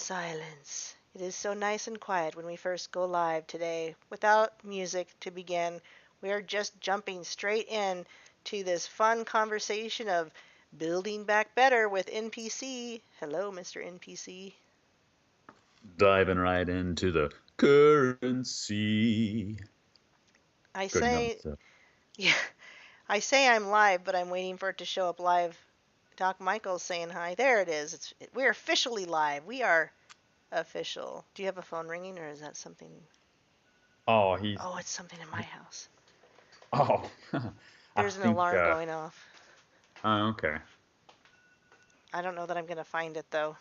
Silence. It is so nice and quiet when we first go live today. Without music to begin, we are just jumping straight in to this fun conversation of building back better with NPC. Hello, Mr. NPC. Diving right into the currency. I Good enough. say, yeah, I say I'm live, but I'm waiting for it to show up live. Doc Michael's saying hi. There it is. We're officially live. We are official. Do you have a phone ringing, or is that something? Oh, he's. Oh, it's something in my house. Oh, I There's an think. alarm going off. Oh, okay. I don't know that I'm going to find it, though.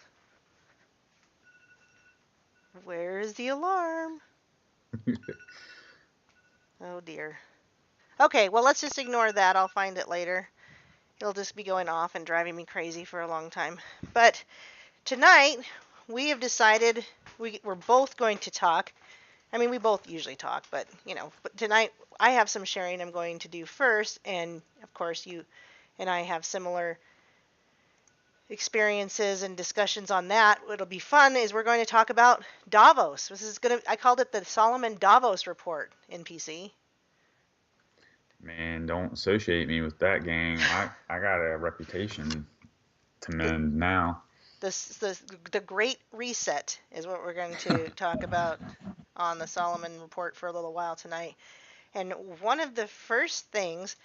Where is the alarm? Oh, dear. Okay, well, let's just ignore that. I'll find it later. It'll just be going off and driving me crazy for a long time. But tonight, we have decided we're both going to talk. I mean, we both usually talk, but, but tonight I have some sharing I'm going to do first. And, of course, you and I have similar experiences and discussions on that. What'll be fun is we're going to talk about Davos. I called it the Solomon Davos report in PC. Man, don't associate me with that gang. I got a reputation to The, mend now. the Great Reset is what we're going to talk about on the Solomon report for a little while tonight. And one of the first things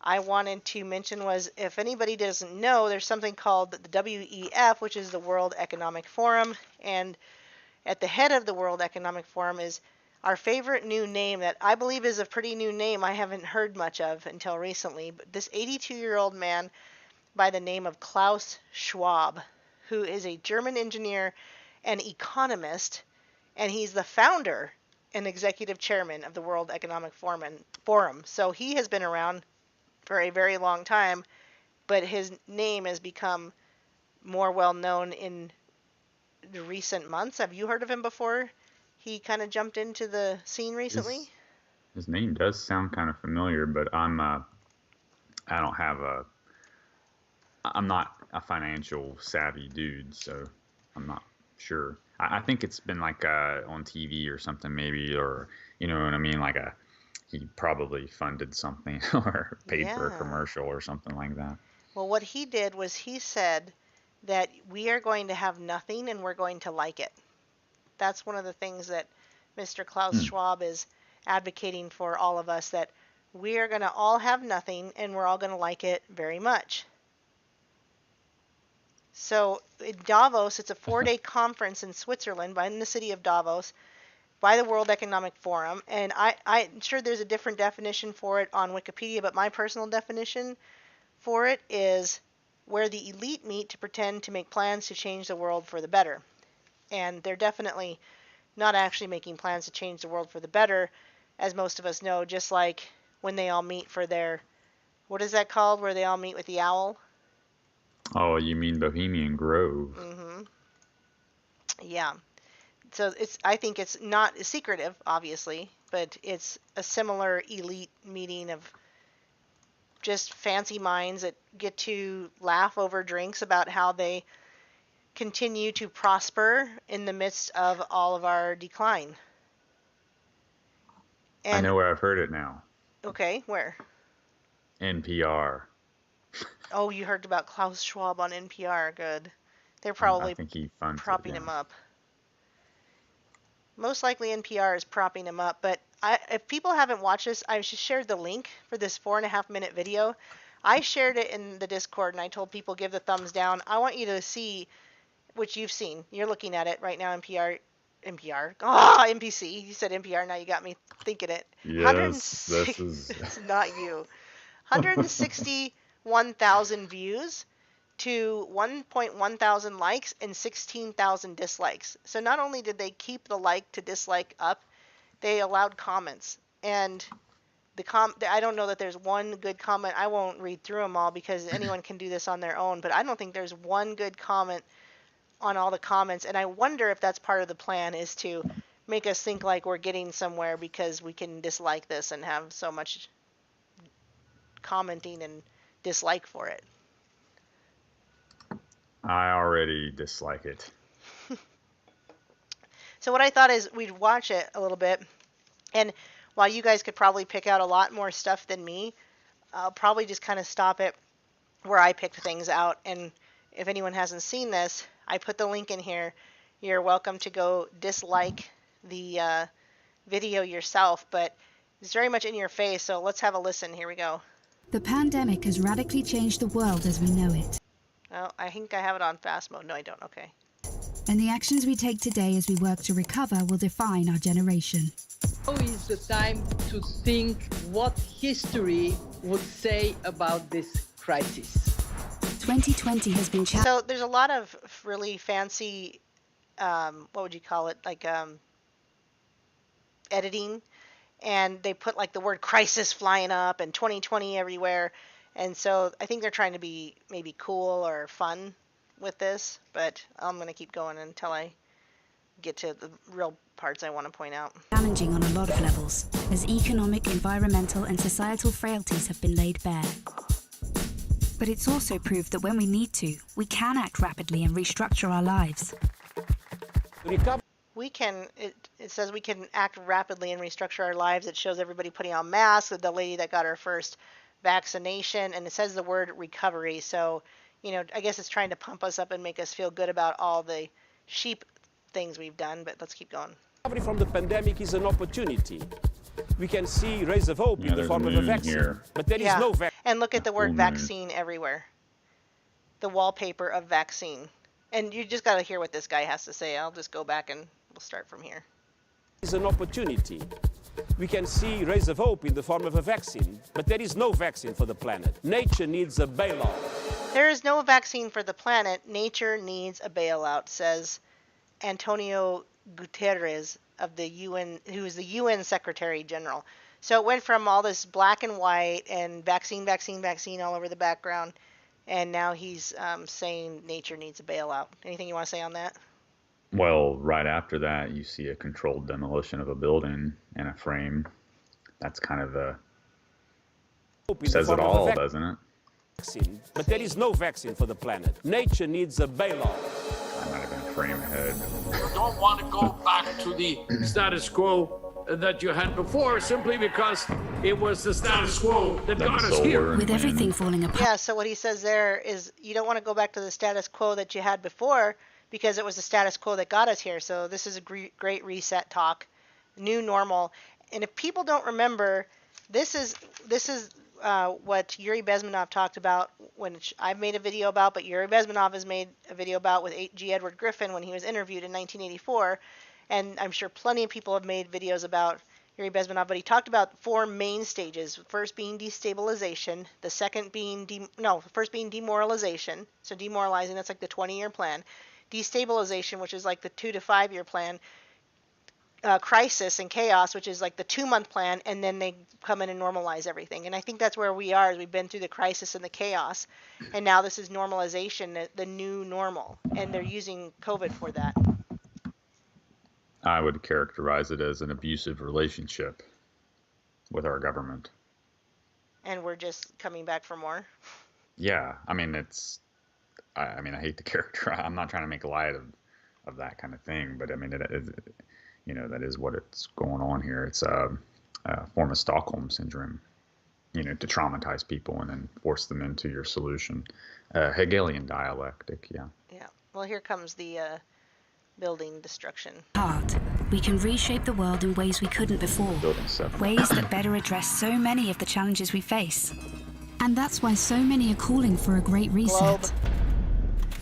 I wanted to mention was, if anybody doesn't know, there's something called the WEF, which is the World Economic Forum, and at the head of the World Economic Forum is our favorite new name that I believe is a pretty new name I haven't heard much of until recently. But this 82-year-old man by the name of Klaus Schwab, who is a German engineer and economist, and he's the founder and executive chairman of the World Economic Forum. So he has been around for a very long time, but his name has become more well known in the recent months. Have you heard of him before? He kind of jumped into the scene recently. His his name does sound kind of familiar, but I don't have a I'm not a financial savvy dude, so I'm not sure. I think it's been like on TV or something maybe, or you know what I mean, like a he probably funded something or paid for a Yeah. commercial or something like that. Well, what he did was he said that we are going to have nothing and we're going to like it. That's one of the things that Mr. Klaus Hmm. Schwab is advocating for all of us, that we are going to all have nothing and we're all going to like it very much. So in Davos, it's a 4-day conference in Switzerland, in the city of Davos, by the World Economic Forum. And I'm sure there's a different definition for it on Wikipedia, but my personal definition for it is where the elite meet to pretend to make plans to change the world for the better. And they're definitely not actually making plans to change the world for the better, as most of us know, just like when they all meet for their, what is that called, where they all meet with the owl? Oh, you mean Bohemian Grove? Mm-hmm. Yeah. So I think it's not secretive, obviously, but it's a similar elite meeting of just fancy minds that get to laugh over drinks about how they continue to prosper in the midst of all of our decline. I And know where I've heard it now. okay, where? NPR. Oh, you heard about Klaus Schwab on NPR. Good. They're I probably think he funds it. propping Yeah. him up. Most likely NPR is propping him up, but if people haven't watched this, I just shared the link for this 4.5 minute video. I shared it in the Discord and I told people give the thumbs down. I want you to see, which you've seen. You're looking at it right now, NPR. NPR. Ah, NPC. You said NPR. Now you got me thinking it. Yes, this 106. is. It's not you. 161,000 views to 1.1 thousand likes and 16,000 dislikes. So not only did they keep the like to dislike up, they allowed comments. And I don't know that there's one good comment. I won't read through them all because anyone can do this on their own, but I don't think there's one good comment on all the comments. And I wonder if that's part of the plan, is to make us think like we're getting somewhere because we can dislike this and have so much commenting and dislike for it. I already dislike it. So what I thought is we'd watch it a little bit, and while you guys could probably pick out a lot more stuff than me, I'll probably just kind of stop it where I picked things out. And if anyone hasn't seen this, I put the link in here. You're welcome to go dislike the video yourself, but it's very much in your face, so let's have a listen. Here we go. The pandemic has radically changed the world as we know it. Oh, I think I have it on fast mode. No, I don't. Okay. And the actions we take today as we work to recover will define our generation. Now is the time to think what history would say about this crisis. 2020 has been So there's a lot of really fancy, what would you call it, like editing, and they put like the word crisis flying up and 2020 everywhere, and so I think they're trying to be maybe cool or fun with this, but I'm going to keep going until I get to the real parts I want to point out. challenging on a lot of levels, as economic, environmental and societal frailties have been laid bare. But it's also proved that when we need to, we can act rapidly and restructure our lives. We can, it says we can act rapidly and restructure our lives. It shows everybody putting on masks, the lady that got her first vaccination, and it says the word recovery. So, you know, I guess it's trying to pump us up and make us feel good about all the sheep things we've done, but let's keep going. Recovery from the pandemic is an opportunity. We can see rays of hope in the form of a vaccine, here. but there is no vaccine. And look at the word Full moon. vaccine everywhere. The wallpaper of vaccine. And you just got to hear what this guy has to say. I'll just go back and we'll start from here. Is an opportunity. We can see rays of hope in the form of a vaccine, but there is no vaccine for the planet. Nature needs a bailout. There is no vaccine for the planet. Nature needs a bailout, says Antonio Guterres of the UN, who is the UN Secretary General. So it went from all this black and white and vaccine, vaccine, vaccine all over the background, and now he's saying nature needs a bailout. Anything you want to say on that? Well, right after that, you see a controlled demolition of a building in a frame. That's kind of the Hope in the says it form of a all, doesn't it? vaccine, but there is no vaccine for the planet. Nature needs a bailout. I might have been a frame ahead. You don't want to go back to the status quo that you had before simply because it was the status quo that got us here. With everything falling apart. Yeah, so what he says there is you don't want to go back to the status quo that you had before because it was the status quo that got us here. So this is a great reset talk, new normal. And if people don't remember, this is what Yuri Bezmenov talked about, which I've made a video about, but Yuri Bezmenov has made a video about with G. Edward Griffin when he was interviewed in 1984. And I'm sure plenty of people have made videos about Yuri Bezmenov, but he talked about four main stages. First being destabilization, the second being first being demoralization. So demoralizing, that's like the 20-year plan. Destabilization, which is like the 2 to 5 year plan. Crisis and chaos, which is like the 2-month plan, and then they come in and normalize everything. And I think that's where we are, as we've been through the crisis and the chaos, and now this is normalization, the new normal, and they're using COVID for that. I would characterize it as an abusive relationship with our government. And we're just coming back for more. Yeah, I mean I hate to characterize. I'm not trying to make light of that kind of thing, but I mean it is, that is what it's going on here. It's a form of Stockholm syndrome, to traumatize people and then force them into your solution. Hegelian dialectic, yeah. Yeah. Well, here comes the building destruction. Hard. We can reshape the world in ways we couldn't before. Building stuff. Ways that better address so many of the challenges we face. And that's why so many are calling for a great reset. Globe.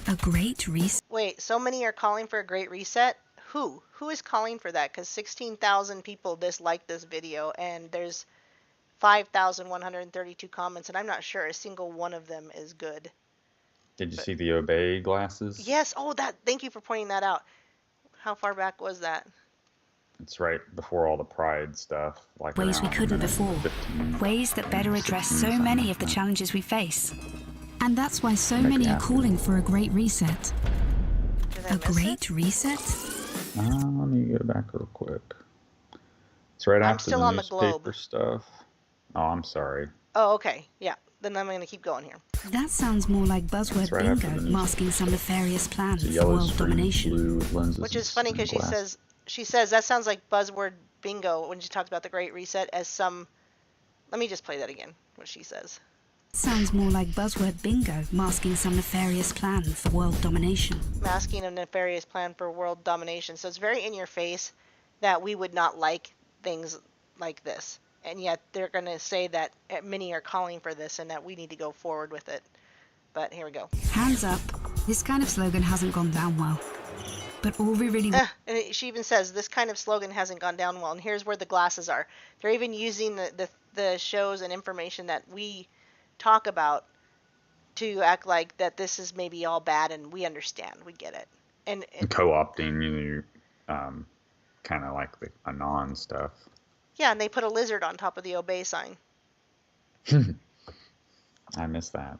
A great reset? Wait, so many are calling for a great reset? Who? Who is calling for that? Because 16,000 people disliked this video, and there's 5,132 comments, and I'm not sure a single one of them is good. Did you see the Obey glasses? Yes. Oh, thank you for pointing that out. How far back was that? It's right before all the pride stuff. Like Ways we around couldn't minute before. 15, Ways that better address 16, so something many like of the that. challenges we face. And that's why so Make many it are happen. calling for a great reset. Did I A miss it? great reset? Let me go back real quick. It's right I'm after still the on the newspaper globe. stuff. Oh, I'm sorry. Oh, okay. Yeah. Then I'm going to keep going here. That sounds more like buzzword It's right after bingo, the news. masking some nefarious plans It's a for yellow world screen, domination. blue with lenses. Which is funny because she and glass. says she says that sounds like buzzword bingo when she talks about the Great Reset as some. Let me just play that again. What she says. Sounds more like buzzword bingo, masking some nefarious plan for world domination. Masking a nefarious plan for world domination. So it's very in your face that we would not like things like this. And yet they're going to say that many are calling for this and that we need to go forward with it. But here we go. Hands up. This kind of slogan hasn't gone down well. But all we really want... And she even says this kind of slogan hasn't gone down well. And here's where the glasses are. They're even using the shows and information that we talk about to act like that this is maybe all bad and we understand. We get it. And co-opting, kind of like the Anon stuff. Yeah, and they put a lizard on top of the obey sign. I miss that.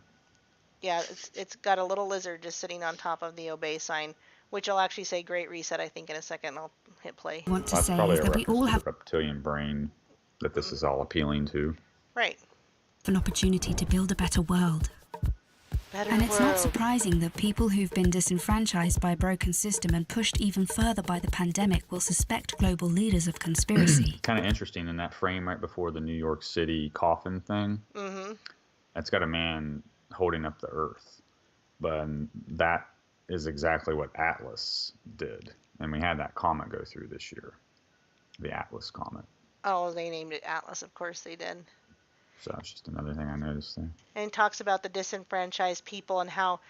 Yeah, it's got a little lizard just sitting on top of the obey sign, which will actually say Great Reset, I think, in a second. I'll hit play. Want to That's say probably is a that we reference all to have the reptilian brain that this is all appealing to. Right. an opportunity to build a better world. And it's not surprising that people who've been disenfranchised by a broken system and pushed even further by the pandemic will suspect global leaders of conspiracy. Kind of interesting in that frame right before the New York City coffin thing. Mm-hmm. That's got a man holding up the earth. But that is exactly what Atlas did. And we had that comet go through this year. The Atlas comet. Oh, they named it Atlas. Of course they did. So that's just another thing I noticed there. And it talks about the disenfranchised people and how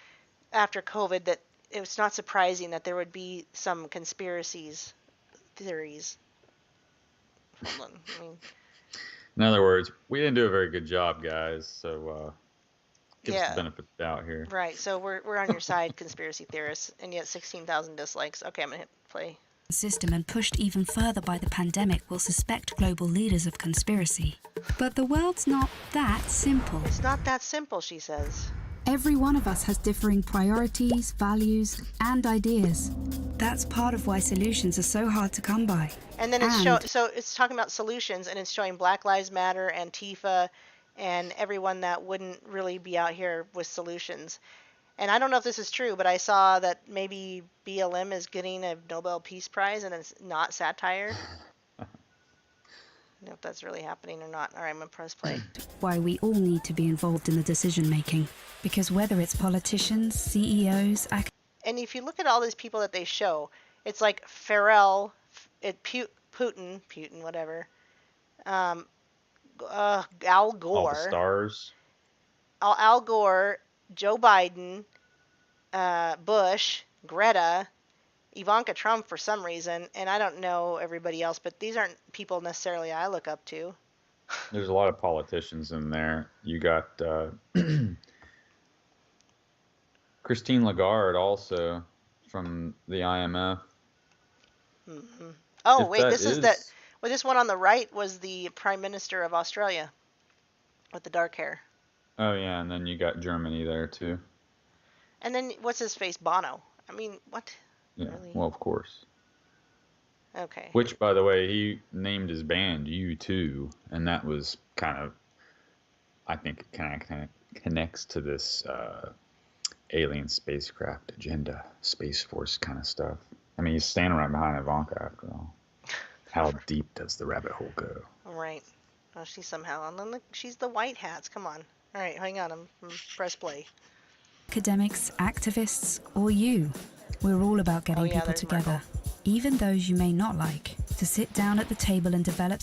after COVID that it was not surprising that there would be some theories. Hold on. In other words, we didn't do a very good job, guys. So give us the benefit of the doubt here. Right. So we're on your side, conspiracy theorists, and yet 16,000 dislikes. Okay, I'm gonna hit play. System and pushed even further by the pandemic will suspect global leaders of conspiracy. But the world's not that simple. It's not that simple, she says. Every one of us has differing priorities, values, and ideas. That's part of why solutions are so hard to come by. And then so it's talking about solutions, and it's showing Black Lives Matter, Antifa, and everyone that wouldn't really be out here with solutions. And I don't know if this is true, but I saw that maybe BLM is getting a Nobel Peace Prize, and it's not satire. I don't know if that's really happening or not. All right, I'm going to press play. Why we all need to be involved in the decision-making. Because whether it's politicians, CEOs... And if you look at all these people that they show, it's like Putin, whatever. Al Gore. All the stars. Al Gore, Joe Biden, Bush, Greta, Ivanka Trump for some reason, and I don't know everybody else, but these aren't people necessarily I look up to. There's a lot of politicians in there. You got Christine Lagarde also from the IMF. Mm-hmm. Oh, wait, this one on the right was the Prime Minister of Australia with the dark hair. Oh, yeah, and then you got Germany there, too. And then, what's his face? Bono. I mean, what? Yeah, Really? well, of course. Okay. Which, by the way, he named his band U2, and that was kind of, I think it kind of connects to this alien spacecraft agenda, Space Force kind of stuff. I mean, he's standing right behind Ivanka, after all. How deep does the rabbit hole go? All right. Oh, she's somehow on. Look, she's the white hats. Come on. All right, hang on. I'm press play. Academics, activists, or you. We're all about getting people together, even those you may not like, to sit down at the table and develop.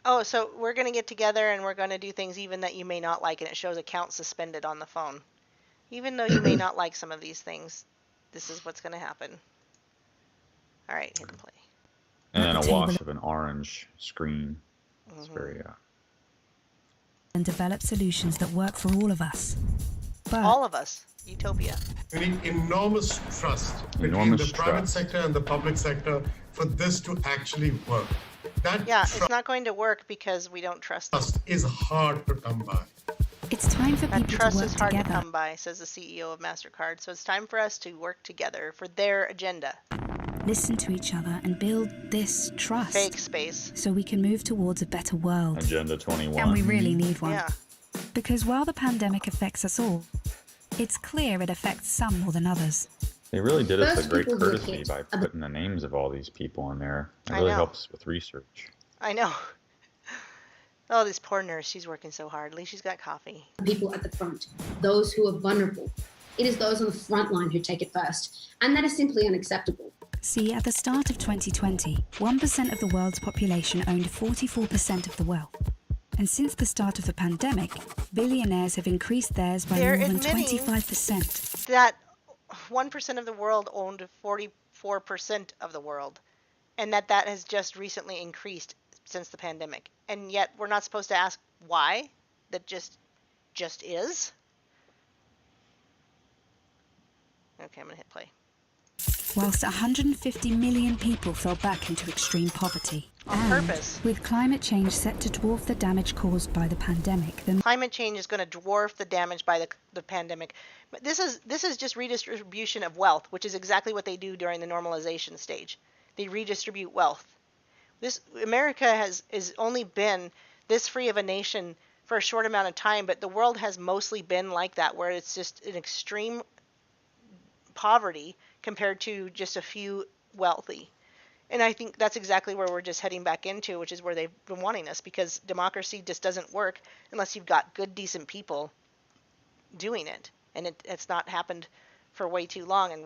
Oh, so we're going to get together and we're going to do things even that you may not like, and it shows account suspended on the phone. Even though you may not like some of these things, this is what's going to happen. All right, hit play. And then a wash of an orange screen. It's very... and develop solutions that work for all of us. But all of us. Utopia. We need enormous trust between the private sector and the public sector for this to actually work. It's not going to work because we don't trust them. Trust is hard to come by. It's time for people to work together. Trust is hard to come by, says the CEO of MasterCard. So it's time for us to work together for their agenda. Listen to each other and build this trust. Fake space. So we can move towards a better world. Agenda 21. And we really need one. Yeah. Because while the pandemic affects us all, it's clear it affects some more than others. They really did us a First great people who were courtesy hit by are the putting the names of all these people in there. It I really know. helps with research. I know. Oh, this poor nurse. She's working so hard. At least she's got coffee. people at the front, those who are vulnerable. It is those on the front line who take it first, and that is simply unacceptable. See, at the start of 2020, 1% of the world's population owned 44% of the wealth. And since the start of the pandemic, billionaires have increased theirs by They're more than admitting 25%. that 1% of the world owned 44% of the world, and that has just recently increased since the pandemic. And yet we're not supposed to ask why. That just is. Okay, I'm gonna hit play. Whilst 150 million people fell back into extreme poverty. On purpose. With climate change set to dwarf the damage caused by the pandemic, the Climate change is going to dwarf the damage by the pandemic. But this is just redistribution of wealth, which is exactly what they do during the normalization stage. They redistribute wealth. America is only been this free of a nation for a short amount of time, but the world has mostly been like that, where it's just an extreme poverty compared to just a few wealthy. And I think that's exactly where we're just heading back into, which is where they've been wanting us, because democracy just doesn't work unless you've got good, decent people doing it. And it's not happened for way too long. And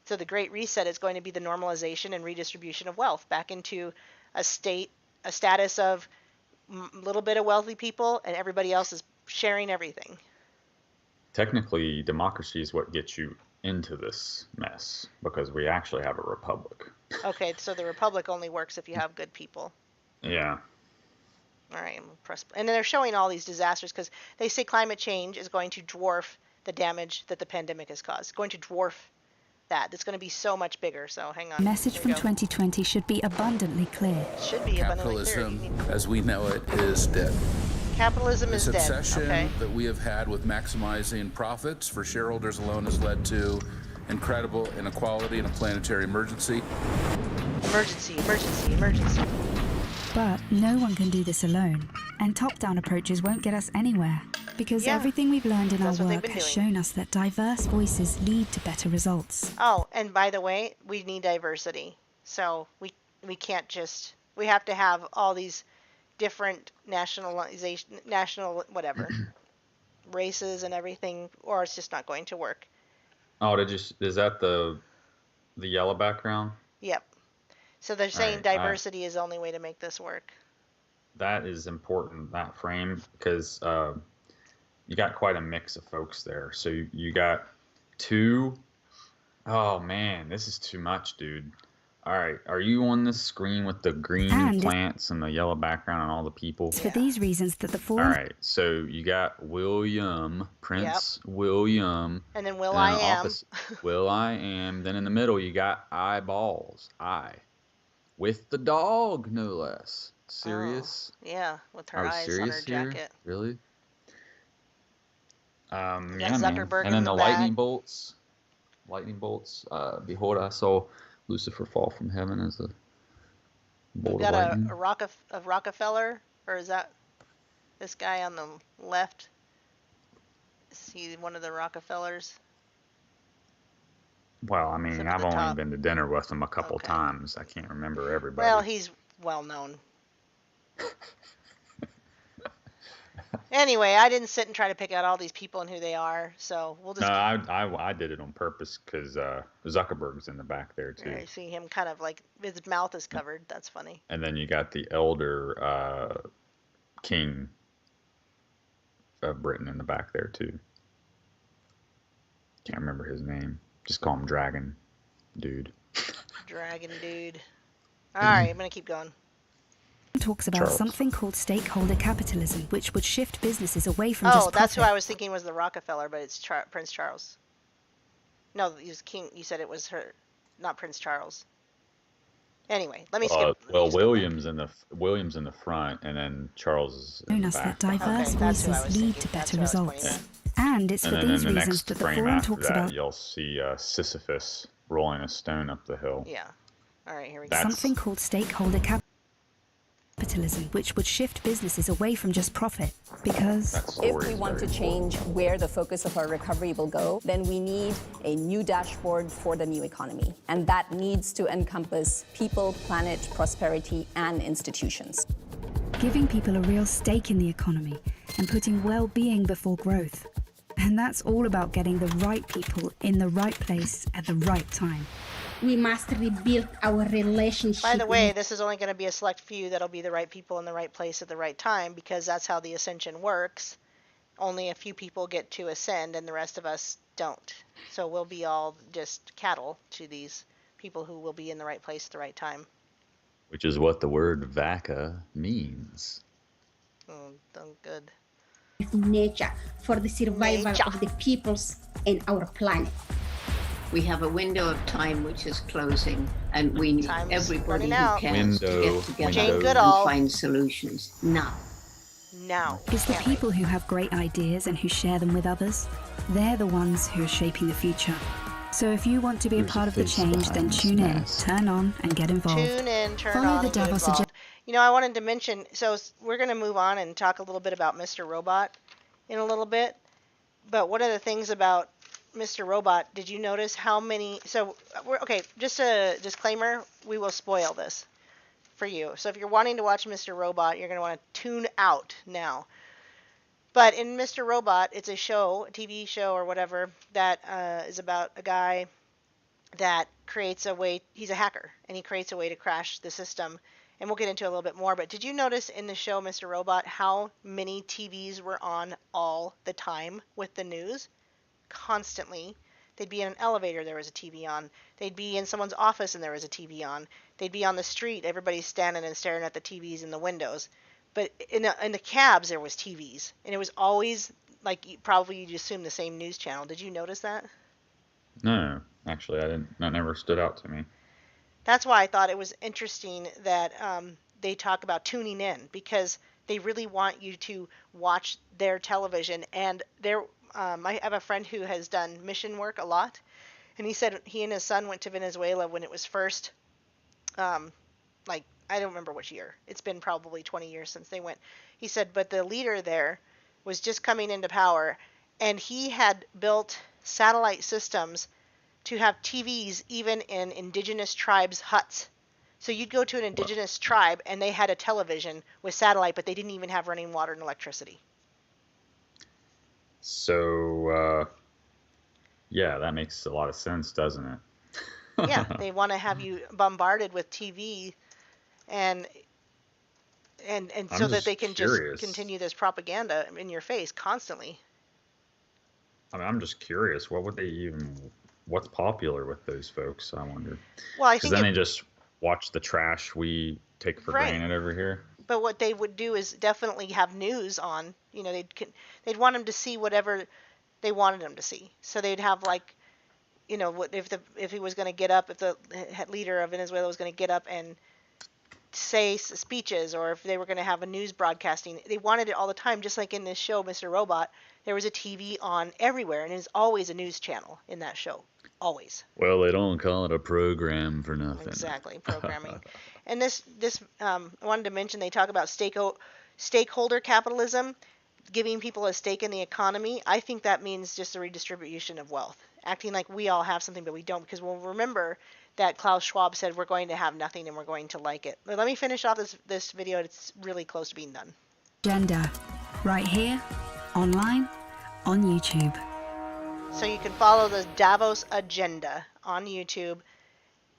so the Great Reset is going to be the normalization and redistribution of wealth back into a status of a little bit of wealthy people, and everybody else is sharing everything. Technically, democracy is what gets you into this mess, because we actually have a republic. Okay, so the republic only works if you have good people. Yeah. All right, I'm gonna press. And then they're showing all these disasters because they say climate change is going to dwarf the damage that the pandemic has caused. It's going to dwarf that. It's going to be so much bigger. So hang on. message from 2020 should be abundantly clear. It should be abundantly clear. Capitalism, as we know it, is dead. Capitalism is This dead. obsession Okay. that we have had with maximizing profits for shareholders alone has led to incredible inequality and a planetary emergency. Emergency, emergency, emergency. But no one can do this alone, and top-down approaches won't get us anywhere, because Yeah, everything we've learned in our that's what they've work been has doing. shown us that diverse voices lead to better results. Oh, and by the way, we need diversity. So we can't just, we have to have all these different national whatever races and everything, or it's just not going to work. Oh, is that the yellow background? Yep. So they're saying Right, diversity is the only way to make this work. That is important, that frame, because you got quite a mix of folks there. So you got two. Oh man, this is too much, dude. All right, are you on this screen with the green And plants and the yellow background and all the people? It's for these reasons that the All forum right, so you got Prince William, And then Will and I then Am. Will I Am. Then in the middle you got eyeballs, with the dog, no less. Serious? Oh, yeah, with her Are we eyes on serious her here? jacket. Really? got Yeah, man. Zuckerberg And in then the the back. lightning bolts. Behold, I saw Lucifer fall from heaven as a We've bolt of got lightning. a Rockefeller, or is that this guy on the left? Is he one of the Rockefellers? Well, I mean, Except for I've the only top. been to dinner with him a couple Okay. times. I can't remember everybody. Well, he's well known. Anyway, I didn't sit and try to pick out all these people and who they are, so we'll just. No, I did it on purpose because Zuckerberg's in the back there too. I see him kind of like his mouth is covered. That's funny. And then you got the elder king of Britain in the back there too. Can't remember his name. Just call him Dragon Dude. Dragon dude. All right, I'm gonna keep going. talks about Charles. something called stakeholder capitalism, which would shift businesses away from Oh, just that's who profit. I was thinking was the Rockefeller, but it's Prince Charles. No, he was King. You said it was her, not Prince Charles. Anyway, let me skip. Well, William's in the front, and then Charles is in Shown the us back. that diverse Okay, that's who I voices was lead thinking. to That's better who I was results. pointing And it's And for then in these the reasons next that the frame forum after talks that, about you'll see Sisyphus rolling a stone up the hill. Yeah. All right, here we go. That's- something called stakeholder capitalism. capitalism, which would shift businesses away from just profit. Because if we want to change where the focus of our recovery will go, then we need a new dashboard for the new economy. And that needs to encompass people, planet, prosperity, and institutions. Giving people a real stake in the economy and putting well-being before growth. And that's all about getting the right people in the right place at the right time. We must rebuild our relationship. By the way, this is only going to be a select few that'll be the right people in the right place at the right time, because that's how the ascension works. Only a few people get to ascend and the rest of us don't. So we'll be all just cattle to these people who will be in the right place at the right time. Which is what the word vaca means. Good. Nature for the survival of the peoples and our planet. We have a window of time which is closing, and we need everybody who can to get together and find solutions now. It's the people who have great ideas and who share them with others. They're the ones who are shaping the future. So if you want to be a part of the change, then tune in, turn on, and get involved. Tune in, turn Follow on, the and get Davos involved. You know, I wanted to mention, so we're going to move on and talk a little bit about Mr. Robot in a little bit. But one of the things about Mr. Robot, did you notice how many, okay, just a disclaimer, we will spoil this for you. So if you're wanting to watch Mr. Robot, you're going to want to tune out now. But in Mr. Robot, it's a show, a TV show or whatever, that is about a guy that creates a way, he's a hacker, and he creates a way to crash the system. And we'll get into a little bit more, but did you notice in the show, Mr. Robot, how many TVs were on all the time with the news? Constantly. They'd be in an elevator, there was a TV on. They'd be in someone's office and there was a TV on. They'd be on the street, everybody's standing and staring at the TVs in the windows. But in the cabs, there was TVs. And it was always, like, probably you'd assume the same news channel. Did you notice that? No, actually, I didn't. That never stood out to me. That's why I thought it was interesting that they talk about tuning in, because they really want you to watch their television. And I have a friend who has done mission work a lot, and he said he and his son went to Venezuela when it was first, I don't remember which year. It's been probably 20 years since they went. He said, but the leader there was just coming into power, and he had built satellite systems to have TVs even in indigenous tribes' huts. So you'd go to an indigenous tribe, and they had a television with satellite, but they didn't even have running water and electricity. So, yeah, that makes a lot of sense, doesn't it? Yeah, they want to have you bombarded with TV, and so that they can just continue this propaganda in your face constantly. I mean, I'm just curious. What's popular with those folks, I wonder? Well, I think because then they just watch the trash we take for granted over here. But what they would do is definitely have news on. You know, they'd want them to see whatever they wanted them to see. So they'd have, like, you know, if he was going to get up, if the leader of Venezuela was going to get up and say speeches, or if they were going to have a news broadcasting, they wanted it all the time. Just like in this show, Mr. Robot, there was a TV on everywhere, and there's always a news channel in that show. Always. Well, they don't call it a program for nothing. Exactly, programming. And this I wanted to mention, they talk about stakeholder capitalism, giving people a stake in the economy. I think that means just a redistribution of wealth, acting like we all have something, but we don't, because we'll remember that Klaus Schwab said we're going to have nothing and we're going to like it. Let me finish off this video. It's really close to being done. Agenda, right here, online, on YouTube. So you can follow the Davos Agenda on YouTube.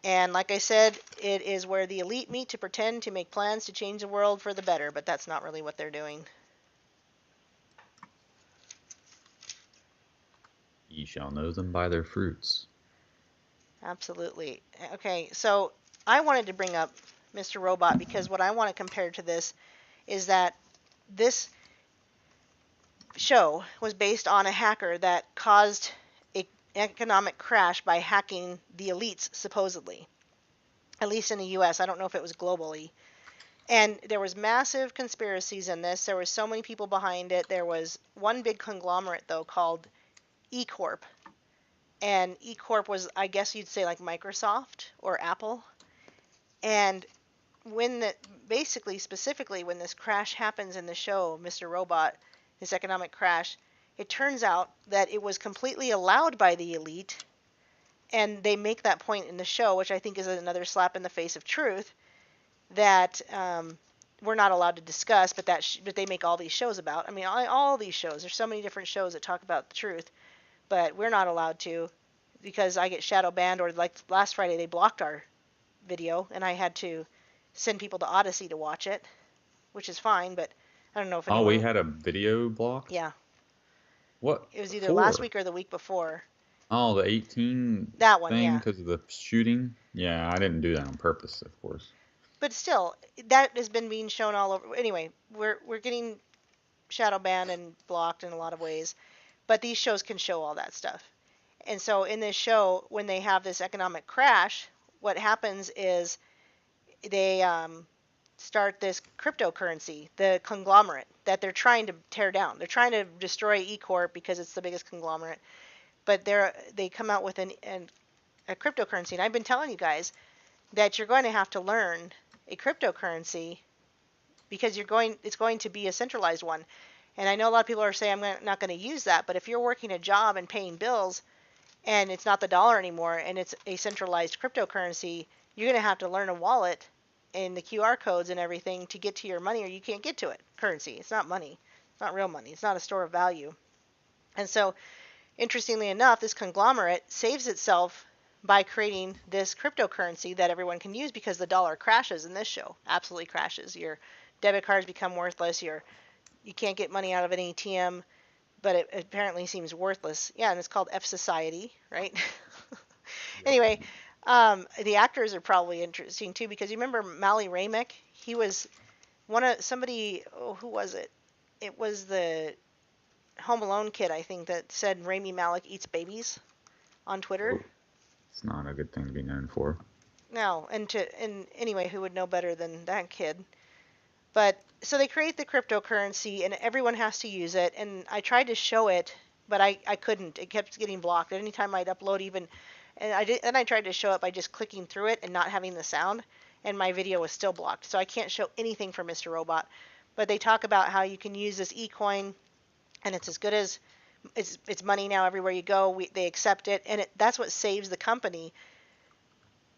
And like I said, it is where the elite meet to pretend to make plans to change the world for the better, but that's not really what they're doing. Ye shall know them by their fruits. Absolutely. Okay, so I wanted to bring up Mr. Robot because what I want to compare to this is that this show was based on a hacker that caused an economic crash by hacking the elites, supposedly. At least in the U.S. I don't know if it was globally. And there was massive conspiracies in this. There were so many people behind it. There was one big conglomerate, though, called E Corp. And E Corp was, I guess you'd say, like Microsoft or Apple. And when the basically specifically when this crash happens in the show, Mr. Robot, this economic crash, it turns out that it was completely allowed by the elite, and they make that point in the show, which I think is another slap in the face of truth, that we're not allowed to discuss, but but they make all these shows about. I mean, all these shows. There's so many different shows that talk about the truth, but we're not allowed to because I get shadow banned, or like last Friday they blocked our video, and I had to send people to Odyssey to watch it, which is fine, but I don't know if anyone... Oh, we had a video blocked? Yeah. What? It was either last week or the week before. Oh, the 18 that one, thing yeah. because of the shooting? Yeah, I didn't do that on purpose, of course. But still, that has been being shown all over. Anyway, we're getting shadow banned and blocked in a lot of ways, but these shows can show all that stuff. And so in this show, when they have this economic crash, what happens is they start this cryptocurrency, the conglomerate that they're trying to tear down. They're trying to destroy eCorp because it's the biggest conglomerate. But they come out with a cryptocurrency. And I've been telling you guys that you're going to have to learn a cryptocurrency because it's going to be a centralized one. And I know a lot of people are saying I'm not going to use that, but if you're working a job and paying bills and it's not the dollar anymore and it's a centralized cryptocurrency, you're going to have to learn a wallet and the QR codes and everything to get to your money, or you can't get to it. Currency. It's not money. It's not real money. It's not a store of value. And so, interestingly enough, this conglomerate saves itself by creating this cryptocurrency that everyone can use because the dollar crashes in this show. Absolutely crashes. Your debit cards become worthless. You can't get money out of an ATM, but it apparently seems worthless. Yeah, and it's called F Society, right? Anyway, the actors are probably interesting too because you remember Mally Ramick? He was who was it? It was the Home Alone kid, I think, that said Rami Malek eats babies on Twitter. Oh, it's not a good thing to be known for. No, and anyway, who would know better than that kid? But so they create the cryptocurrency, and everyone has to use it. And I tried to show it, but I couldn't. It kept getting blocked. Anytime I'd upload and I tried to show it by just clicking through it and not having the sound, and my video was still blocked. So I can't show anything from Mr. Robot. But they talk about how you can use this eCoin, and it's as good as it's money now everywhere you go. They accept it, and that's what saves the company.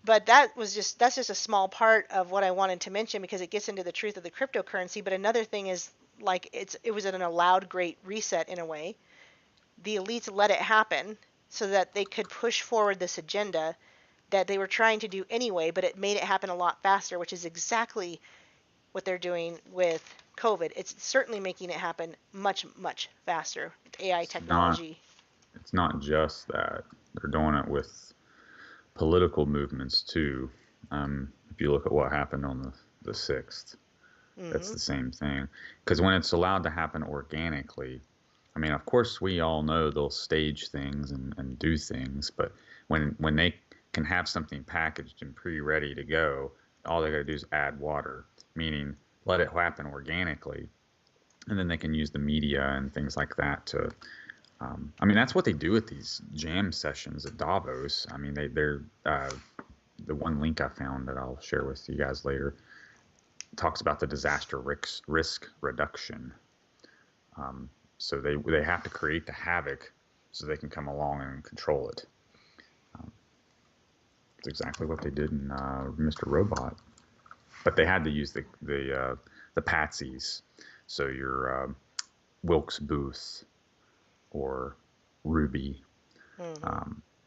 But that's just a small part of what I wanted to mention because it gets into the truth of the cryptocurrency. But another thing is like it was an allowed great reset in a way. The elites let it happen so that they could push forward this agenda that they were trying to do anyway, but it made it happen a lot faster, which is exactly what they're doing with COVID. It's certainly making it happen much, much faster with AI technology. It's not just that. They're doing it with political movements too. If you look at what happened on the 6th, that's the same thing. Because when it's allowed to happen organically, I mean, of course, we all know they'll stage things and do things, but when they can have something packaged and pre-ready to go, all they got to do is add water, meaning let it happen organically, and then they can use the media and things like that to. I mean, that's what they do at these jam sessions at Davos. I mean, they're the one link I found that I'll share with you guys later talks about the disaster risk reduction. So they have to create the havoc so they can come along and control it. It's exactly what they did in Mr. Robot, but they had to use the patsies. So your Wilkes Booth or Ruby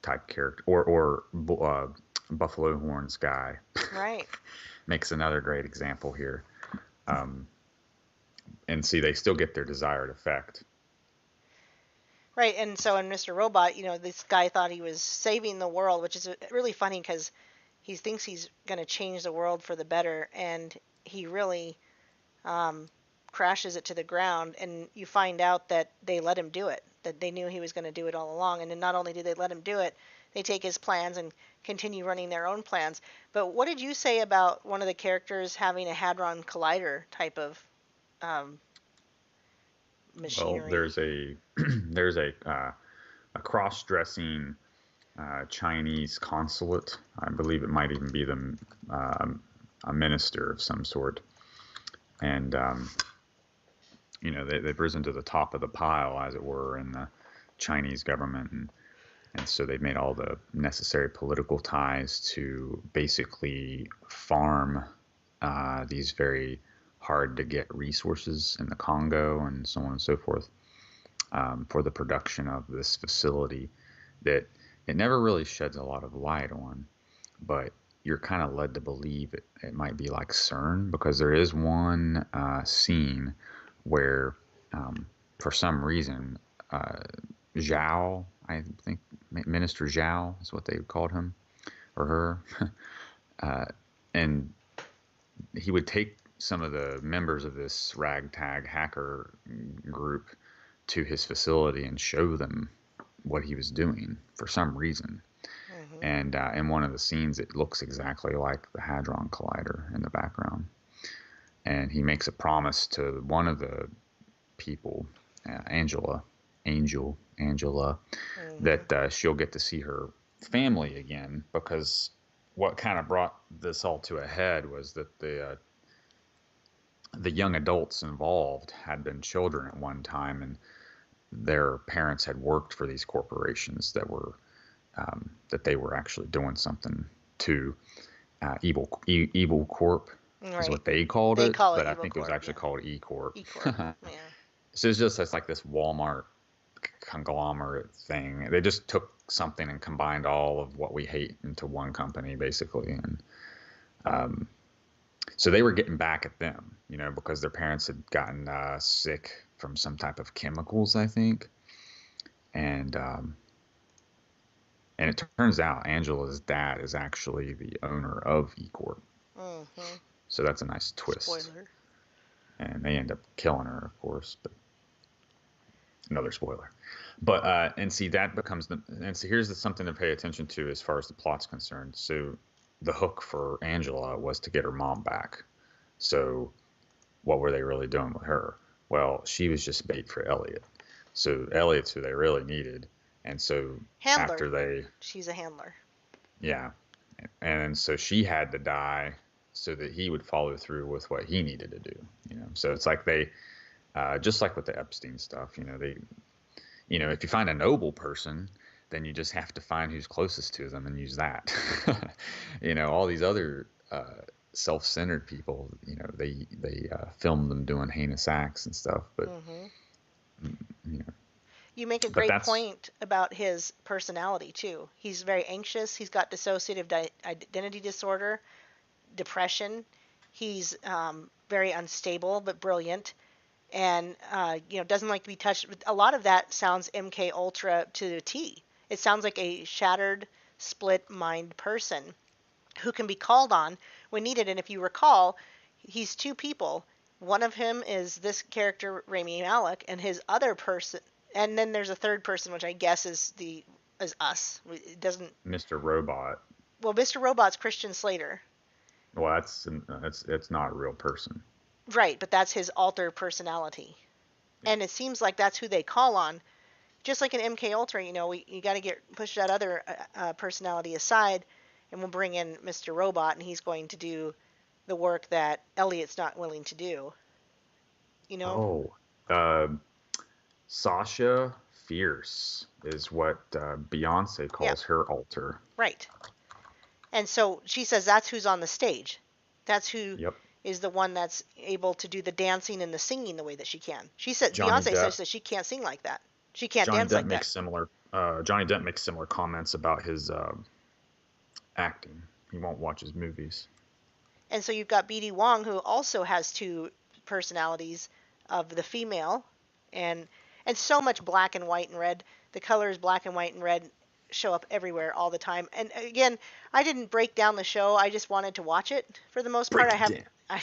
type character, or Buffalo Horns guy. Right. Makes another great example here. And see, they still get their desired effect. Right, and so in Mr. Robot, this guy thought he was saving the world, which is really funny because he thinks he's going to change the world for the better, and he really crashes it to the ground, and you find out that they let him do it, that they knew he was going to do it all along, and then not only did they let him do it, they take his plans and continue running their own plans. But what did you say about one of the characters having a Hadron Collider type of machinery? Well, there's a cross-dressing Chinese consulate. I believe it might even be the a minister of some sort, and they've risen to the top of the pile, as it were, in the Chinese government, and so they've made all the necessary political ties to basically farm these very hard to get resources in the Congo and so on and so forth, for the production of this facility that it never really sheds a lot of light on, but you're kind of led to believe it might be like CERN, because there is one scene where, for some reason, Zhao, I think Minister Zhao is what they called him or her, and he would take some of the members of this ragtag hacker group to his facility and show them what he was doing for some reason. Mm-hmm. And in one of the scenes, it looks exactly like the Hadron Collider in the background. And he makes a promise to one of the people, Angela, mm-hmm. that she'll get to see her family again, because what kind of brought this all to a head was that the young adults involved had been children at one time, and their parents had worked for these corporations that were that they were actually doing something to. Evil Corp is what they called it, but I think it was actually called E Corp. Yeah. So it's like this Walmart conglomerate thing. They just took something and combined all of what we hate into one company, basically, and so they were getting back at them, because their parents had gotten sick from some type of chemicals, I think, and it turns out Angela's dad is actually the owner of E Corp. Mm-hmm. So that's a nice twist. Spoiler. And they end up killing her, of course, but another spoiler. But and see, that becomes here's something to pay attention to as far as the plot's concerned. So the hook for Angela was to get her mom back. So what were they really doing with her? Well, she was just bait for Elliot. So Elliot's who they really needed. And so handler. She's a handler. Yeah. And so she had to die so that he would follow through with what he needed to do. So it's like they, just like with the Epstein stuff, they, if you find a noble person, then you just have to find who's closest to them and use that. All these other self-centered people, they film them doing heinous acts and stuff, but mm-hmm. You make a great point about his personality too. He's very anxious. He's got dissociative identity disorder, depression. He's very unstable but brilliant, and doesn't like to be touched. A lot of that sounds MK Ultra to the T. It sounds like a shattered, split mind person who can be called on when needed. And if you recall, he's two people. One of him is this character, Rami Malek, and his other person. And then there's a third person, which I guess is us. It doesn't. Mr. Robot. Well, Mr. Robot's Christian Slater. Well, it's not a real person. Right, but that's his alter personality, and it seems like that's who they call on. Just like in MK Ultra, you got to push that other personality aside, and we'll bring in Mr. Robot, and he's going to do the work that Elliot's not willing to do. Sasha Fierce is what Beyonce calls her alter. Right. And so she says that's who's on the stage. That's who is the one that's able to do the dancing and the singing the way that she can. She said Beyonce says that she can't sing like that. She can't dance like that. Johnny Depp makes similar comments about his acting. He won't watch his movies. And so you've got B.D. Wong, who also has two personalities of the female, and so much black and white and red. The colors black and white and red show up everywhere all the time. And again, I didn't break down the show. I just wanted to watch it for the most part. I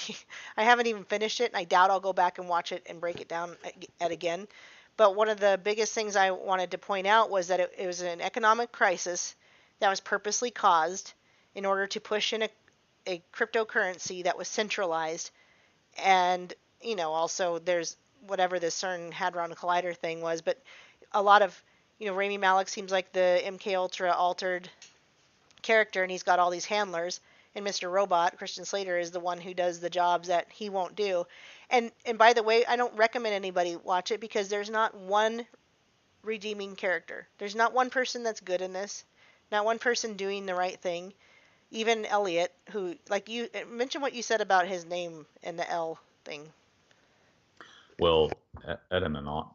haven't even finished it, and I doubt I'll go back and watch it and break it down again. But one of the biggest things I wanted to point out was that it was an economic crisis that was purposely caused in order to push in a cryptocurrency that was centralized. And, also there's whatever the CERN Hadron Collider thing was, but a lot of, Rami Malek seems like the MK Ultra altered character, and he's got all these handlers. and Mr. Robot, Christian Slater, is the one who does the jobs that he won't do. And by the way, I don't recommend anybody watch it because there's not one redeeming character. There's not one person that's good in this, not one person doing the right thing. Even Elliot, who, like, you mention what you said about his name and the L thing. Well, etymology,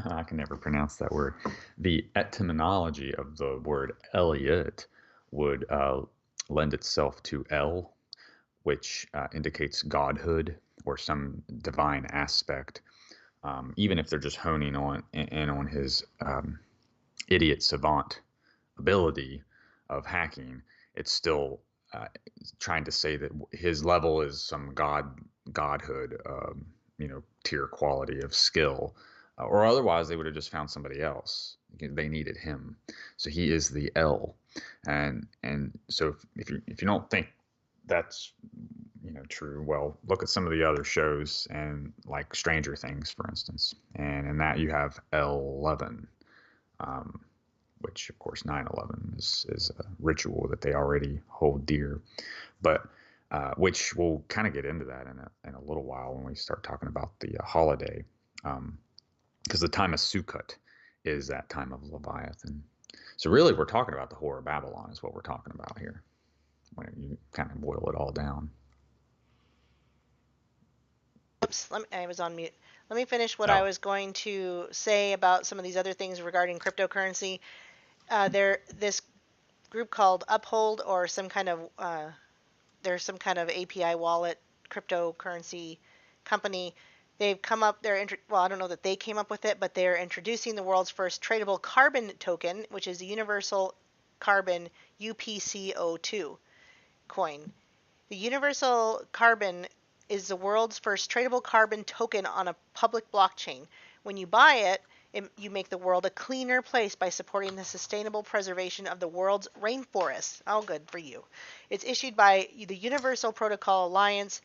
I can never pronounce that word. The etymology of the word Elliot would lend itself to El, which indicates godhood or some divine aspect. Even if they're just honing in on his idiot savant ability of hacking, it's still trying to say that his level is some godhood, tier quality of skill, or otherwise they would have just found somebody else. They needed him, so he is the L, and so if you don't think that's true, well, look at some of the other shows, and like Stranger Things, for instance, and in that you have L11, which of course 9/11 is a ritual that they already hold dear, but which we'll kind of get into that in a little while when we start talking about the holiday, because the time of Sukkot is that time of Leviathan. So really, we're talking about the Whore of Babylon is what we're talking about here, when you kind of boil it all down. Oops, I was on mute. Let me finish what I was going to say about some of these other things regarding cryptocurrency. This group called Uphold, or some kind of there's some kind of API wallet cryptocurrency company. They've come up. Well, I don't know that they came up with it, but they're introducing the world's first tradable carbon token, which is the Universal Carbon UPCO2 coin. The Universal Carbon is the world's first tradable carbon token on a public blockchain. When you buy it, you make the world a cleaner place by supporting the sustainable preservation of the world's rainforests. Oh, good for you. It's issued by the Universal Protocol Alliance,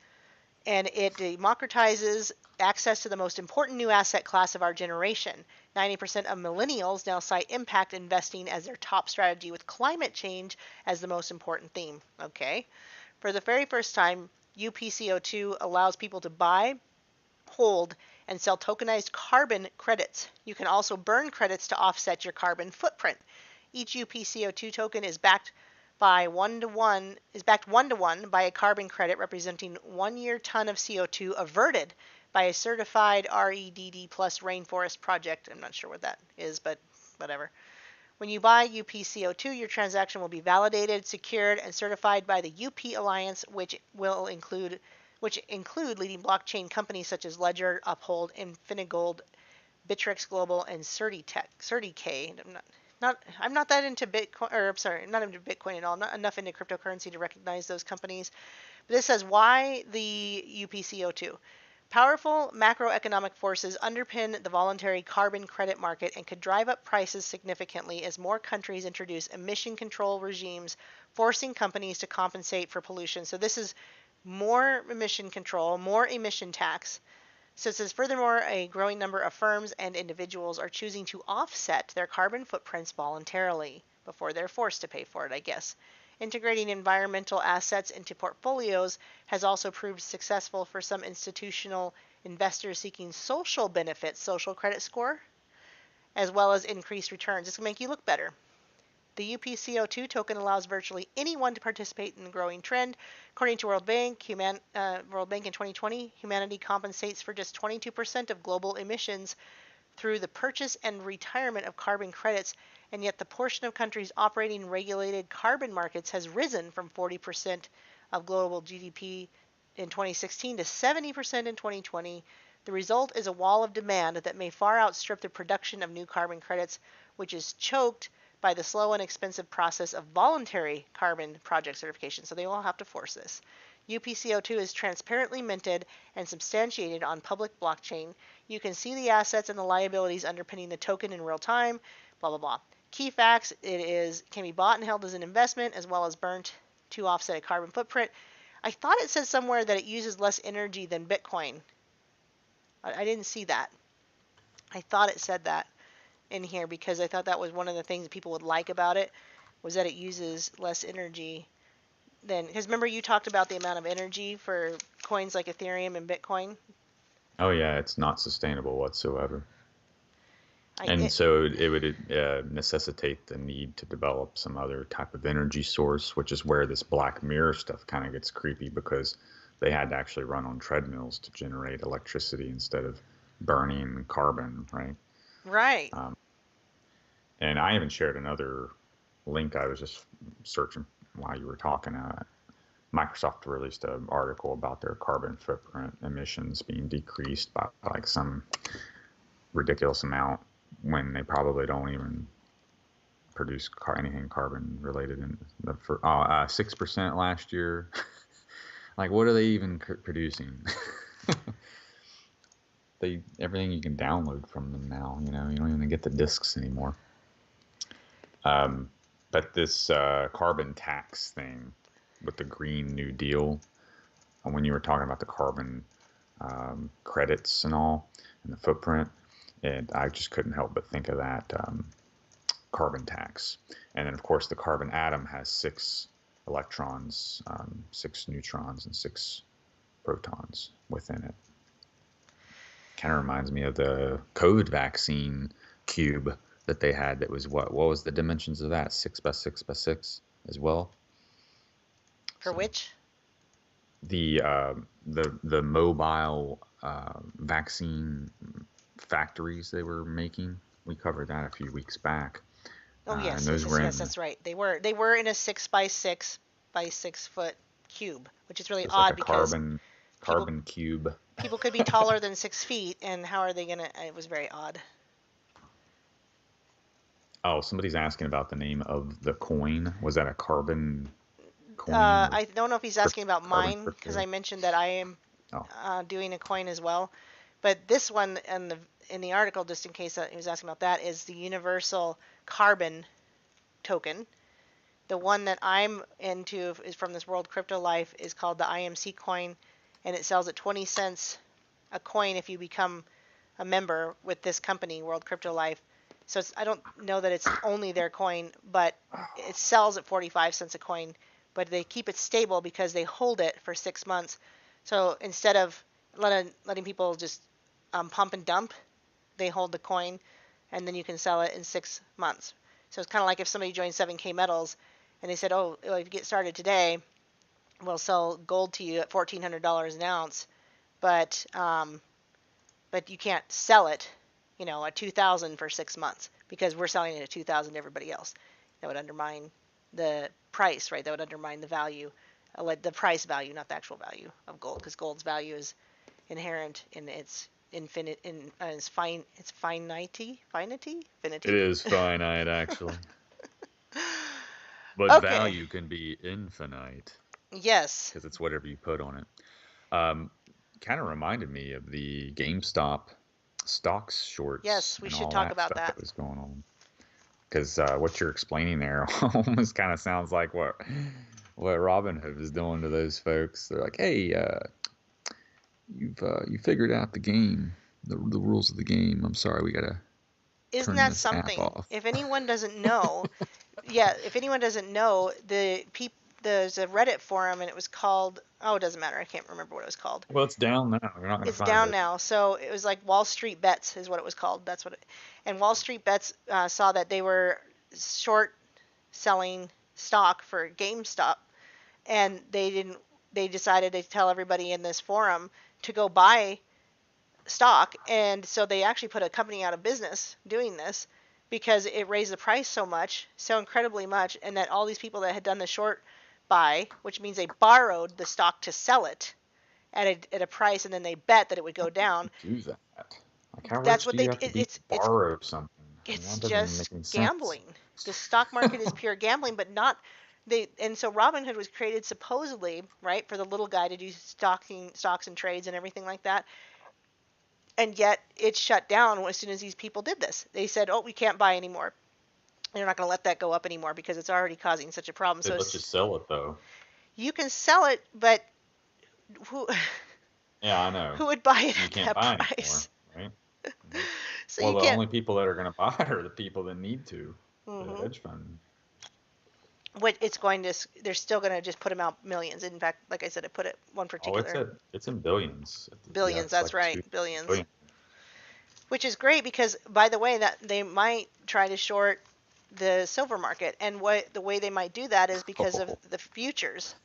and it democratizes access to the most important new asset class of our generation. 90% of millennials now cite impact investing as their top strategy, with climate change as the most important theme. Okay. For the very first time, UPCO2 allows people to buy, hold, and sell tokenized carbon credits. You can also burn credits to offset your carbon footprint. Each UPCO2 token is backed one to one by a carbon credit representing 1 year ton of CO2 averted by a certified REDD plus rainforest project. I'm not sure what that is, but whatever. When you buy UPCO2, your transaction will be validated, secured, and certified by the UP Alliance, which include leading blockchain companies such as Ledger, Uphold, Infinigold, Bittrex Global, and CertiK. I'm not that into Bitcoin, or I'm sorry, I'm not into Bitcoin at all. Not enough into cryptocurrency to recognize those companies. But this says, why the UPCO2? Powerful macroeconomic forces underpin the voluntary carbon credit market and could drive up prices significantly as more countries introduce emission control regimes, forcing companies to compensate for pollution. So this is more emission control, more emission tax. So it says, furthermore, a growing number of firms and individuals are choosing to offset their carbon footprints voluntarily before they're forced to pay for it, I guess. Integrating environmental assets into portfolios has also proved successful for some institutional investors seeking social benefits, social credit score, as well as increased returns. This will make you look better. The UPCO2 token allows virtually anyone to participate in the growing trend. According to World Bank in 2020, humanity compensates for just 22% of global emissions through the purchase and retirement of carbon credits, and yet the portion of countries operating regulated carbon markets has risen from 40% of global GDP in 2016 to 70% in 2020. The result is a wall of demand that may far outstrip the production of new carbon credits, which is choked by the slow and expensive process of voluntary carbon project certification. So they will have to force this. UPCO2 is transparently minted and substantiated on public blockchain. You can see the assets and the liabilities underpinning the token in real time, blah, blah, blah. Key facts, can be bought and held as an investment as well as burnt to offset a carbon footprint. I thought it said somewhere that it uses less energy than Bitcoin. I didn't see that. I thought it said that in here because I thought that was one of the things that people would like about it, was that it uses less energy then, because remember you talked about the amount of energy for coins like Ethereum and Bitcoin. Oh yeah, it's not sustainable whatsoever. So it would necessitate the need to develop some other type of energy source, which is where this Black Mirror stuff kind of gets creepy, because they had to actually run on treadmills to generate electricity instead of burning carbon, right? Right. And I even shared another link. I was just searching while you were talking. Microsoft released an article about their carbon footprint emissions being decreased by like some ridiculous amount, when they probably don't even produce anything carbon related in the 6% last year. Like, what are they even producing? Everything you can download from them now. You don't even get the discs anymore. But this carbon tax thing with the Green New Deal, and when you were talking about the carbon credits and all, and the footprint, and I just couldn't help but think of that carbon tax. And then, of course, the carbon atom has 6 electrons, 6 neutrons, and 6 protons within it. Kind of reminds me of the COVID vaccine cube that they had. That was what was the dimensions of that? 6 by 6 by 6 as well. For which? The mobile vaccine factories they were making. We covered that a few weeks back. Oh yes, yes, that's right. They were in a 6 by 6 by 6 foot cube, which is really odd, like because carbon cube. People could be taller than 6 feet, and how are they gonna? It was very odd. Oh, somebody's asking about the name of the coin. Was that a carbon coin? I don't know if he's asking about mine, because I mentioned that I am doing a coin as well. But this one in the article, just in case he was asking about that, is the universal carbon token. The one that I'm into is from this World Crypto Life, is called the IMC coin, and it sells at 20 cents a coin if you become a member with this company, World Crypto Life. So I don't know that it's only their coin, but it sells at 45 cents a coin. But they keep it stable because they hold it for 6 months. So instead of letting people just pump and dump, they hold the coin, and then you can sell it in 6 months. So it's kind of like if somebody joined 7K Metals and they said, oh, if you get started today, we'll sell gold to you at $1,400 an ounce, but you can't sell it, at $2,000 for 6 months, because we're selling it at $2,000 to everybody else. That would undermine the price, right? That would undermine the value, the price value, not the actual value of gold, because gold's value is inherent in its infinite, it's finity. It is finite, actually. But value can be infinite. Yes. Because it's whatever you put on it. Kind of reminded me of the GameStop stocks shorts. Yes, we should talk about that. That was going on. Because what you're explaining there almost kind of sounds like what Robinhood is doing to those folks. They're like, hey, you figured out the game, the rules of the game. I'm sorry, we gotta. Isn't that something? If anyone doesn't know, there's a Reddit forum, and it was called, it doesn't matter, I can't remember what it was called. Well, it's down now. You're not gonna It's find down it. now. So it was like Wall Street Bets is what it was called. That's what and Wall Street Bets saw that they were short selling stock for GameStop, and they decided to tell everybody in this forum to go buy stock, and so they actually put a company out of business doing this, because it raised the price so incredibly much, and that all these people that had done the short buy, which means they borrowed the stock to sell it at a price, and then they bet that it would go down. Do that. Like, how That's rich what do you have to be to borrow something? It's just gambling. The stock market is pure gambling, but not and so Robinhood was created supposedly, right, for the little guy to do stocks and trades and everything like that. And yet it shut down as soon as these people did this. They said, oh, we can't buy anymore. They're not going to let that go up anymore because it's already causing such a problem. So let's just sell it, though. You can sell it, but who? Yeah, I know. Who would buy it you at can't that buy price? Anymore, right? So well, the only people that are going to buy it are the people that need to. Mm-hmm. The hedge fund. what it's going to, they're still going to just put them out millions. In fact, like I said, I put it one particular. It's in billions. Billions, it's that's like right, 2 billions. billion. Which is great because, by the way, that they might try to short the silver market, and the way they might do that is because of the futures,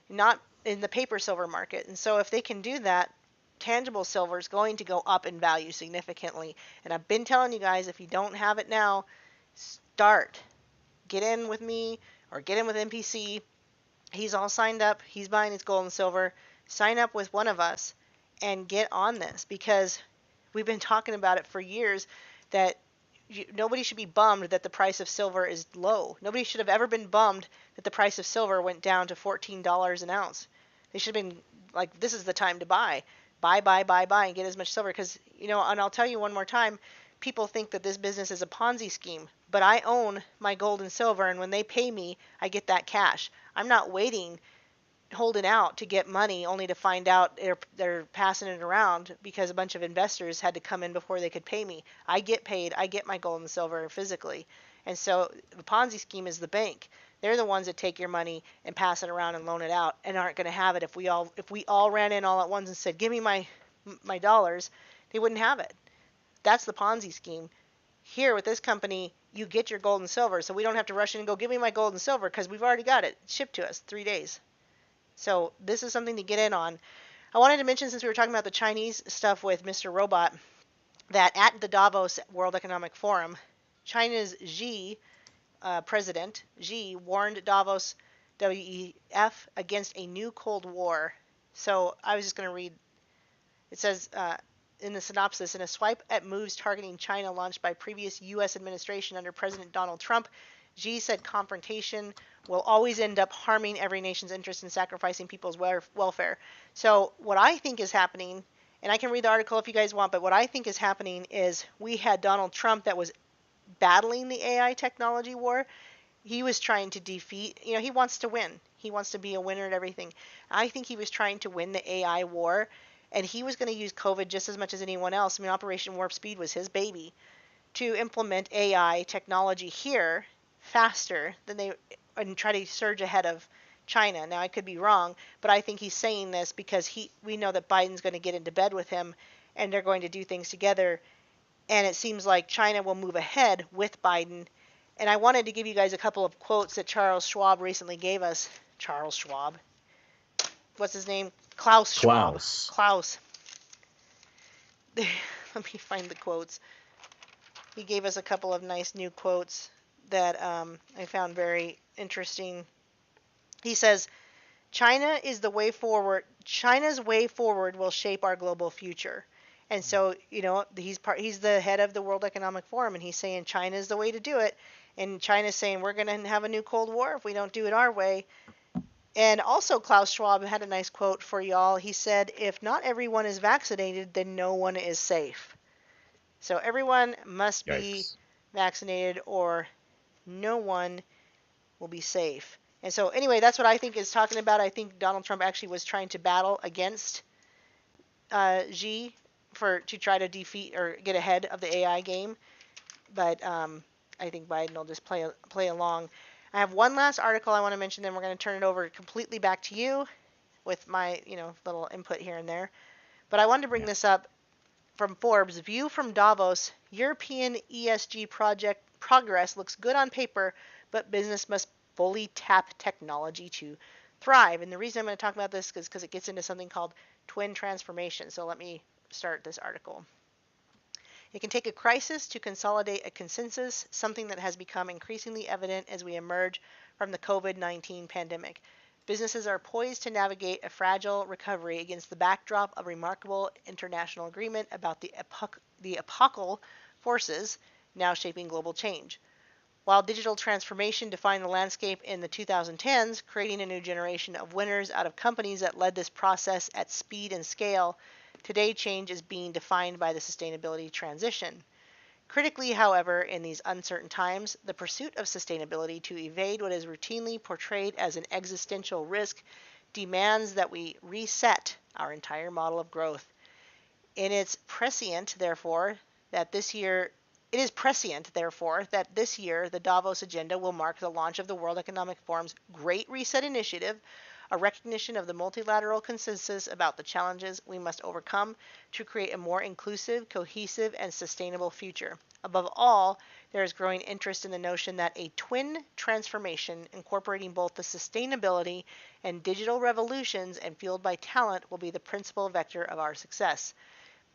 not in the paper silver market. And so if they can do that, tangible silver is going to go up in value significantly. And I've been telling you guys, if you don't have it now, start. Get in with me or get in with NPC. He's all signed up. He's buying his gold and silver. Sign up with one of us and get on this, because we've been talking about it for years that nobody should be bummed that the price of silver is low. Nobody should have ever been bummed that the price of silver went down to $14 an ounce. They should have been like, this is the time to buy. Buy, and get as much silver. Because, and I'll tell you one more time, people think that this business is a Ponzi scheme, but I own my gold and silver, and when they pay me, I get that cash. I'm not waiting, holding out to get money only to find out they're passing it around because a bunch of investors had to come in before they could pay me. I get paid. I get my gold and silver physically. And so the Ponzi scheme is the bank. They're the ones that take your money and pass it around and loan it out, and aren't going to have it. If we all ran in all at once and said, give me my dollars, they wouldn't have it. That's the Ponzi scheme. Here with this company, you get your gold and silver, so we don't have to rush in and go, give me my gold and silver, because we've already got it shipped to us 3 days. So this is something to get in on. I wanted to mention, since we were talking about the Chinese stuff with Mr. Robot, that at the Davos World Economic Forum, China's president Xi warned Davos WEF against a new Cold War. So I was just going to read. It says in the synopsis, in a swipe at moves targeting China launched by previous U.S. administration under President Donald Trump, Xi said confrontation will always end up harming every nation's interest and sacrificing people's welfare. So what I think is happening, and I can read the article if you guys want, but what I think is happening is we had Donald Trump that was battling the AI technology war. He was trying to defeat, he wants to win. He wants to be a winner at everything. I think he was trying to win the AI war, and he was going to use COVID just as much as anyone else. I mean, Operation Warp Speed was his baby, to implement AI technology here faster than they, and try to surge ahead of China. Now, I could be wrong, but I think he's saying this because we know that Biden's going to get into bed with him, and they're going to do things together. And it seems like China will move ahead with Biden. And I wanted to give you guys a couple of quotes that Charles Schwab recently gave us. Charles Schwab. What's his name? Klaus Schwab. Klaus. Let me find the quotes. He gave us a couple of nice new quotes that I found very interesting. He says, China is the way forward. China's way forward will shape our global future. And so, he's the head of the World Economic Forum, and he's saying China is the way to do it. And China's saying we're going to have a new Cold War if we don't do it our way. And also, Klaus Schwab had a nice quote for y'all. He said, if not everyone is vaccinated, then no one is safe. So everyone must be vaccinated, or no one will be safe. And so anyway, that's what I think is talking about. I think Donald Trump actually was trying to battle against Xi to try to defeat or get ahead of the AI game. But I think Biden will just play along. I have one last article I want to mention, then we're going to turn it over completely back to you with my little input here and there. But I wanted to bring this up from Forbes. View from Davos, European ESG project progress looks good on paper, but business must fully tap technology to thrive. And the reason I'm going to talk about this is because it gets into something called twin transformation. So let me start this article. It can take a crisis to consolidate a consensus, something that has become increasingly evident as we emerge from the COVID-19 pandemic. Businesses are poised to navigate a fragile recovery against the backdrop of remarkable international agreement about the epochal forces now shaping global change. While digital transformation defined the landscape in the 2010s, creating a new generation of winners out of companies that led this process at speed and scale, today change is being defined by the sustainability transition. Critically, however, in these uncertain times, the pursuit of sustainability to evade what is routinely portrayed as an existential risk demands that we reset our entire model of growth. And it's prescient, therefore, that this year It is prescient, therefore, that this year the Davos agenda will mark the launch of the World Economic Forum's Great Reset Initiative, a recognition of the multilateral consensus about the challenges we must overcome to create a more inclusive, cohesive, and sustainable future. Above all, there is growing interest in the notion that a twin transformation incorporating both the sustainability and digital revolutions and fueled by talent will be the principal vector of our success.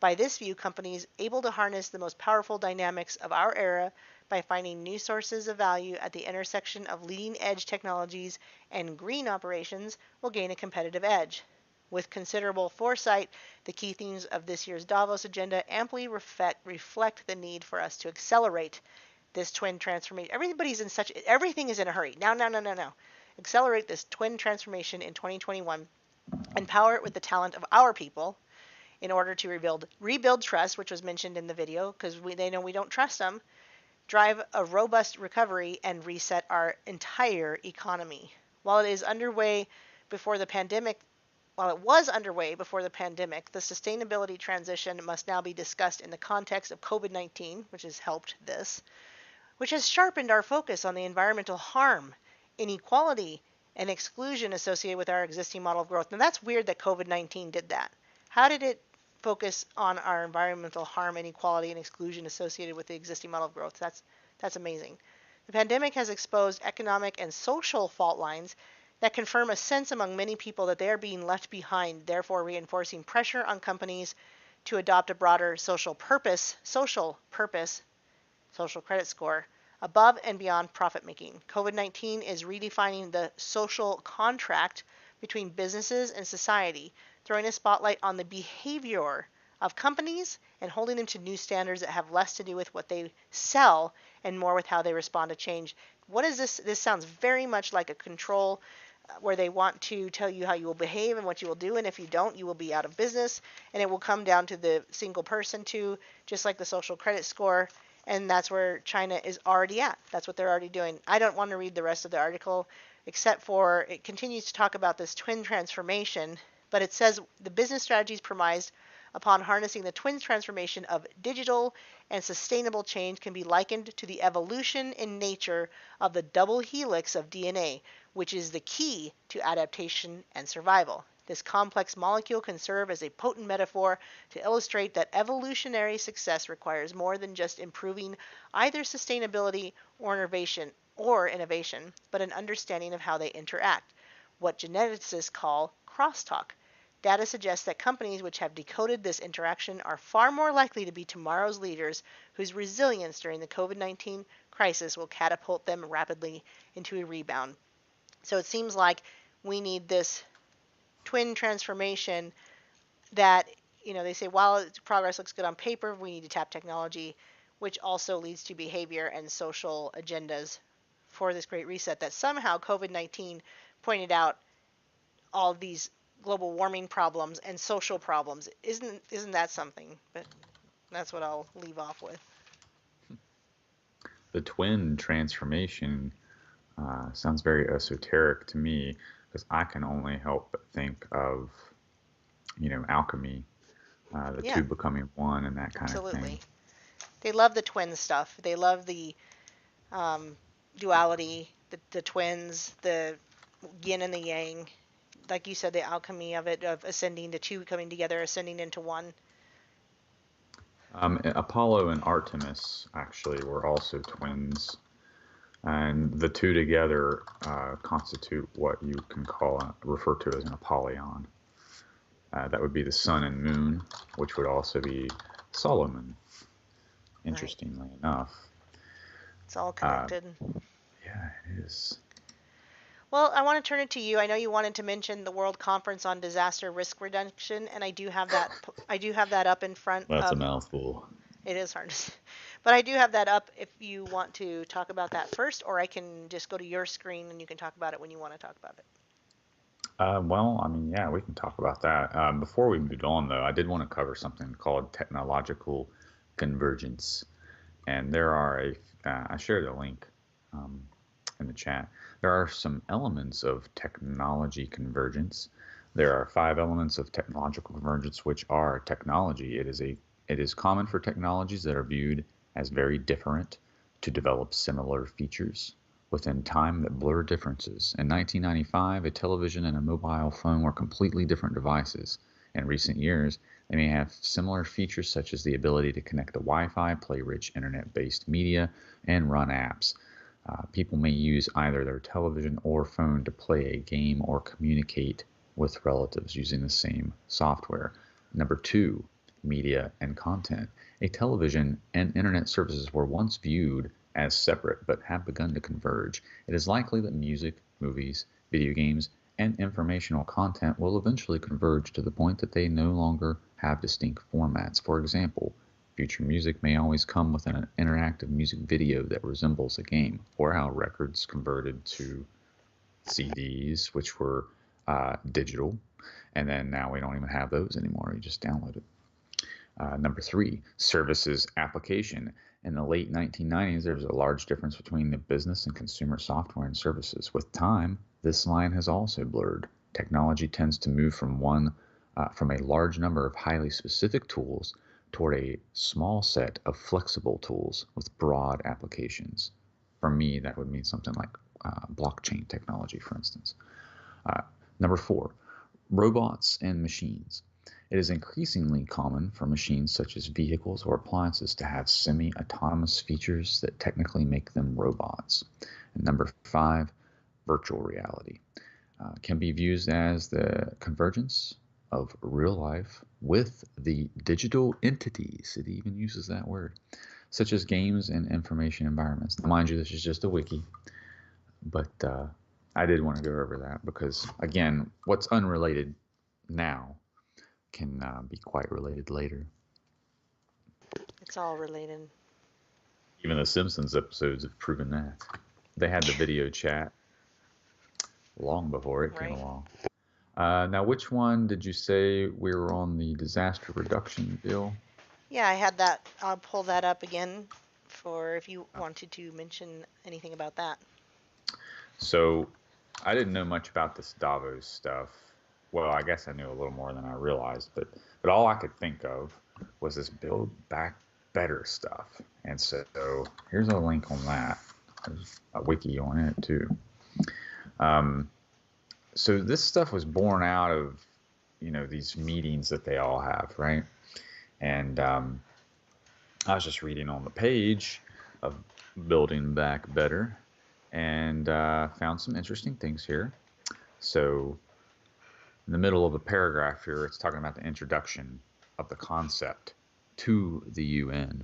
By this view, companies able to harness the most powerful dynamics of our era by finding new sources of value at the intersection of leading-edge technologies and green operations will gain a competitive edge. With considerable foresight, the key themes of this year's Davos agenda amply reflect the need for us to accelerate this twin transformation. Everything is in a hurry. Now. Accelerate this twin transformation in 2021, empower it with the talent of our people, in order to rebuild trust, which was mentioned in the video, because they know we don't trust them, drive a robust recovery, and reset our entire economy. While it was underway before the pandemic, the sustainability transition must now be discussed in the context of COVID-19, which has helped this, which has sharpened our focus on the environmental harm, inequality, and exclusion associated with our existing model of growth. Now that's weird that COVID-19 did that. How did it focus on our environmental harm, inequality, and exclusion associated with the existing model of growth? That's amazing. The pandemic has exposed economic and social fault lines that confirm a sense among many people that they are being left behind, therefore reinforcing pressure on companies to adopt a broader social credit score, above and beyond profit making. COVID-19 is redefining the social contract between businesses and society, throwing a spotlight on the behavior of companies and holding them to new standards that have less to do with what they sell and more with how they respond to change. What is this? This sounds very much like a control where they want to tell you how you will behave and what you will do, and if you don't, you will be out of business, and it will come down to the single person too, just like the social credit score, and that's where China is already at. That's what they're already doing. I don't want to read the rest of the article, except for it continues to talk about this twin transformation, but it says the business strategies premised upon harnessing the twin transformation of digital and sustainable change can be likened to the evolution in nature of the double helix of DNA, which is the key to adaptation and survival. This complex molecule can serve as a potent metaphor to illustrate that evolutionary success requires more than just improving either sustainability or innovation, but an understanding of how they interact, what geneticists call crosstalk. Data suggests that companies which have decoded this interaction are far more likely to be tomorrow's leaders whose resilience during the COVID-19 crisis will catapult them rapidly into a rebound. So it seems like we need this twin transformation that, they say while progress looks good on paper, we need to tap technology, which also leads to behavior and social agendas for this great reset that somehow COVID-19 pointed out all of these global warming problems and social problems. Isn't that something? But that's what I'll leave off with. The twin transformation sounds very esoteric to me, because I can only help but think of, alchemy, the two becoming one and that kind of thing. They love the twin stuff. They love the duality, the twins, the yin and the yang. Like you said, the alchemy of it, of ascending, the two coming together, ascending into one. Apollo and Artemis actually were also twins, and the two together constitute what you can refer to as an Apollyon. That would be the sun and moon, which would also be Solomon, interestingly enough. It's all connected. Yeah, it is. Well, I want to turn it to you. I know you wanted to mention the World Conference on Disaster Risk Reduction, and I do have that. Up in front. That's a mouthful. It is hard, but I do have that up. If you want to talk about that first, or I can just go to your screen and you can talk about it when you want to talk about it. Yeah, we can talk about that. Before we move on, though, I did want to cover something called technological convergence, and there are I shared a link in the chat. There are some elements of technology convergence. There are 5 elements of technological convergence, which are technology. It is common for technologies that are viewed as very different to develop similar features within time that blur differences. In 1995, a television and a mobile phone were completely different devices. In recent years, they may have similar features such as the ability to connect to Wi-Fi, play rich internet-based media, and run apps. People may use either their television or phone to play a game or communicate with relatives using the same software. Number 2, media and content. A television and internet services were once viewed as separate but have begun to converge. It is likely that music, movies, video games, and informational content will eventually converge to the point that they no longer have distinct formats. For example, future music may always come with an interactive music video that resembles a game, or how records converted to CDs, which were digital, and then now we don't even have those anymore. You just download it. Number 3, services application. In the late 1990s, there was a large difference between the business and consumer software and services. With time, this line has also blurred. Technology tends to move from a large number of highly specific tools toward a small set of flexible tools with broad applications. For me, that would mean something like blockchain technology, for instance. Number 4, robots and machines. It is increasingly common for machines such as vehicles or appliances to have semi-autonomous features that technically make them robots. And number 5, virtual reality can be viewed as the convergence of real life with the digital entities. It even uses that word, such as games and information environments. Now, mind you, this is just a wiki, but I did want to go over that because, again, what's unrelated now can be quite related later. It's all related. Even the Simpsons episodes have proven that. They had the video chat long before it came along. Now, which one did you say we were on, the disaster reduction bill? Yeah, I had that. I'll pull that up again for if you wanted to mention anything about that. So I didn't know much about this Davos stuff. Well, I guess I knew a little more than I realized, but all I could think of was this Build Back Better stuff. And so here's a link on that. There's a wiki on it too. So this stuff was born out of, these meetings that they all have, right? And I was just reading on the page of Building Back Better and found some interesting things here. So in the middle of a paragraph here, it's talking about the introduction of the concept to the UN.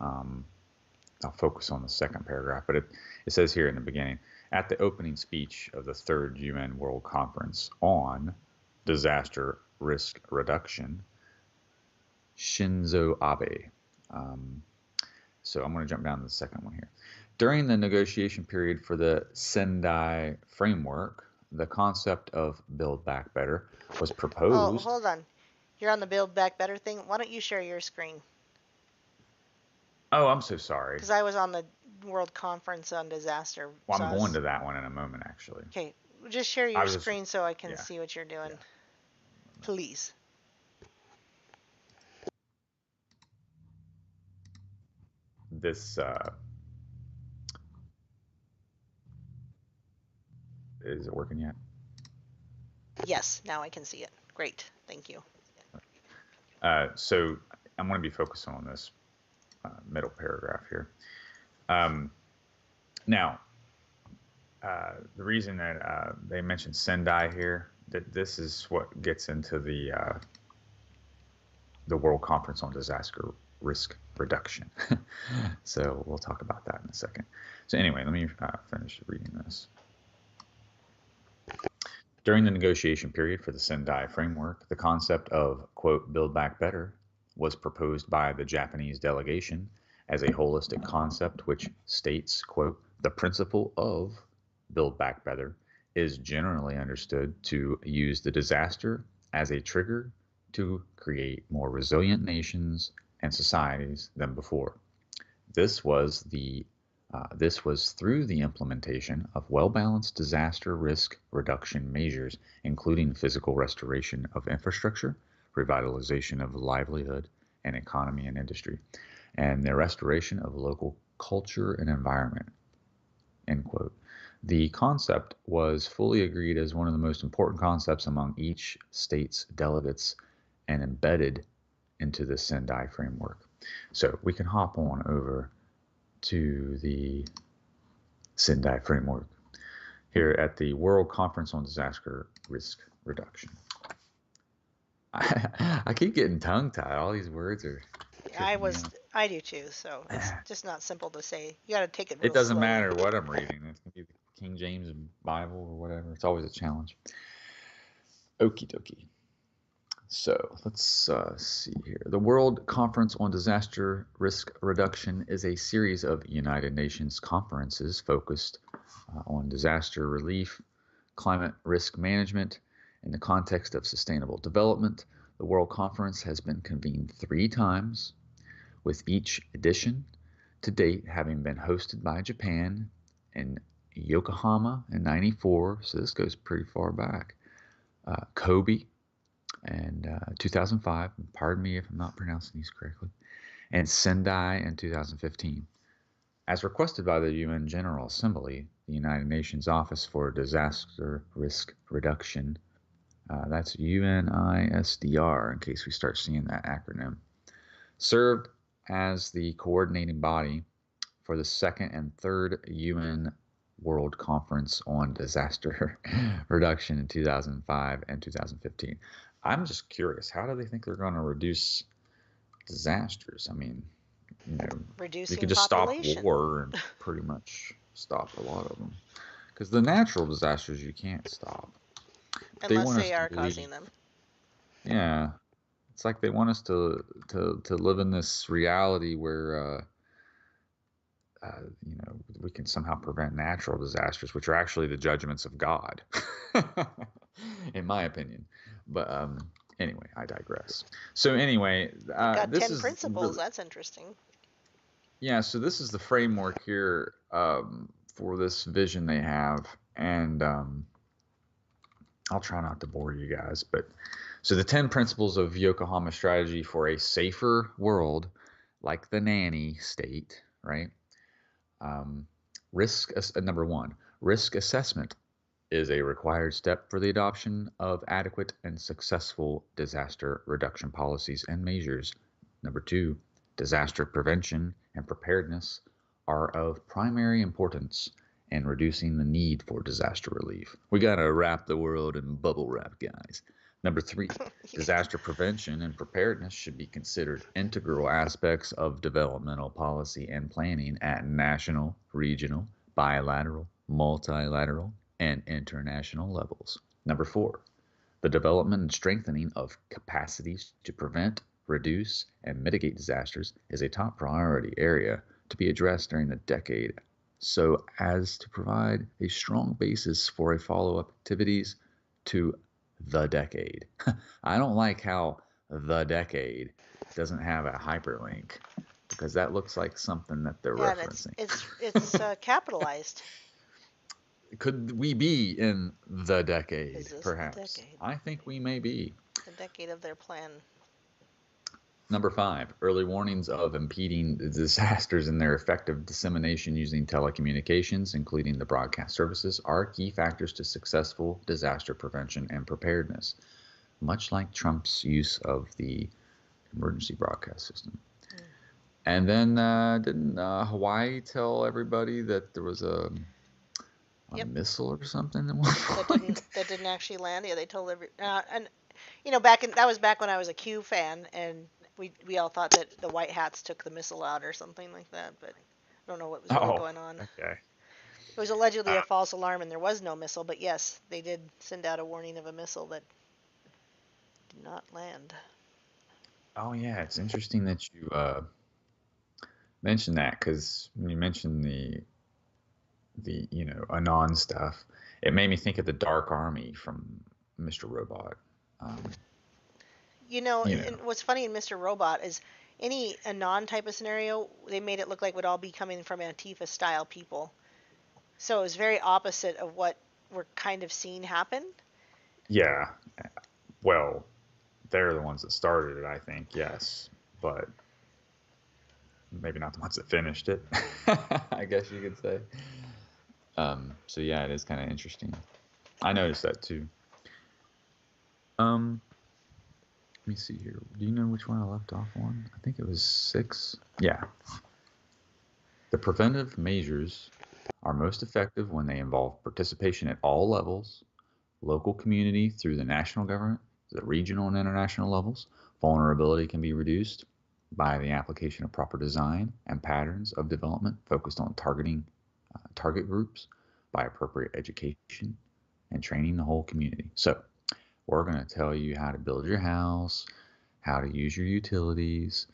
I'll focus on the second paragraph, but it says here in the beginning, at the opening speech of the 3rd UN World Conference on Disaster Risk Reduction, Shinzo Abe. So I'm going to jump down to the second one here. During the negotiation period for the Sendai framework, the concept of Build Back Better was proposed. Oh, hold on. You're on the Build Back Better thing. Why don't you share your screen? Oh, I'm so sorry. Because I was on the World Conference on Disaster. Well, I'm going to that one in a moment, actually. Okay, just share your screen so I can see what you're doing. Yeah. Please. This is it working yet? Yes, now I can see it. Great, thank you. So I'm going to be focusing on this middle paragraph here. Now, the reason that they mentioned Sendai here, that this is what gets into the World Conference on Disaster Risk Reduction. So we'll talk about that in a second. So anyway, let me finish reading this. During the negotiation period for the Sendai framework, the concept of, quote, Build Back Better was proposed by the Japanese delegation as a holistic concept which states, quote, the principle of Build Back Better is generally understood to use the disaster as a trigger to create more resilient nations and societies than before. This was through the implementation of well-balanced disaster risk reduction measures, including physical restoration of infrastructure, revitalization of livelihood and economy and industry, and the restoration of local culture and environment, end quote. The concept was fully agreed as one of the most important concepts among each state's delegates and embedded into the Sendai framework. So we can hop on over to the Sendai framework here at the World Conference on Disaster Risk Reduction. I keep getting tongue-tied. All these words are... I do too, so it's just not simple to say. You got to take it real It doesn't slowly. matter what I'm reading. It's going to be the King James Bible or whatever. It's always a challenge. Okie dokie. So let's see here. The World Conference on Disaster Risk Reduction is a series of United Nations conferences focused on disaster relief, climate risk management, in the context of sustainable development. The World Conference has been convened 3 times, with each edition to date having been hosted by Japan in Yokohama in '94, so this goes pretty far back, Kobe in 2005, pardon me if I'm not pronouncing these correctly, and Sendai in 2015. As requested by the UN General Assembly, the United Nations Office for Disaster Risk Reduction, that's UNISDR in case we start seeing that acronym, served as the coordinating body for the 2nd and 3rd UN World Conference on Disaster Reduction in 2005 and 2015. I'm just curious, how do they think they're going to reduce disasters? I mean, reducing you could just population. Stop war and pretty much stop a lot of them. Because the natural disasters you can't stop. Unless they are causing them. Yeah. It's like they want us to live in this reality where we can somehow prevent natural disasters, which are actually the judgments of God, in my opinion. But anyway, I digress. So anyway, got this 10 principles. That's interesting. Yeah. So this is the framework here for this vision they have, and I'll try not to bore you guys, but. So the 10 principles of Yokohama strategy for a safer world, like the nanny state, right? Number 1, risk assessment is a required step for the adoption of adequate and successful disaster reduction policies and measures. Number 2, disaster prevention and preparedness are of primary importance in reducing the need for disaster relief. We gotta wrap the world in bubble wrap, guys. Number 3, disaster prevention and preparedness should be considered integral aspects of developmental policy and planning at national, regional, bilateral, multilateral, and international levels. Number 4, the development and strengthening of capacities to prevent, reduce, and mitigate disasters is a top priority area to be addressed during the decade, so as to provide a strong basis for a follow-up activities to the decade. I don't like how the decade doesn't have a hyperlink, because that looks like something that they're referencing. It's capitalized. Could we be in the decade, perhaps? The decade? I think we may be. The decade of their plan. Number 5, early warnings of impeding disasters and their effective dissemination using telecommunications, including the broadcast services, are key factors to successful disaster prevention and preparedness, much like Trump's use of the emergency broadcast system. And then didn't Hawaii tell everybody that there was a missile or something at one point? That didn't actually land. Yeah, they told and that was back when I was a Q fan, and we all thought that the White Hats took the missile out or something like that, but I don't know what was really going on. Okay. It was allegedly a false alarm, and there was no missile, but yes, they did send out a warning of a missile that did not land. Oh yeah, it's interesting that you mentioned that, because when you mentioned the Anon stuff, it made me think of the Dark Army from Mr. Robot. And what's funny in Mr. Robot is any Anon type of scenario, they made it look like would all be coming from Antifa style people. So it was very opposite of what we're kind of seeing happen. Yeah. Well, they're the ones that started it, I think, yes. But maybe not the ones that finished it, I guess you could say. So yeah, it is kind of interesting. I noticed that too. Let me see here. Do you know which one I left off on? I think it was 6. Yeah. The preventive measures are most effective when they involve participation at all levels, local community through the national government, the regional and international levels. Vulnerability can be reduced by the application of proper design and patterns of development focused on targeting target groups by appropriate education and training the whole community. So we're going to tell you how to build your house, how to use your utilities.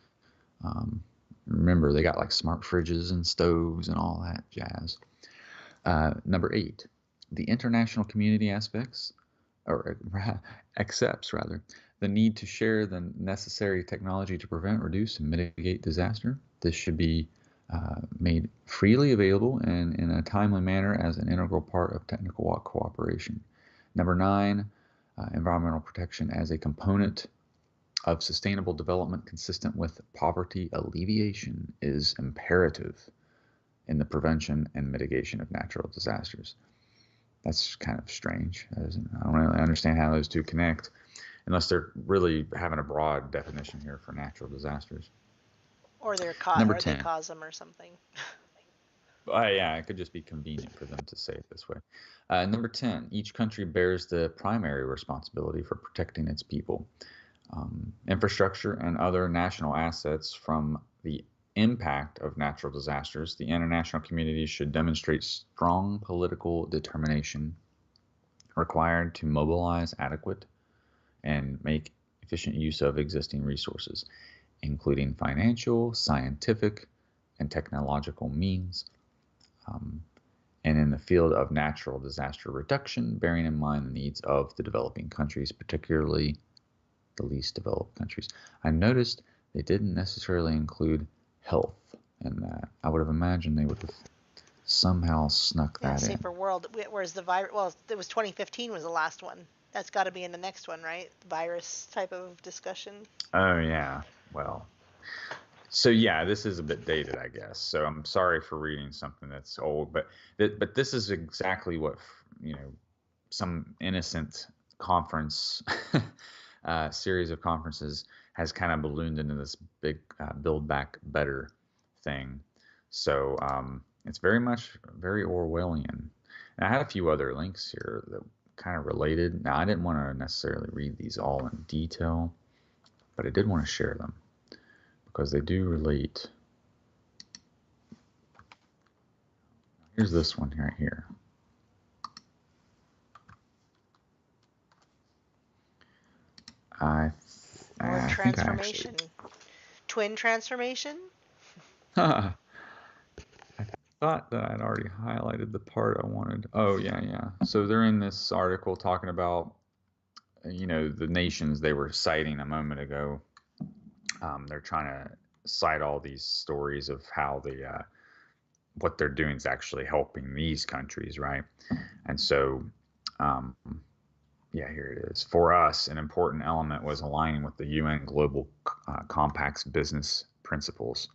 Remember, they got like smart fridges and stoves and all that jazz. Number 8, the international community accepts the need to share the necessary technology to prevent, reduce, and mitigate disaster. This should be made freely available and in a timely manner as an integral part of technical cooperation. Number 9, environmental protection as a component of sustainable development consistent with poverty alleviation is imperative in the prevention and mitigation of natural disasters. That's kind of strange. I don't really understand how those two connect unless they're really having a broad definition here for natural disasters. Or they cause them or something. Yeah, it could just be convenient for them to say it this way. Number 10, each country bears the primary responsibility for protecting its people. Infrastructure and other national assets from the impact of natural disasters. The international community should demonstrate strong political determination required to mobilize adequate and make efficient use of existing resources, including financial, scientific, and technological means. And in the field of natural disaster reduction, bearing in mind the needs of the developing countries, particularly the least developed countries. I noticed they didn't necessarily include health in that. I would have imagined they would have somehow snuck that in. Safer world. Whereas the virus, well, it was 2015 was the last one. That's got to be in the next one, right? The virus type of discussion. Oh yeah. Well. So yeah, this is a bit dated, I guess. So I'm sorry for reading something that's old, but this is exactly what some innocent conference series of conferences has kind of ballooned into this big Build Back Better thing. So it's very Orwellian. And I had a few other links here that kind of related. Now I didn't want to necessarily read these all in detail, but I did want to share them, because they do relate. Here's this one right here. Transformation. Twin transformation? I thought that I'd already highlighted the part I wanted. Oh, yeah. So they're in this article talking about, the nations they were citing a moment ago. They're trying to cite all these stories of how what they're doing is actually helping these countries, right? And so, here it is. For us, an important element was aligning with the UN Global Compact's business principles,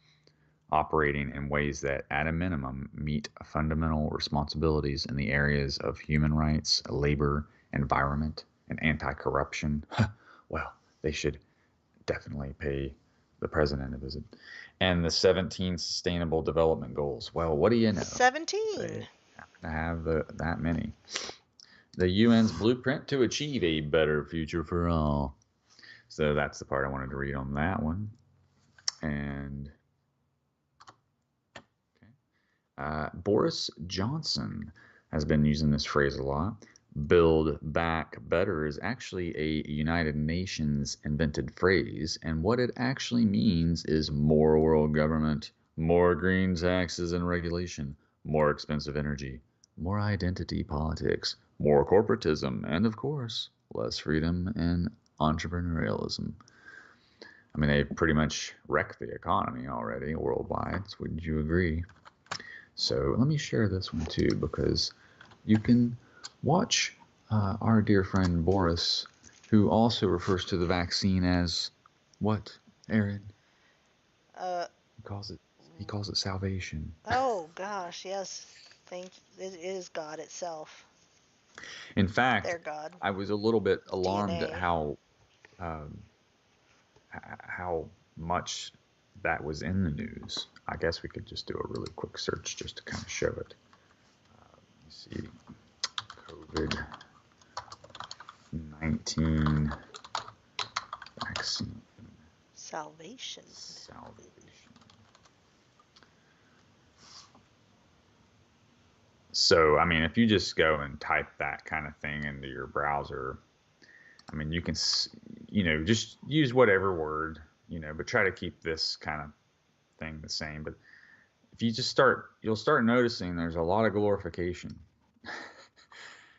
operating in ways that, at a minimum, meet fundamental responsibilities in the areas of human rights, labor, environment, and anti-corruption. Well, they should definitely pay the president a visit. And the 17 Sustainable Development Goals. Well, what do you know? 17. They have to have that many. The UN's blueprint to achieve a better future for all. So that's the part I wanted to read on that one. And Boris Johnson has been using this phrase a lot. Build Back Better is actually a United Nations invented phrase, and what it actually means is more world government, more green taxes and regulation, more expensive energy, more identity politics, more corporatism, and of course, less freedom and entrepreneurialism. I mean, they pretty much wrecked the economy already worldwide, wouldn't you agree? So let me share this one too, because you can watch our dear friend Boris, who also refers to the vaccine as what, Aaron? He calls it He calls it salvation. Oh gosh, yes. It is God itself. In fact, Their God. I was a little bit alarmed DNA. at how much that was in the news. I guess we could just do a really quick search just to kind of show it. Let me see. COVID-19 vaccine. Salvation. So, I mean, if you just go and type that kind of thing into your browser, I mean, you can, just use whatever word, but try to keep this kind of thing the same. But if you just you'll start noticing there's a lot of glorification.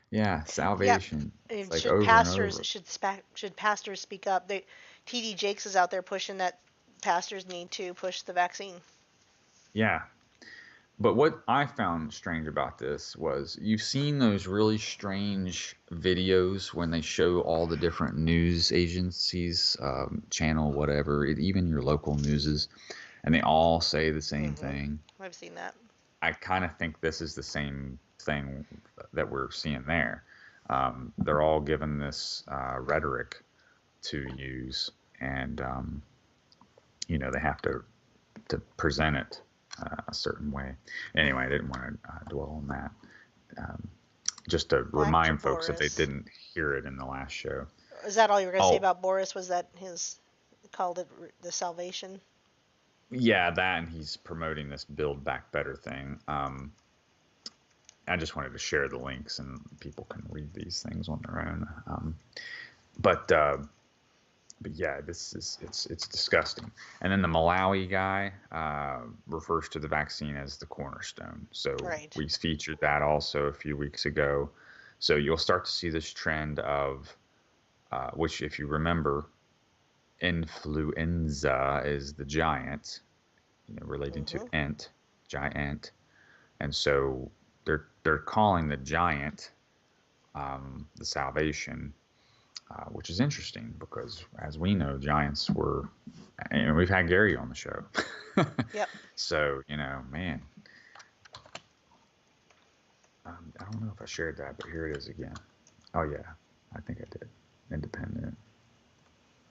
Yeah, salvation. Yeah. It's like should over pastors and over. should pastors speak up? TD Jakes is out there pushing that pastors need to push the vaccine. Yeah. But what I found strange about this was you've seen those really strange videos when they show all the different news agencies, channel, whatever, even your local newses, and they all say the same thing. I've seen that. I kind of think this is the same thing that we're seeing there. They're all given this rhetoric to use, and they have to present it a certain way. Anyway, I didn't want to dwell on that. Just to remind folks if they didn't hear it in the last show. Is that all you were going to say about Boris? Was that called it the salvation? Yeah, that, and he's promoting this Build Back Better thing. I just wanted to share the links, and people can read these things on their own. But yeah, it's disgusting. And then the Malawi guy refers to the vaccine as the cornerstone. So we featured that also a few weeks ago. So you'll start to see this trend of, which if you remember, influenza is the giant, relating to giant. And so they're calling the giant the salvation. Which is interesting because, as we know, giants were, and we've had Gary on the show. Yep. So, man, I don't know if I shared that, but here it is again. Oh, yeah, I think I did. Independent.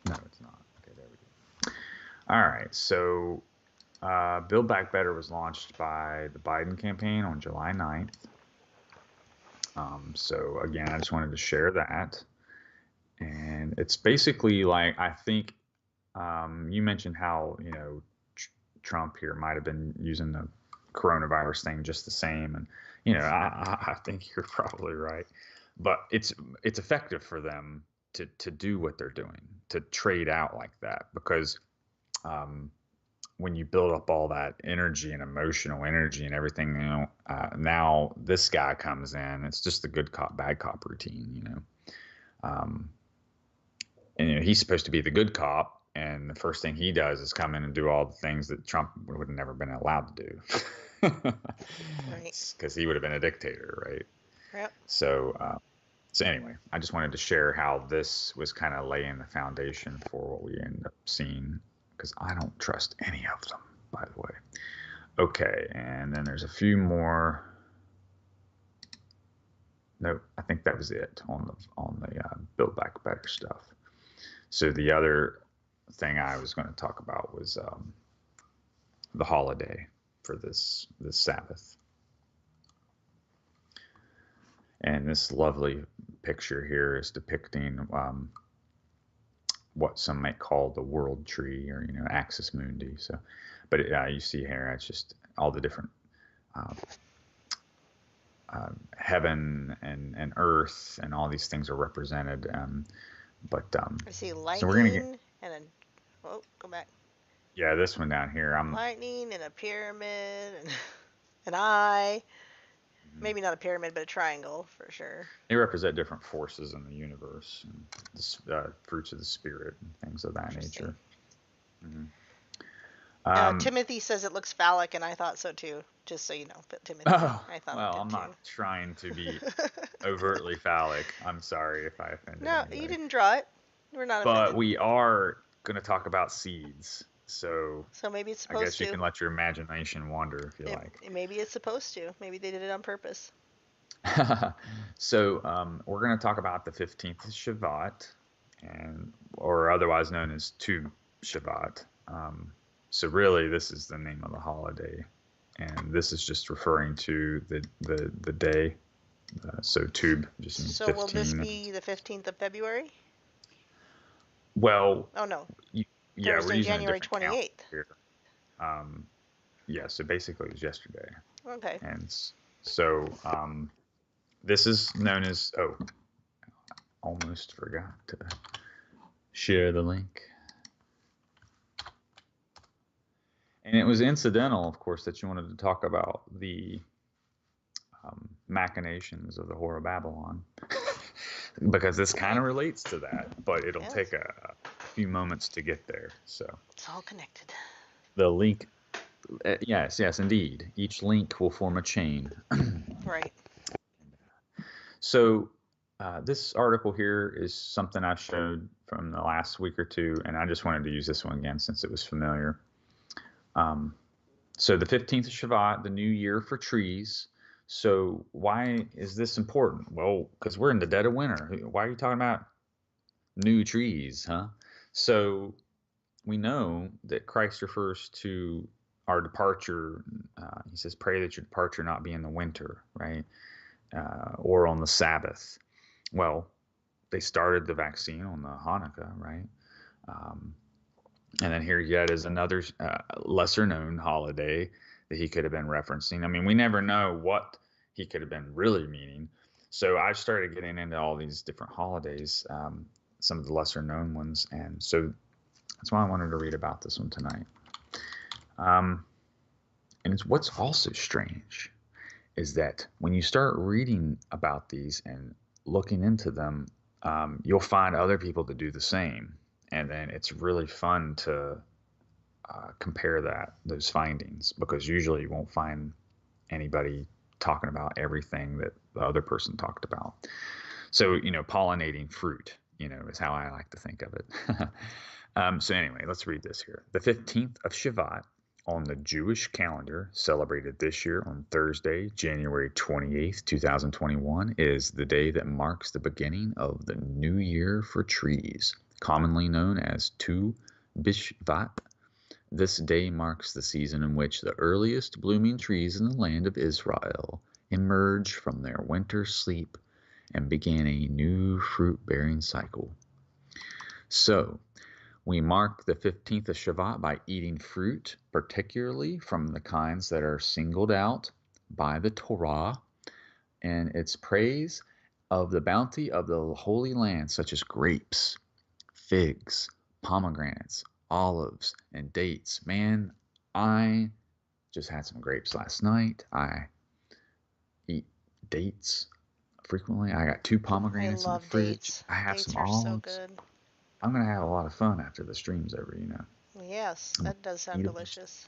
No, it's not. Okay, there we go. All right, so Build Back Better was launched by the Biden campaign on July 9th. So, again, I just wanted to share that. And it's basically like, I think you mentioned how, Trump here might have been using the coronavirus thing just the same. And, I think you're probably right. But it's effective for them to do what they're doing, to trade out like that. Because when you build up all that energy and emotional energy and everything, now this guy comes in, it's just the good cop, bad cop routine, and he's supposed to be the good cop, and the first thing he does is come in and do all the things that Trump would have never been allowed to do. Right. Because he would have been a dictator, right? Yep. So anyway, I just wanted to share how this was kind of laying the foundation for what we end up seeing, because I don't trust any of them, by the way. Okay, and then there's a few more. No, I think that was it on the Build Back Better stuff. So the other thing I was going to talk about was the holiday for this Sabbath. And this lovely picture here is depicting what some might call the world tree, or Axis Mundi. So, but you see here, it's just all the different heaven and earth, and all these things are represented. I see lightning, so we're gonna get, and go back. Yeah, this one down here. Lightning and a pyramid and an eye. Maybe not a pyramid, but a triangle for sure. They represent different forces in the universe, and the fruits of the spirit, and things of that nature. Timothy says it looks phallic, and I thought so too. Just so you know, but Timothy, I thought. Well, I'm not trying to be overtly phallic. I'm sorry if I offended. No, anybody. You didn't draw it. We're not. But offended. we are going to talk about seeds, So maybe it's I supposed guess you can let your imagination wander if you like. Maybe it's supposed to. Maybe they did it on purpose. So we're going to talk about the 15th of Shavat, or otherwise known as Tu Shavat. So really, this is the name of the holiday, and this is just referring to the day. So Tub just means 15. So will this be the 15th of February? Well. Oh no. Yeah, Thursday, we're using January a different 28th. Here. Yeah, so basically it was yesterday. Okay. And so this is known as, almost forgot to share the link. And it was incidental, of course, that you wanted to talk about the machinations of the Whore of Babylon, because this kind of relates to that, but it'll take a few moments to get there. So it's all connected. The link, yes, indeed. Each link will form a chain. Right. So this article here is something I showed from the last week or two, and I just wanted to use this one again since it was familiar. So the 15th of Shavat, the new year for trees. So why is this important? Well, because we're in the dead of winter. Why are you talking about new trees, huh? So we know that Christ refers to our departure. He says, pray that your departure not be in the winter, right? Or on the Sabbath. Well, they started the vaccine on the Hanukkah, right? And then here yet is another lesser known holiday that he could have been referencing. I mean, we never know what he could have been really meaning. So I started getting into all these different holidays, some of the lesser known ones. And so that's why I wanted to read about this one tonight. And it's what's also strange is that when you start reading about these and looking into them, you'll find other people that do the same. And then it's really fun to compare those findings, because usually you won't find anybody talking about everything that the other person talked about. So, pollinating fruit, is how I like to think of it. So anyway, let's read this here. The 15th of Shavat on the Jewish calendar, celebrated this year on Thursday, January 28th, 2021, is the day that marks the beginning of the new year for trees, commonly known as Tu B'Shvat. This day marks the season in which the earliest blooming trees in the land of Israel emerged from their winter sleep and began a new fruit-bearing cycle. So, we mark the 15th of Shavat by eating fruit, particularly from the kinds that are singled out by the Torah and its praise of the bounty of the Holy Land, such as grapes, figs, pomegranates, olives, and dates. Man, I just had some grapes last night. I eat dates frequently. I got 2 pomegranates in the fridge. Dates. I have dates some olives. So good. I'm going to have a lot of fun after the stream's over, Yes, that does sound delicious.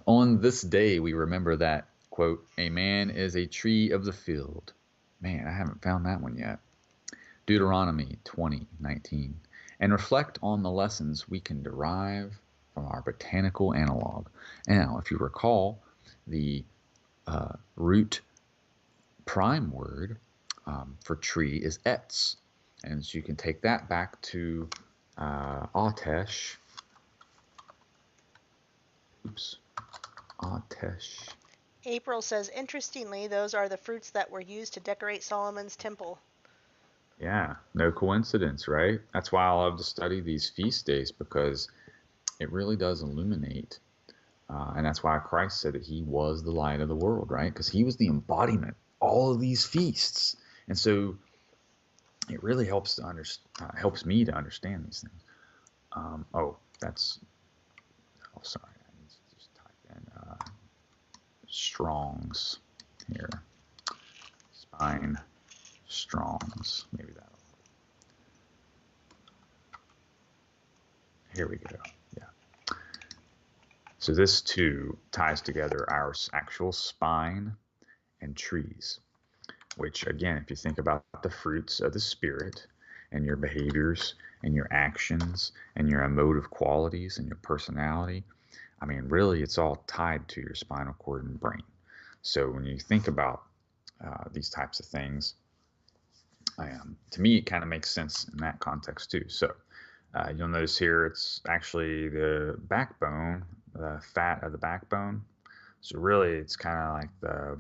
On this day, we remember that, quote, a man is a tree of the field. Man, I haven't found that one yet. Deuteronomy 20:19. And reflect on the lessons we can derive from our botanical analog. Now, if you recall, the root prime word for tree is etz. And so you can take that back to Atesh. Atesh. April says, interestingly, those are the fruits that were used to decorate Solomon's temple. Yeah, no coincidence, right? That's why I love to study these feast days, because it really does illuminate. And that's why Christ said that he was the light of the world, right? Because he was the embodiment, all of these feasts. And so it really helps me to understand these things. Sorry, I need to just type in Strong's here. Spine Strong's, maybe that'll. Here we go. Yeah. So this too ties together our actual spine and trees, which again, if you think about the fruits of the Spirit, and your behaviors and your actions and your emotive qualities and your personality. I mean, really, it's all tied to your spinal cord and brain. So when you think about these types of things, to me, it kind of makes sense in that context too. So you'll notice here it's actually the backbone, the fat of the backbone. So really, it's kind of like the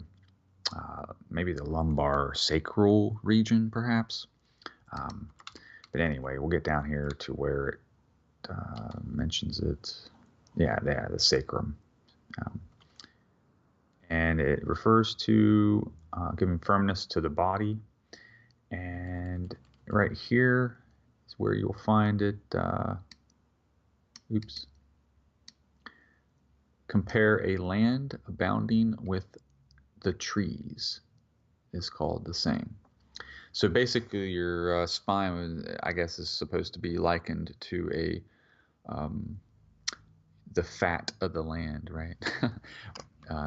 maybe the lumbar sacral region, perhaps. But anyway, we'll get down here to where it mentions it. Yeah, the sacrum. And it refers to giving firmness to the body. And right here is where you'll find it. Compare a land abounding with the trees is called the same. So basically, your spine, I guess, is supposed to be likened to the fat of the land, right?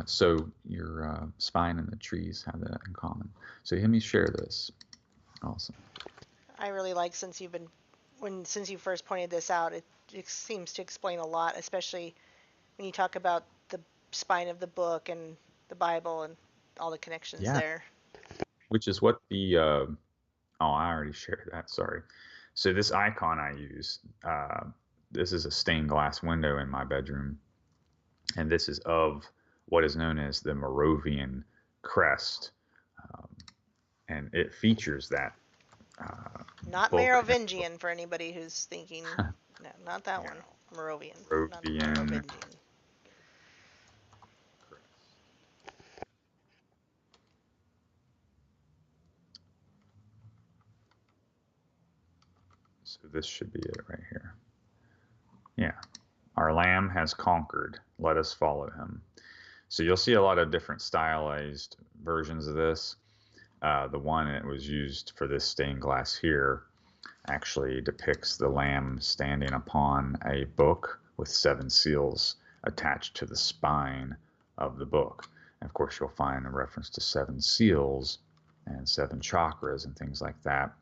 So your spine and the trees have that in common. So let me share this. Awesome. I really like since you first pointed this out, it seems to explain a lot, especially when you talk about the spine of the book and the Bible and all the connections there. Which is what the I already shared that. Sorry. So this icon I use, this is a stained glass window in my bedroom, and this is of what is known as the Moravian crest, and it features that. Not Merovingian for anybody who's thinking. No, not that one. Moravian. Moravian. So this should be it right here. Yeah. Our Lamb has conquered. Let us follow him. So you'll see a lot of different stylized versions of this. The one that was used for this stained glass here actually depicts the Lamb standing upon a book with 7 seals attached to the spine of the book. And of course, you'll find a reference to 7 seals and 7 chakras and things like that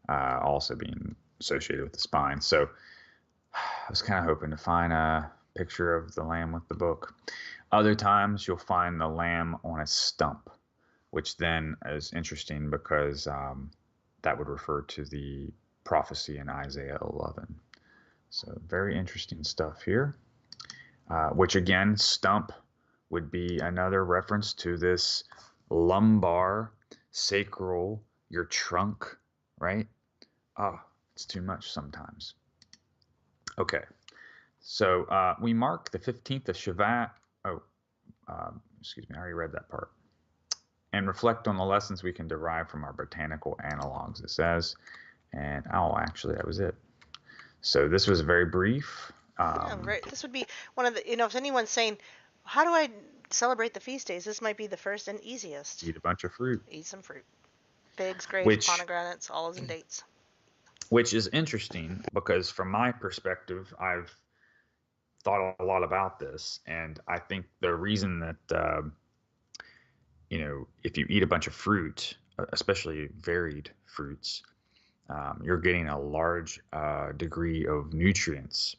also being associated with the spine. So I was kind of hoping to find a picture of the lamb with the book. Other times you'll find the lamb on a stump, which then is interesting because that would refer to the prophecy in Isaiah 11. So very interesting stuff here, which again, stump would be another reference to this lumbar, sacral, your trunk, right? Oh, it's too much sometimes. Okay, so we mark the 15th of Shavat. Excuse me, I already read that part. And reflect on the lessons we can derive from our botanical analogs, it says. And actually, that was it. So this was very brief. This would be one of the, if anyone's saying, how do I celebrate the feast days? This might be the first and easiest. Eat a bunch of fruit. Eat some fruit. Figs, grapes, pomegranates, olives, and dates. Which is interesting because from my perspective, I've thought a lot about this. And I think the reason that, if you eat a bunch of fruit, especially varied fruits, you're getting a large degree of nutrients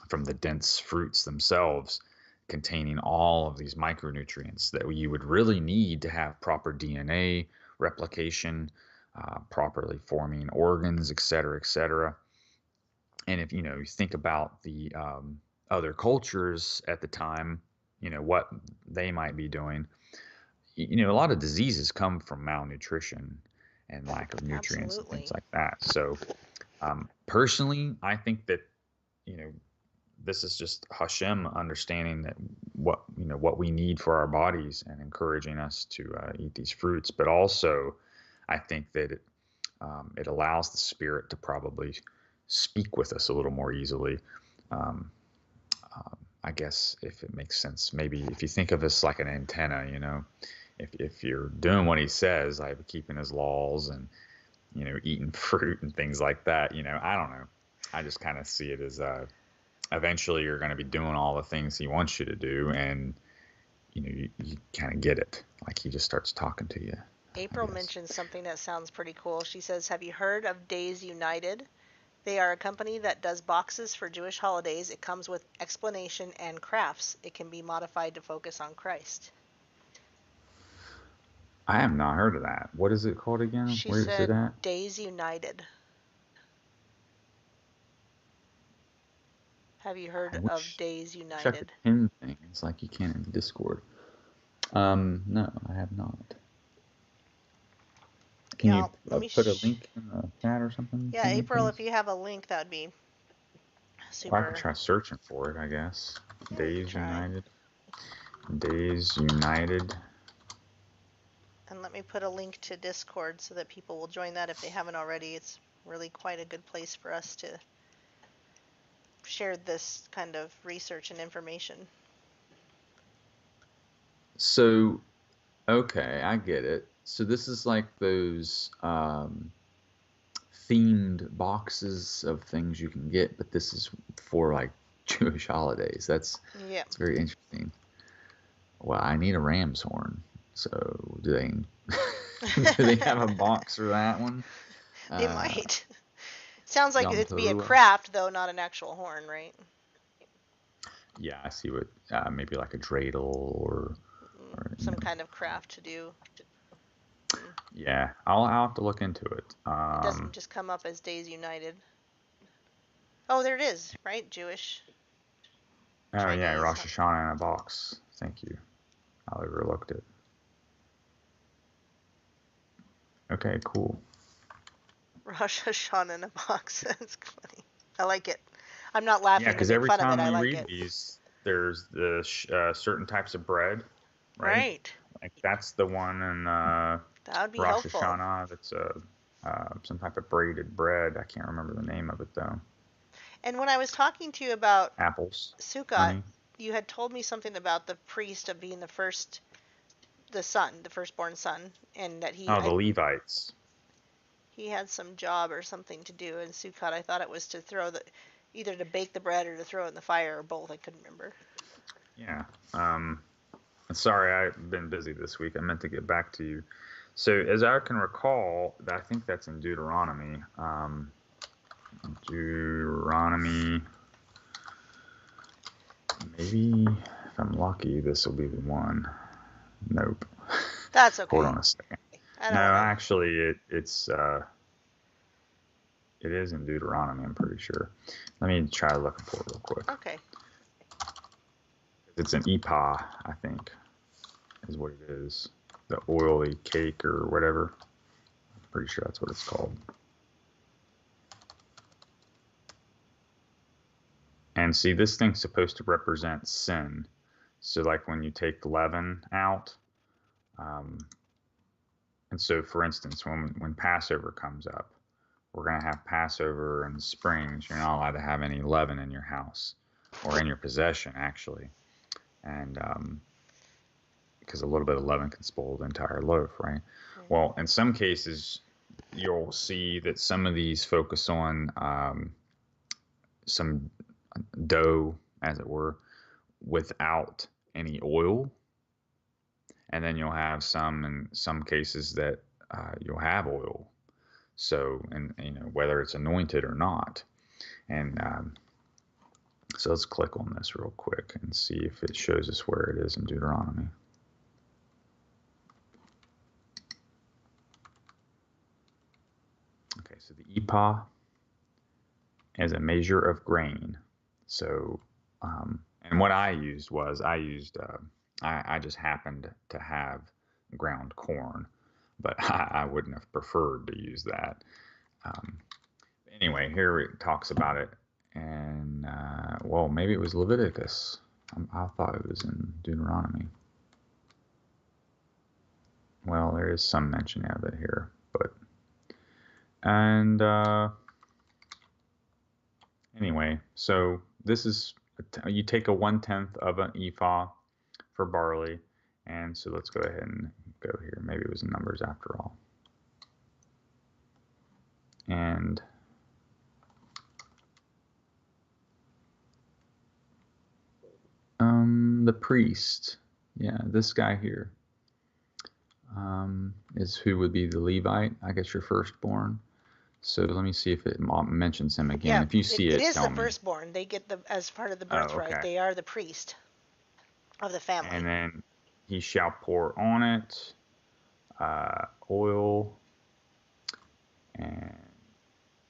from the dense fruits themselves, containing all of these micronutrients that you would really need to have proper DNA replication, properly forming organs, et cetera, et cetera. And if you think about the other cultures at the time, what they might be doing, a lot of diseases come from malnutrition and lack of nutrients and things like that. So personally, I think that this is just Hashem understanding that what we need for our bodies and encouraging us to eat these fruits. But also, I think that it allows the Spirit to probably speak with us a little more easily. I guess if it makes sense, maybe if you think of us like an antenna, if you're doing what he says, like keeping his laws and, eating fruit and things like that, I don't know. I just kind of see it as eventually you're going to be doing all the things he wants you to do. And, you kind of get it. Like he just starts talking to you. April mentions something that sounds pretty cool. She says, have you heard of Days United? They are a company that does boxes for Jewish holidays. It comes with explanation and crafts. It can be modified to focus on Christ. I have not heard of that. What is it called again? She Where is it at? Days United. Have you heard of Days United? Check the pin thing. It's like you can't in Discord. No, I have not. Can you put a link in the chat or something? Yeah, April, if you have a link, that'd be super. Or I could try searching for it, I guess. Yeah, Days United. Days United. And let me put a link to Discord so that people will join that if they haven't already. It's really quite a good place for us to share this kind of research and information. So, okay, I get it. So this is like those themed boxes of things you can get, but this is for like Jewish holidays. That's very interesting. Well, I need a ram's horn. So do they have a box for that one? They might. Sounds like it'd be a craft though, not an actual horn, right? Yeah, I see what maybe like a dreidel or some kind of craft to do. Yeah, I'll have to look into it. It doesn't just come up as Days United. Oh, there it is, right? Jewish. Oh Chinese. Yeah, Rosh Hashanah in a box. Thank you. I overlooked it. Okay, cool. Rosh Hashanah in a box. That's funny. I like it. I'm not laughing. Yeah, because every time we read these, there's the certain types of bread, right? Like that's the one in that would be Rosh helpful. Hashanah. That's some type of braided bread. I can't remember the name of it though. And when I was talking to you about apples, Sukkot, honey. You had told me something about the priest of being the firstborn son, and that the Levites. He had some job or something to do in Sukkot. I thought it was to either to bake the bread or to throw it in the fire or both. I couldn't remember. Yeah. Sorry, I've been busy this week. I meant to get back to you. So as I can recall, I think that's in Deuteronomy. Deuteronomy. Maybe if I'm lucky, this will be the one. Nope. That's okay. Hold on a second. No, actually, it is in Deuteronomy. I'm pretty sure. Let me try looking for it real quick. Okay. It's an ephah, I think, is what it is. The oily cake or whatever. I'm pretty sure that's what it's called. And see, this thing's supposed to represent sin. So like when you take leaven out, and so for instance, when Passover comes up, we're going to have Passover in the springs. You're not allowed to have any leaven in your house or in your possession, actually. And because a little bit of leaven can spoil the entire loaf, right? Mm-hmm. Well, in some cases, you'll see that some of these focus on some dough, as it were, without any oil. And then you'll have some, in some cases, that you'll have oil. So, and whether it's anointed or not. And so let's click on this real quick and see if it shows us where it is in Deuteronomy. Okay, so the ephah is a measure of grain. So, and what I used was, I just happened to have ground corn, but I wouldn't have preferred to use that. Anyway, here it talks about it, and well, maybe it was Leviticus. I thought it was in Deuteronomy. Well, there is some mention of it here, and anyway, so this is, you take a 1/10 of an ephah for barley, and so let's go ahead and go here. Maybe it was in Numbers after all. And the priest, yeah, this guy here, is who would be the Levite, I guess your firstborn. So let me see if it mentions him again. Yeah, if you see it is tell the me. firstborn. They get as part of the birthright. Okay. They are the priest of the family. And then he shall pour on it oil and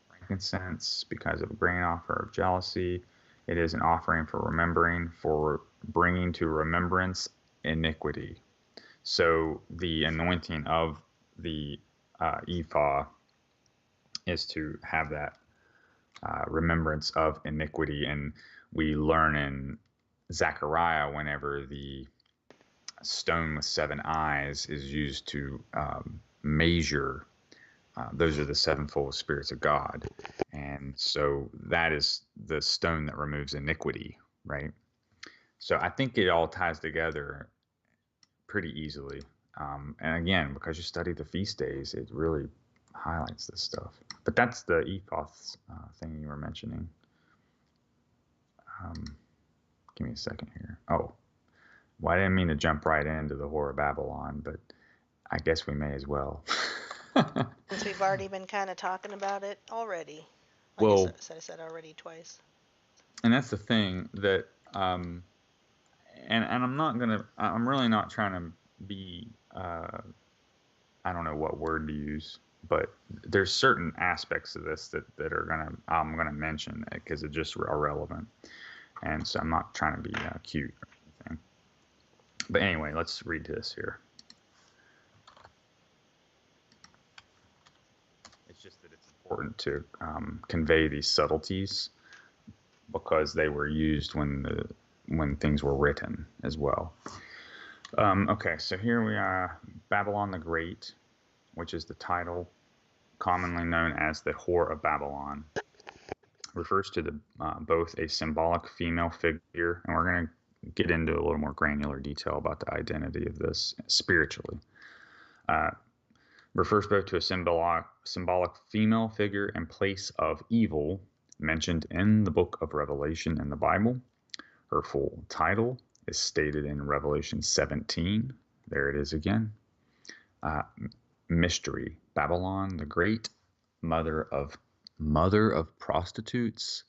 frankincense because of a grain offer of jealousy. It is an offering for remembering, for bringing to remembrance iniquity. So the anointing of the ephah is to have that remembrance of iniquity. And we learn in Zechariah whenever the stone with 7 eyes is used to measure. Those are the sevenfold spirits of God. And so that is the stone that removes iniquity, right? So I think it all ties together pretty easily. And again, because you study the feast days, it really highlights this stuff. But that's the ephah thing you were mentioning. Give me a second here. Oh, well, I didn't mean to jump right into the Whore of Babylon, but I guess we may as well. Since we've already been kind of talking about it already. Well, I said already twice. And that's the thing that, and I'm really not trying to be, I don't know what word to use, but there's certain aspects of this that I'm gonna mention because it's just irrelevant, and so I'm not trying to be cute or anything. But anyway, let's read this here. It's just that it's important to convey these subtleties because they were used when things were written as well. Okay, so here we are, Babylon the Great, which is the title commonly known as the Whore of Babylon. Refers to the both a symbolic female figure, and we're going to get into a little more granular detail about the identity of this spiritually. Refers both to a symbolic female figure and place of evil mentioned in the book of Revelation in the Bible. Her full title is stated in Revelation 17. There it is again. Mystery, Babylon the Great, mother of prostitutes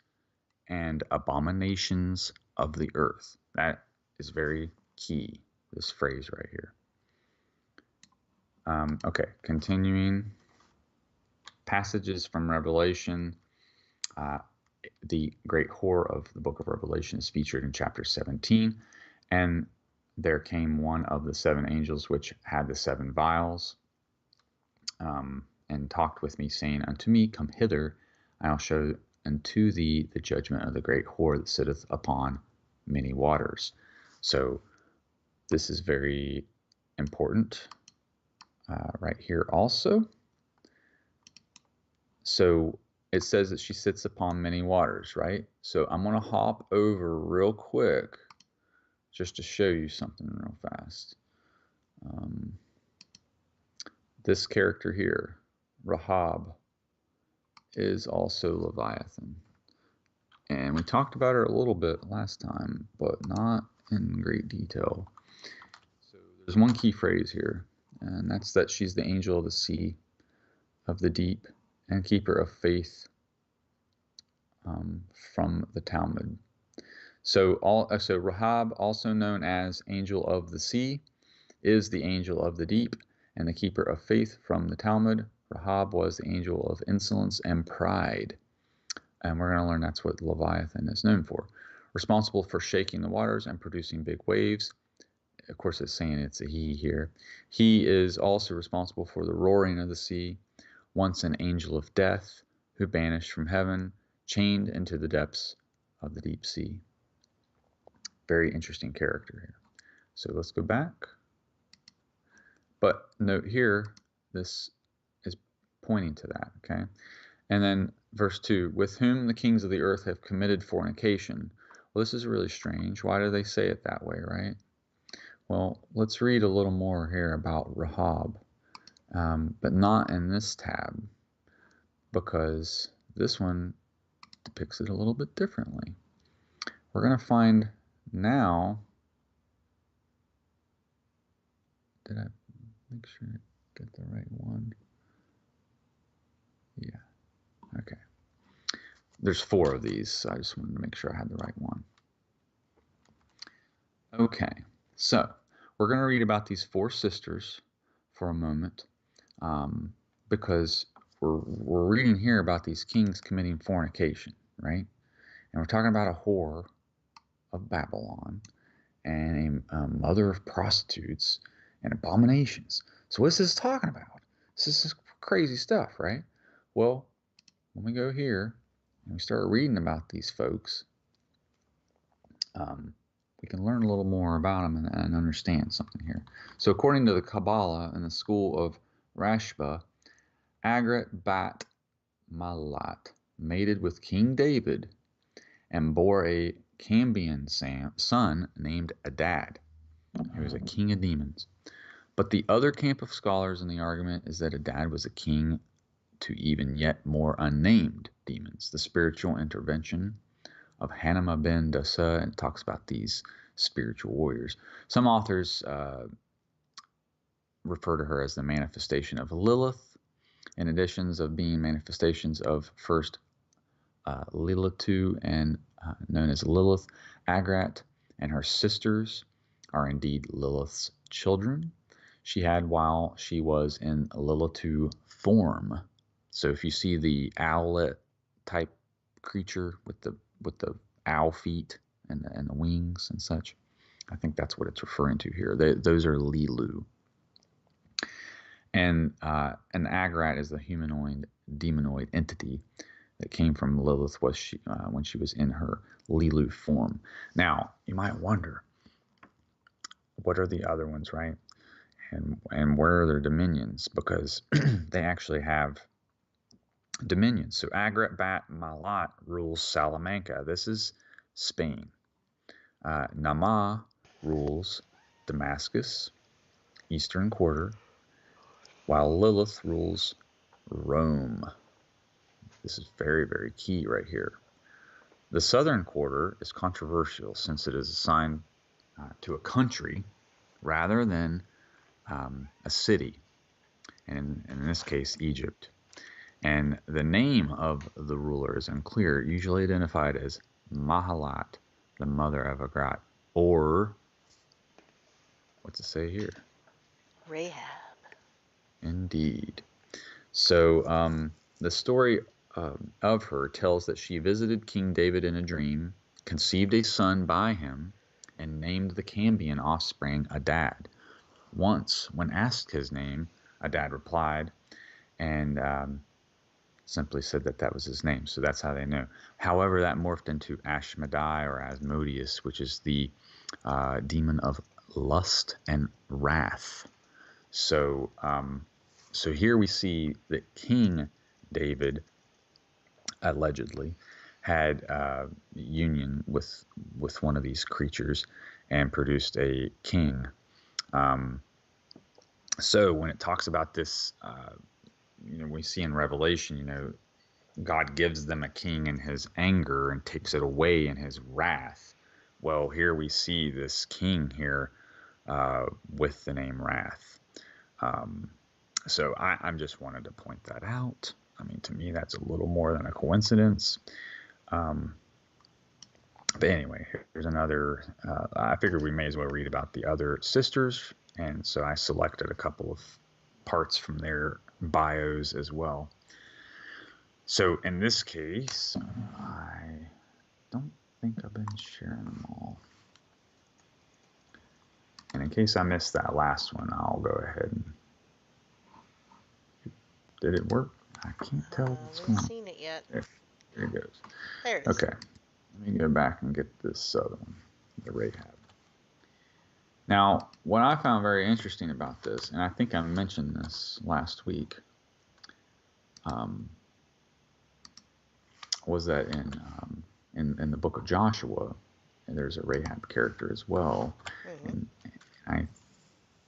and abominations of the earth. That is very key, this phrase right here. Okay, continuing passages from Revelation. The great whore of the book of Revelation is featured in chapter 17. And there came one of the 7 angels which had the 7 vials, and talked with me, saying unto me, Come hither, and I'll show unto thee the judgment of the great whore that sitteth upon many waters. So this is very important right here also. So it says that she sits upon many waters, right? So I'm going to hop over real quick just to show you something real fast. This character here, Rahab, is also Leviathan. And we talked about her a little bit last time, but not in great detail. So there's one key phrase here, and that's that she's the angel of the sea, of the deep, and keeper of faith from the Talmud. So Rahab, also known as angel of the sea, is the angel of the deep and the keeper of faith from the Talmud. Rahab was the angel of insolence and pride. And we're going to learn that's what Leviathan is known for. Responsible for shaking the waters and producing big waves. Of course, it's saying it's a he here. He is also responsible for the roaring of the sea, once an angel of death, who banished from heaven, chained into the depths of the deep sea. Very interesting character here. So let's go back. But note here, this is pointing to that, okay? And then verse 2, with whom the kings of the earth have committed fornication. Well, this is really strange. Why do they say it that way, right? Well, let's read a little more here about Rahab, but not in this tab, because this one depicts it a little bit differently. We're going to find now, Make sure I get the right one. Yeah. Okay. There's 4 of these, so I just wanted to make sure I had the right one. Okay. So we're going to read about these 4 sisters for a moment, because we're reading here about these kings committing fornication, right? And we're talking about a whore of Babylon and a mother of prostitutes and abominations. So what's this talking about? This is crazy stuff, right? Well, when we go here and we start reading about these folks, we can learn a little more about them and understand something here. So according to the Kabbalah and the school of Rashba, Agrat Bat Malat mated with King David and bore a Cambian son named Adad, who was a king of demons. But the other camp of scholars in the argument is that Adad was a king to even yet more unnamed demons. The spiritual intervention of Hanama ben Dasa, and talks about these spiritual warriors. Some authors refer to her as the manifestation of Lilith, in additions of being manifestations of first Lilitu and known as Lilith. Agrat and her sisters are indeed Lilith's children she had while she was in Lilitu form. So if you see the owlet type creature with the owl feet and the wings and such, I think that's what it's referring to here. Those are Lilu. And Agrat is the humanoid demonoid entity that came from Lilith when she was in her Lilu form. Now, you might wonder, what are the other ones, right? And where are their dominions? Because they actually have dominions. So Agrat Bat Malat rules Salamanca. This is Spain. Nama rules Damascus, Eastern Quarter, while Lilith rules Rome. This is very, very key right here. The Southern Quarter is controversial since it is assigned to a country rather than a city, and in this case, Egypt. And the name of the ruler is unclear, usually identified as Mahalat, the mother of Agrat, or what's it say here? Rahab. Indeed. So the story of her tells that she visited King David in a dream, conceived a son by him, and named the Cambian offspring Adad. Once, when asked his name, Adad replied, and simply said that was his name. So that's how they know. However, that morphed into Ashmedai or Asmodeus, which is the demon of lust and wrath. So, so here we see that King David allegedly had union with one of these creatures and produced a king. So when it talks about this, we see in Revelation, God gives them a king in his anger and takes it away in his wrath. Well, here we see this king here with the name Wrath. So I just wanted to point that out. I mean, to me, that's a little more than a coincidence. But anyway, here's another. I figured we may as well read about the other sisters, and so I selected a couple of parts from their bios as well. So in this case, I don't think I've been sharing them all. And in case I missed that last one, I'll go ahead and... Did it work? I can't tell what's going on. I haven't seen it yet. There it goes. There it is. Okay. Let me go back and get this other one, the Rahab. Now, what I found very interesting about this, and I think I mentioned this last week, was that in the book of Joshua, and there's a Rahab character as well. Mm-hmm. And I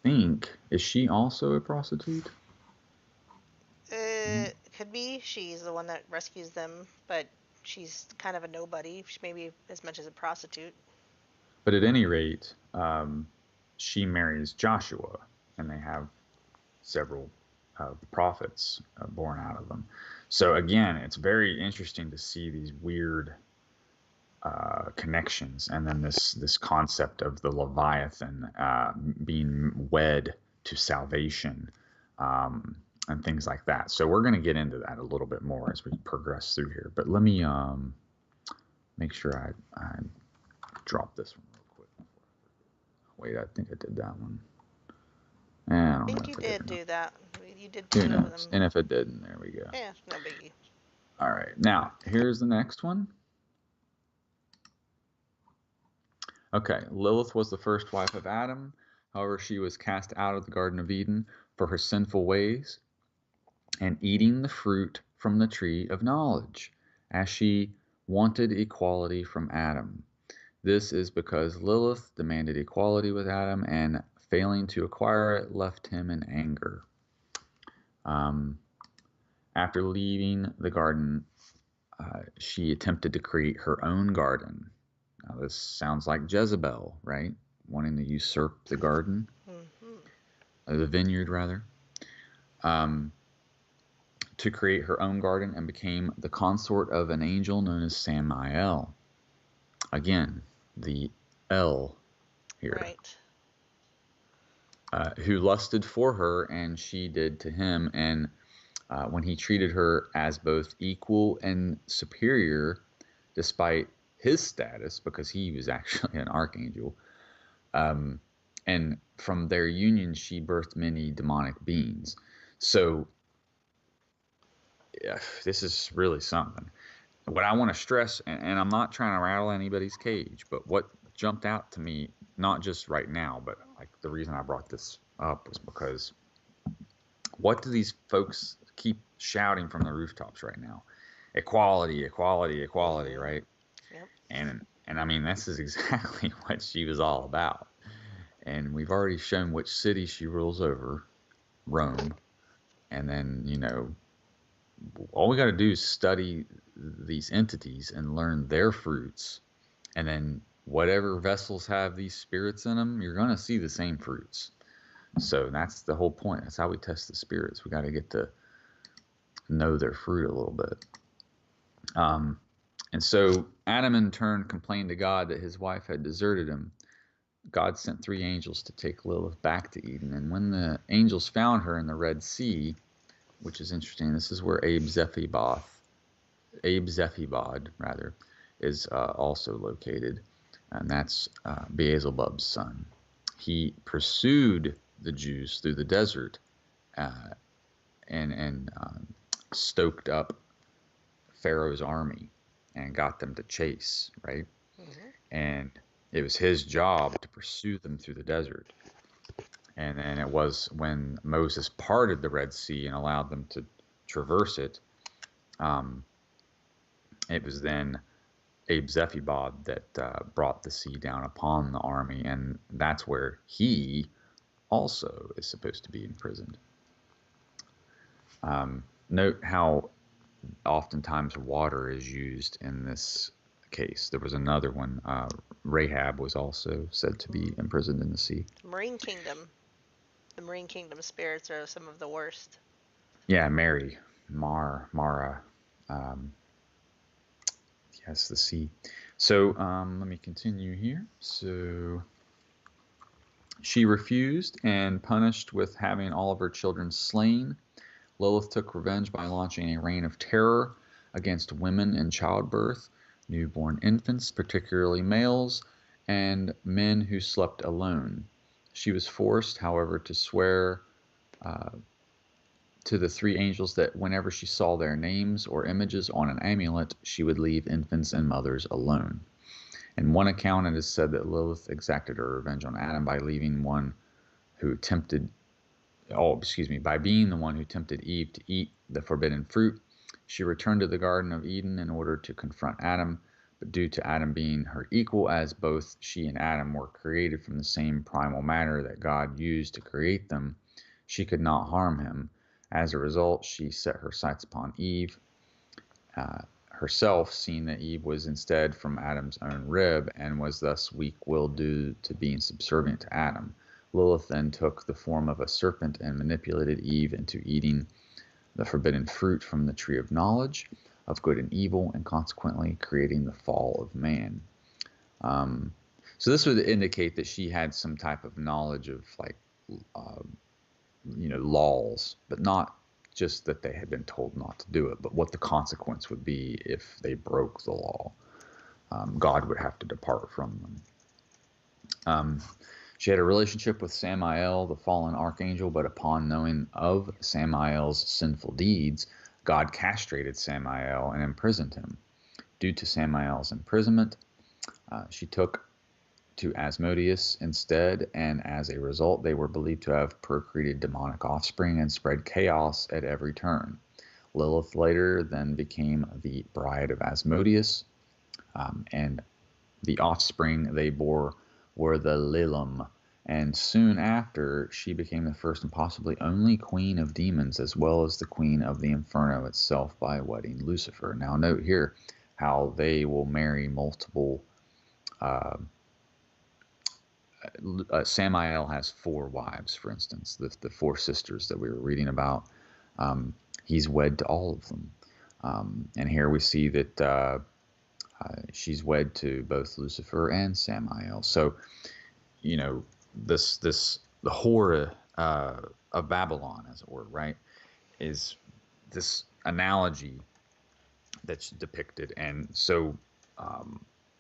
think, is she also a prostitute? Could be. She's the one that rescues them, but she's kind of a nobody. She maybe as much as a prostitute. But at any rate, she marries Joshua, and they have several prophets born out of them. So again, it's very interesting to see these weird connections, and then this concept of the Leviathan being wed to salvation, and things like that. So we're going to get into that a little bit more as we progress through here. But let me make sure I drop this one real quick. Wait, I think I did that one. I think you did do that. You did two of them. And if it didn't, there we go. Yeah, no biggie. All right, now here's the next one. Okay, Lilith was the first wife of Adam. However, she was cast out of the Garden of Eden for her sinful ways and eating the fruit from the tree of knowledge, as she wanted equality from Adam. This is because Lilith demanded equality with Adam, and failing to acquire it, left him in anger. After leaving the garden, she attempted to create her own garden. Now, this sounds like Jezebel, right? Wanting to usurp the garden, the vineyard, rather. To create her own garden, and became the consort of an angel known as Samael. Again, the L here. Right. Who lusted for her, and she did to him. And when he treated her as both equal and superior, despite his status, because he was actually an archangel, and from their union she birthed many demonic beings. So yeah, this is really something. What I want to stress, and I'm not trying to rattle anybody's cage, but what jumped out to me, not just right now, but like the reason I brought this up was because what do these folks keep shouting from the rooftops right now? Equality, equality, equality, right? Yep. And I mean, this is exactly what she was all about. And we've already shown which city she rules over, Rome. And then, you know, all we got to do is study these entities and learn their fruits. And then whatever vessels have these spirits in them, you're going to see the same fruits. So that's the whole point. That's how we test the spirits. We got to get to know their fruit a little bit. And so Adam in turn complained to God that his wife had deserted him. God sent 3 angels to take Lilith back to Eden. And when the angels found her in the Red Sea, which is interesting, this is where Abe Zephibod is also located. And that's Beelzebub's son. He pursued the Jews through the desert and stoked up Pharaoh's army and got them to chase, right? Mm-hmm. And it was his job to pursue them through the desert. And then it was when Moses parted the Red Sea and allowed them to traverse it, it was then Abe Zephibod that brought the sea down upon the army, and that's where he also is supposed to be imprisoned. Note how oftentimes water is used in this case. There was another one. Rahab was also said to be imprisoned in the sea. Marine Kingdom. The Marine Kingdom spirits are some of the worst. Yeah, Mara. Yes, the sea. So let me continue here. So she refused and punished with having all of her children slain. Lilith took revenge by launching a reign of terror against women in childbirth, newborn infants, particularly males, and men who slept alone. She was forced, however, to swear to the 3 angels that whenever she saw their names or images on an amulet, she would leave infants and mothers alone. In one account, it is said that Lilith exacted her revenge on Adam by being the one who tempted Eve to eat the forbidden fruit. She returned to the Garden of Eden in order to confront Adam, but due to Adam being her equal, as both she and Adam were created from the same primal matter that God used to create them, she could not harm him. As a result, she set her sights upon Eve herself, seeing that Eve was instead from Adam's own rib and was thus weak-willed due to being subservient to Adam. Lilith then took the form of a serpent and manipulated Eve into eating the forbidden fruit from the tree of knowledge of good and evil, and consequently creating the fall of man. So this would indicate that she had some type of knowledge of like, laws, but not just that they had been told not to do it, but what the consequence would be if they broke the law. God would have to depart from them. She had a relationship with Samael, the fallen archangel, but upon knowing of Samael's sinful deeds, God castrated Samael and imprisoned him. Due to Samael's imprisonment, she took to Asmodeus instead, and as a result, they were believed to have procreated demonic offspring and spread chaos at every turn. Lilith later then became the bride of Asmodeus, and the offspring they bore were the Lilim, and soon after she became the first and possibly only queen of demons, as well as the queen of the Inferno itself by wedding Lucifer. Now note here how they will marry multiple. Samael has 4 wives, for instance, the 4 sisters that we were reading about. He's wed to all of them, and here we see that she's wed to both Lucifer and Samael. So, the whore of Babylon, as it were, right, is this analogy that's depicted, and so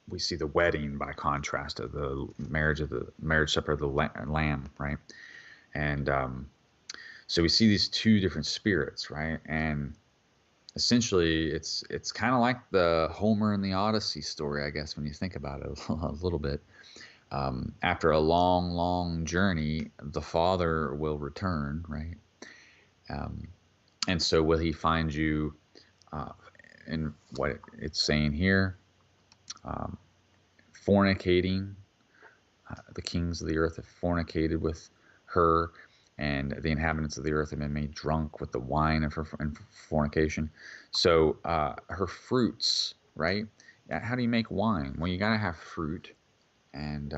we see the wedding by contrast of the marriage supper of the Lamb, right, and so we see these 2 different spirits, right, and essentially it's kind of like the Homer and the Odyssey story, I guess, when you think about it a little bit. After a long journey, the father will return, right? And so will he find you in what it's saying here, fornicating. The kings of the earth have fornicated with her, and the inhabitants of the earth have been made drunk with the wine of her fornication. So her fruits, right? How do you make wine? Well, you got to have fruit. And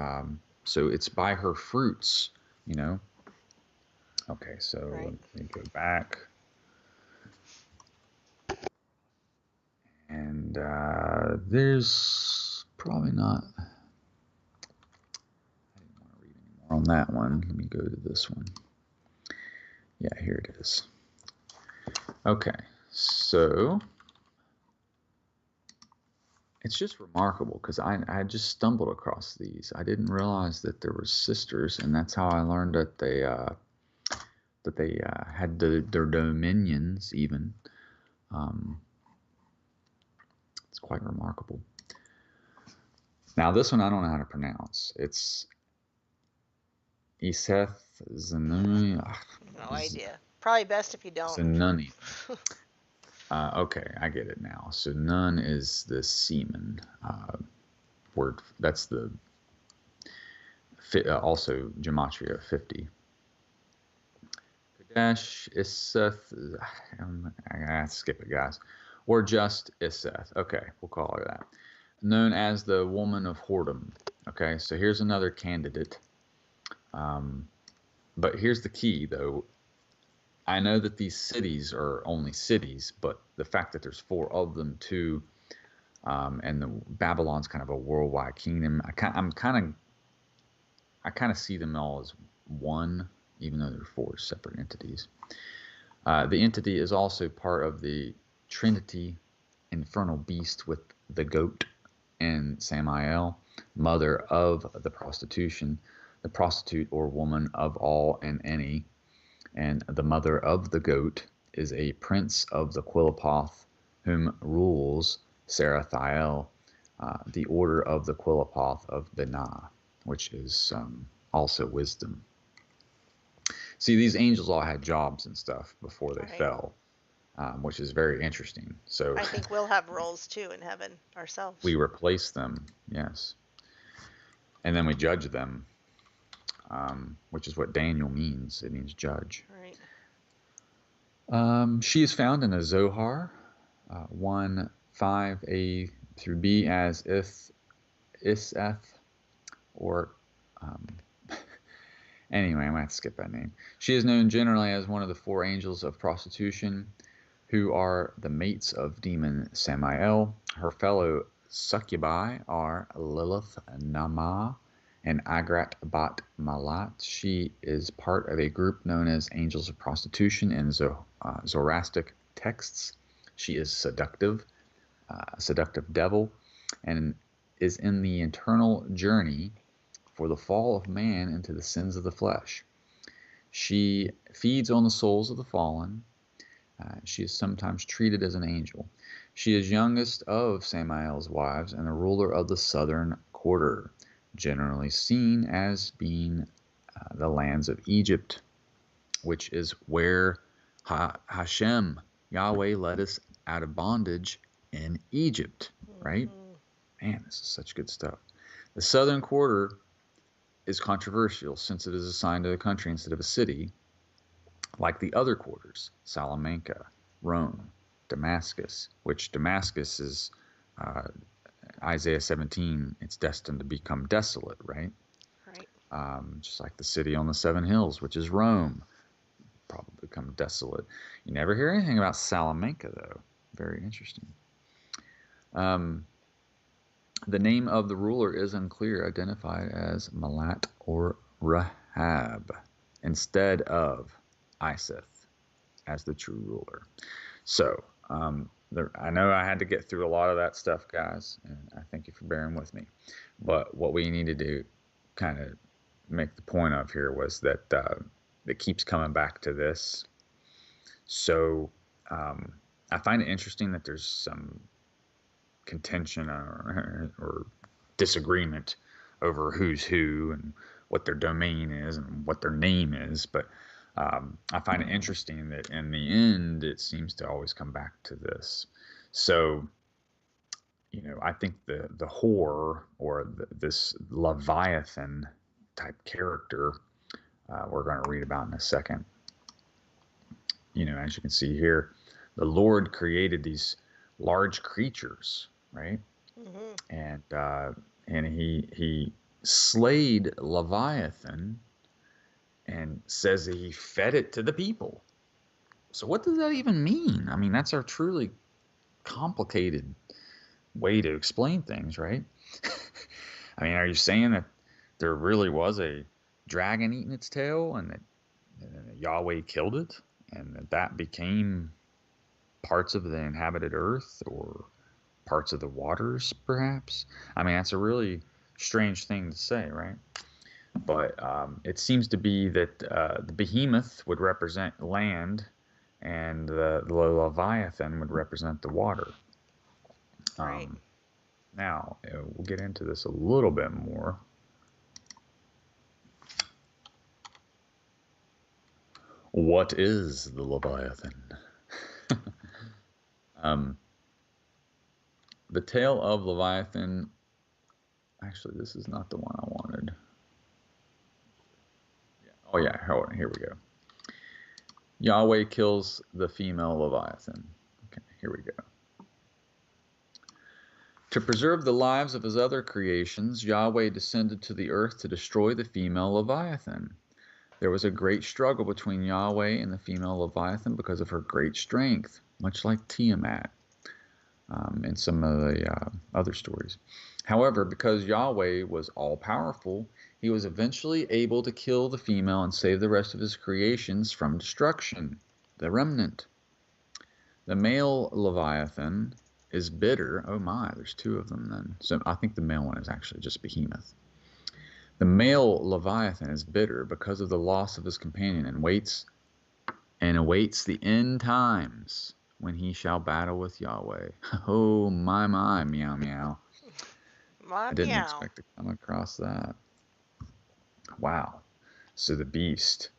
so it's by her fruits, Okay, so right. Let me go back. And there's probably not... I didn't want to read any more on that one. Let me go to this one. Yeah, here it is. Okay, so... It's just remarkable because I just stumbled across these. I didn't realize that there were sisters, and that's how I learned that they had their dominions even. It's quite remarkable. Now this one I don't know how to pronounce. It's Iseth Zanuni. No idea. Probably best if you don't. Zanuni. Okay, I get it now. So nun is the semen word. That's the also gematria 50. Kadesh, Iseth, I gotta skip it, guys. Or just Iseth. Okay, we'll call her that. Known as the woman of whoredom. Okay, so here's another candidate. But here's the key, though. I know that these cities are only cities, but the fact that there's 4 of them too, and Babylon's kind of a worldwide kingdom. I kind of see them all as one, even though they're 4 separate entities. The entity is also part of the Trinity infernal beast with the goat and Samael, mother of the prostitute or woman of all and any. And the mother of the goat is a prince of the Quilopoth, whom rules Sarathiel, the order of the Quilopoth of Binah, which is also wisdom. See, these angels all had jobs and stuff before they fell, which is very interesting. So I think we'll have roles too in heaven ourselves. We replace them, yes. And then we judge them. Which is what Daniel means. It means judge. Right. She is found in the Zohar 1:5a through b as Iseth, or Anyway, I'm going to have to skip that name. She is known generally as one of the 4 angels of prostitution, who are the mates of demon Samael. Her fellow succubi are Lilith Nama and Agrat Bat Malat. She is part of a group known as Angels of Prostitution in Zoroastric texts. She is seductive devil, and is in the eternal journey for the fall of man into the sins of the flesh. She feeds on the souls of the fallen. She is sometimes treated as an angel. She is youngest of Samael's wives and the ruler of the southern quarter, generally seen as being the lands of Egypt, which is where Hashem, Yahweh, led us out of bondage in Egypt, right? Man, this is such good stuff. The southern quarter is controversial since it is assigned to a country instead of a city, like the other quarters, Salamanca, Rome, Damascus, which Damascus is Isaiah 17, it's destined to become desolate, right? Right. Just like the city on the 7 hills, which is Rome, probably become desolate. You never hear anything about Salamanca, though. Very interesting. The name of the ruler is unclear, identified as Malat or Rahab, instead of Iseth as the true ruler. So, I know I had to get through a lot of that stuff, guys, and I thank you for bearing with me. But what we needed to kind of make the point of here was that it keeps coming back to this. So, I find it interesting that there's some contention or disagreement over who's who and what their domain is and what their name is, but I find it interesting that in the end it seems to always come back to this. So, you know, I think the whore or this Leviathan type character we're going to read about in a second. You know, as you can see here, the Lord created these large creatures, right? And he slayed Leviathan and says that he fed it to the people. So what does that even mean? I mean, that's a truly complicated way to explain things, right? I mean, are you saying that there really was a dragon eating its tail and that Yahweh killed it and that became parts of the inhabited earth or parts of the waters, perhaps? I mean, that's a really strange thing to say, right? But it seems to be that the behemoth would represent land and the Leviathan would represent the water. Right. Now, we'll get into this a little bit more. What is the Leviathan? The tale of Leviathan, actually, this is not the one I wanted. Oh yeah, here we go. Yahweh kills the female Leviathan. Okay, here we go. To preserve the lives of his other creations, Yahweh descended to the earth to destroy the female Leviathan. There was a great struggle between Yahweh and the female Leviathan because of her great strength, much like Tiamat in some of the other stories. However, because Yahweh was all-powerful, he was eventually able to kill the female and save the rest of his creations from destruction, the remnant. The male Leviathan is bitter. Oh my, there's 2 of them then. So I think the male one is actually just Behemoth. The male Leviathan is bitter because of the loss of his companion and awaits the end times when he shall battle with Yahweh. Oh my, meow meow. I didn't expect to come across that. Wow. So the beast.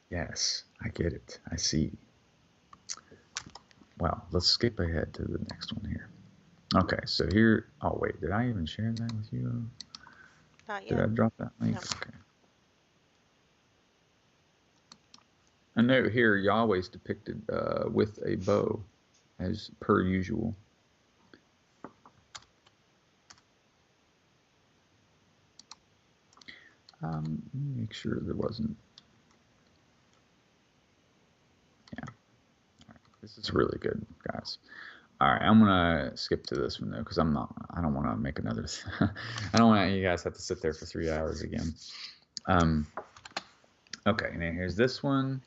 Yes, I get it. I see. Well, let's skip ahead to the next one here. Okay, so here. Oh, wait. Did I even share that with you? Not yet. Did I drop that link? No. Okay. A note here, Yahweh's depicted with a bow, as per usual. Let me make sure there wasn't. Yeah. All right. This is really good, guys. All right, I'm gonna skip to this one though, because I don't want to make another. I don't want you guys have to sit there for 3 hours again. Okay, now here's this one.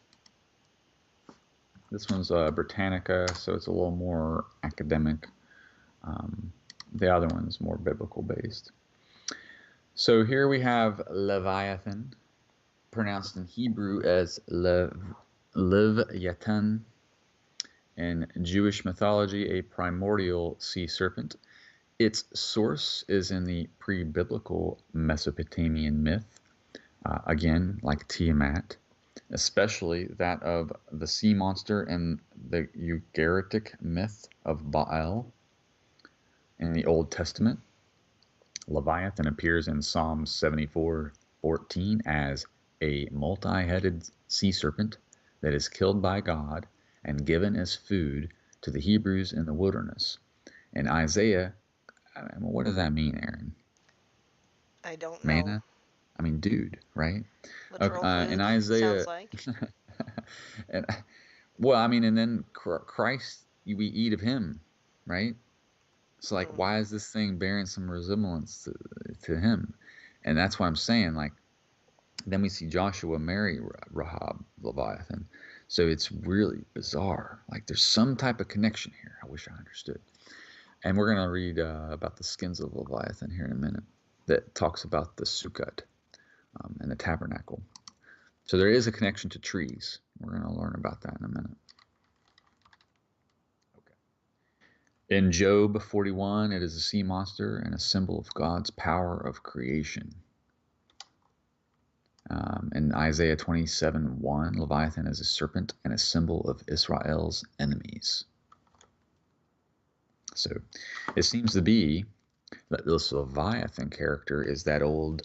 This one's Britannica, so it's a little more academic. The other one's more biblical based. So here we have Leviathan, pronounced in Hebrew as Leviathan. In Jewish mythology, a primordial sea serpent. Its source is in the pre-biblical Mesopotamian myth, again, like Tiamat, especially that of the sea monster in the Ugaritic myth of Baal. In the Old Testament, Leviathan appears in Psalm 74:14 as a multi-headed sea serpent that is killed by God and given as food to the Hebrews in the wilderness. In Isaiah, what does that mean, Aaron? I don't know. Manna? I mean, dude, right? Literal food, in Isaiah, sounds like. and well, I mean, and then Christ, we eat of him, right? So, like, why is this thing bearing some resemblance to him? And that's what I'm saying. Like, then we see Joshua marry Rahab, Leviathan. So it's really bizarre. Like, there's some type of connection here. I wish I understood. And we're going to read about the skins of Leviathan here in a minute that talks about the Sukkot and the tabernacle. So there is a connection to trees. We're going to learn about that in a minute. Okay. In Job 41, it is a sea monster and a symbol of God's power of creation. In Isaiah 27:1, Leviathan is a serpent and a symbol of Israel's enemies. So it seems to be that this Leviathan character is that old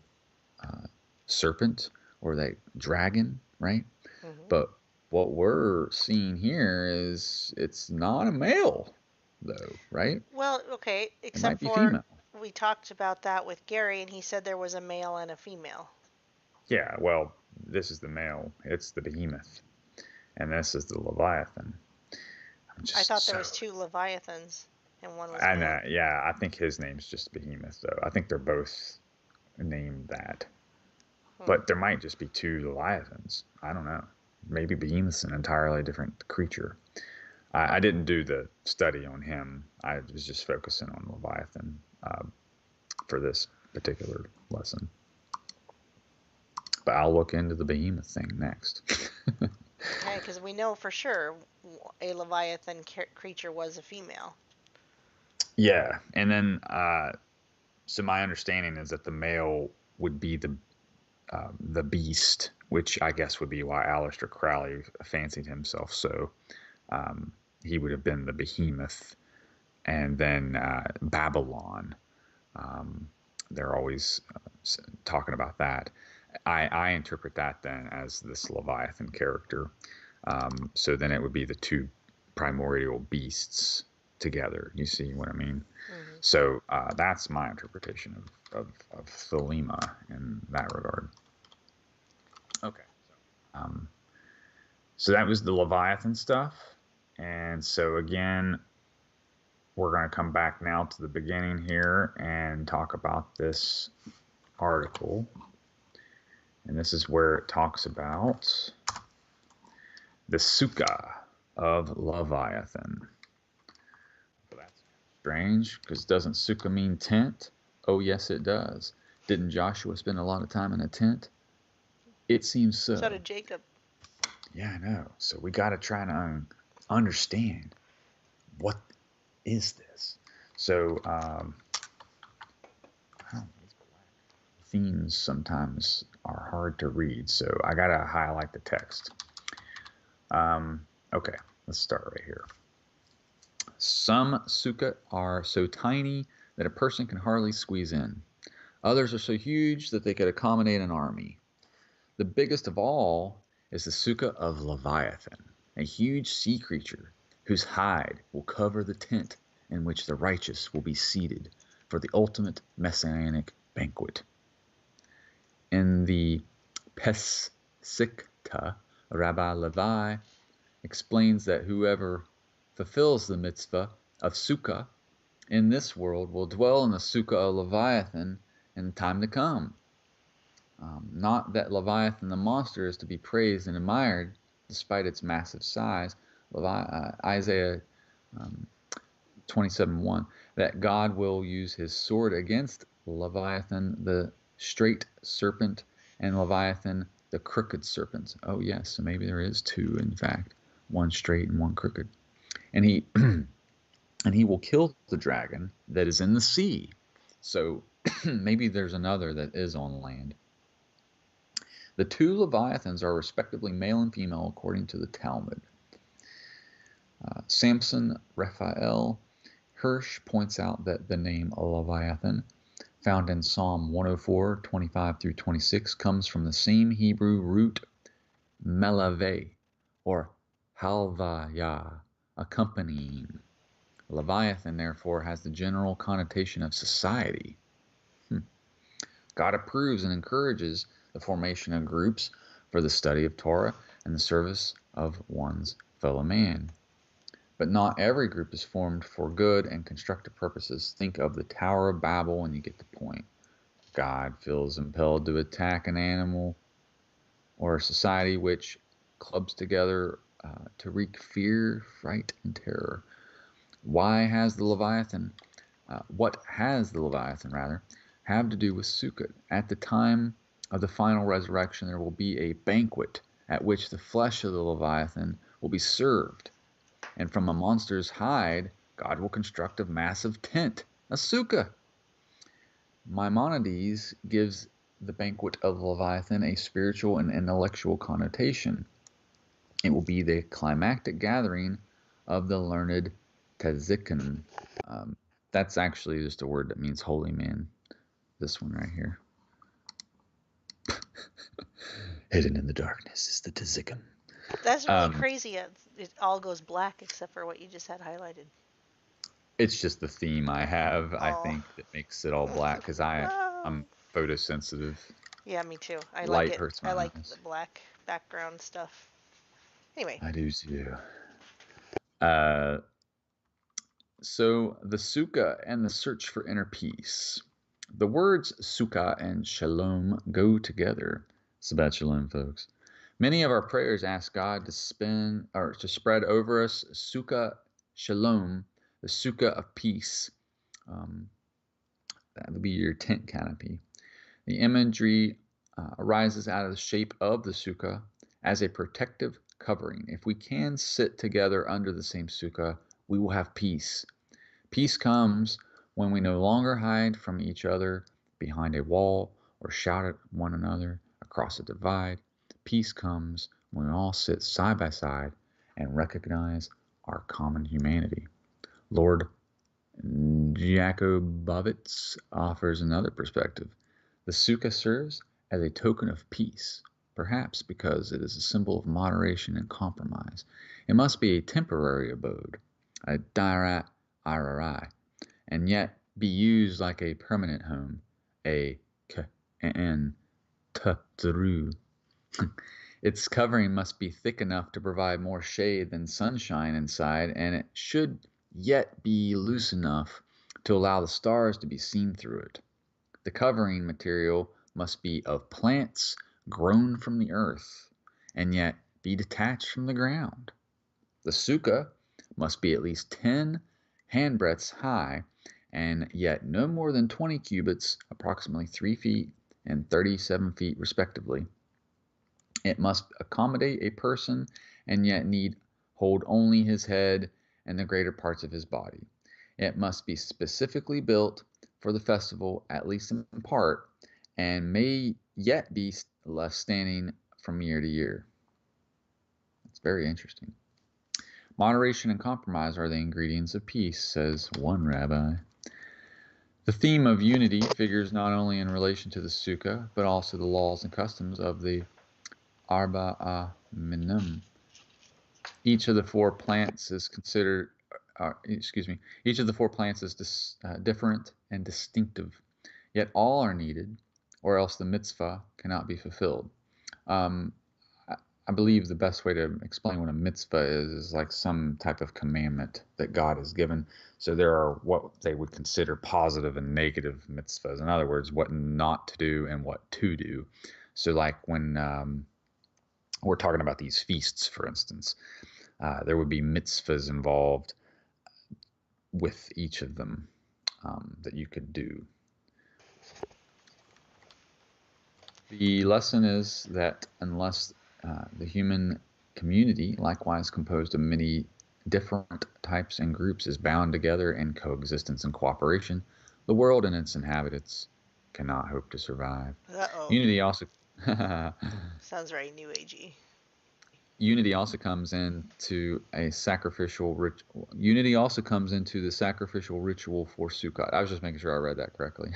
serpent or that dragon, right? Mm-hmm. But what we're seeing here is it's not a male, though, right? Well, okay, except for female. We talked about that with Gary, and he said there was a male and a female. Yeah, well, this is the male. It's the behemoth. And this is the Leviathan. I thought there was two Leviathans, and one was yeah, I think his name's just Behemoth, though. I think they're both named that. But there might just be two Leviathans. I don't know. Maybe Behemoth's an entirely different creature. I didn't do the study on him. I was just focusing on Leviathan for this particular lesson. But I'll look into the Behemoth thing next. Okay, because we know for sure a Leviathan creature was a female. Yeah, and then so my understanding is that the male would be the beast, which I guess would be why Aleister Crowley fancied himself so. He would have been the Behemoth, and then Babylon. They're always talking about that. I interpret that then as this Leviathan character. So then it would be the two primordial beasts together. You see what I mean? Mm-hmm. So that's my interpretation of Thelema in that regard. Okay. So that was the Leviathan stuff. And so again, we're going to come back now to the beginning here and talk about this article. And this is where it talks about the Sukkah of Leviathan. Well, that's strange, because doesn't Sukkah mean tent? Oh, yes, it does. Didn't Joshua spend a lot of time in a tent? It seems so. So did Jacob. Yeah, I know. So we got to try to understand what is this. So themes sometimes are hard to read, so I gotta highlight the text. Okay, let's start right here. Some sukkah are so tiny that a person can hardly squeeze in. Others are so huge that they could accommodate an army. The biggest of all is the sukkah of Leviathan, a huge sea creature whose hide will cover the tent in which the righteous will be seated for the ultimate messianic banquet. In the Pesikta, Rabbi Levi explains that whoever fulfills the mitzvah of Sukkah in this world will dwell in the Sukkah of Leviathan in the time to come. Not that Leviathan the monster is to be praised and admired despite its massive size. Isaiah 27:1, that God will use his sword against Leviathan the straight serpent and Leviathan the crooked serpent. Oh yes, so maybe there is two, in fact, one straight and one crooked. And he and he will kill the dragon that is in the sea. So maybe there's another that is on land. The two Leviathans are respectively male and female according to the Talmud. Samson Raphael Hirsch points out that the name Leviathan, found in Psalm 104, 25 through 26, comes from the same Hebrew root melaveh, or halvaya, accompanying. Leviathan, therefore, has the general connotation of society. God approves and encourages the formation of groups for the study of Torah and the service of one's fellow man. But not every group is formed for good and constructive purposes. Think of the Tower of Babel and you get the point. God feels impelled to attack an animal or a society which clubs together to wreak fear, fright, and terror. What has the Leviathan, have to do with Sukkot? At the time of the final resurrection, there will be a banquet at which the flesh of the Leviathan will be served. And from a monster's hide, God will construct a massive tent, a sukkah. Maimonides gives the banquet of Leviathan a spiritual and intellectual connotation. It will be the climactic gathering of the learned Tzikin. That's actually just a word that means holy man. This one right here. Hidden in the darkness is the Tzikin. That's really crazy. It all goes black except for what you just had highlighted. It's just the theme I have, I think, that makes it all black because I'm photosensitive. Yeah, me too. I Light like it. hurts my I like eyes. the black background stuff. Anyway. I do too. So the Sukkah and the search for inner peace. The words Sukkah and Shalom go together. Shabbat Shalom, folks. Many of our prayers ask God to spread over us Sukkah Shalom, the Sukkah of peace. That would be your tent canopy. The imagery arises out of the shape of the Sukkah as a protective covering. If we can sit together under the same Sukkah, we will have peace. Peace comes when we no longer hide from each other behind a wall or shout at one another across a divide. Peace comes when we all sit side by side and recognize our common humanity. Lord Jakobovits offers another perspective. The Sukkah serves as a token of peace, perhaps because it is a symbol of moderation and compromise. It must be a temporary abode, a dairat irarai, and yet be used like a permanent home, a k'en t'zru. Its covering must be thick enough to provide more shade than sunshine inside, and it should yet be loose enough to allow the stars to be seen through it. The covering material must be of plants grown from the earth, and yet be detached from the ground. The sukkah must be at least 10 handbreadths high, and yet no more than 20 cubits, approximately 3 feet and 37 feet respectively. It must accommodate a person, and yet need hold only his head and the greater parts of his body. It must be specifically built for the festival, at least in part, and may yet be left standing from year to year. It's very interesting. Moderation and compromise are the ingredients of peace, says one rabbi. The theme of unity figures not only in relation to the sukkah, but also the laws and customs of the Arba'a Minum. Each of the four plants is considered, each of the four plants is different and distinctive, yet all are needed or else the mitzvah cannot be fulfilled. Um, I believe the best way to explain what a mitzvah is like some type of commandment that God has given. So there are what they would consider positive and negative mitzvahs. In other words, what not to do and what to do. So like when we're talking about these feasts, for instance, there would be mitzvahs involved with each of them that you could do. The lesson is that unless the human community, likewise composed of many different types and groups, is bound together in coexistence and cooperation, the world and its inhabitants cannot hope to survive. Unity also sounds very new agey. Unity also comes into a sacrificial Unity also comes into the sacrificial ritual for Sukkot. I was just making sure I read that correctly.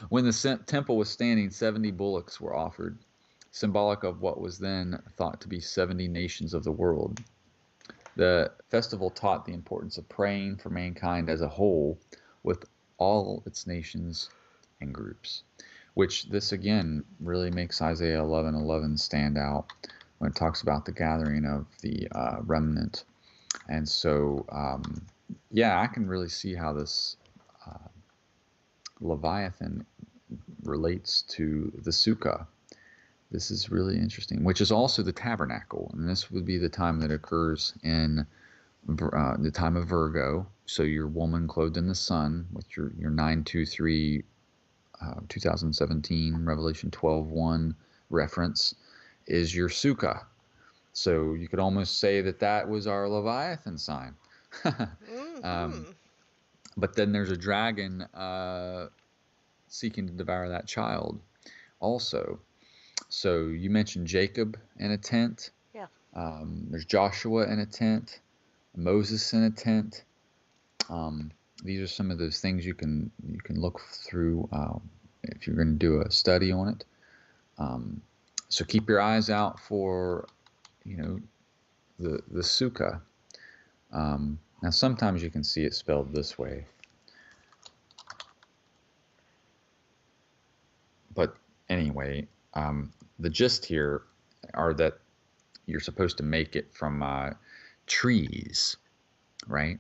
When the temple was standing, 70 bullocks were offered, symbolic of what was then thought to be 70 nations of the world. The festival taught the importance of praying for mankind as a whole with all its nations and groups, which this again really makes Isaiah 11:11 stand out when it talks about the gathering of the remnant. And so, yeah, I can really see how this Leviathan relates to the Sukkah. This is really interesting, which is also the tabernacle. And this would be the time that occurs in the time of Virgo. So your woman clothed in the sun, with your 923 2017 Revelation 12:1 reference, is your Sukkah. So you could almost say that was our Leviathan sign. But then there's a dragon seeking to devour that child also. So you mentioned Jacob in a tent. Yeah. There's Joshua in a tent, Moses in a tent. These are some of those things you can look through if you're going to do a study on it. So keep your eyes out for, the Sukkah. Now sometimes you can see it spelled this way, but anyway, the gist here are that you're supposed to make it from trees, right,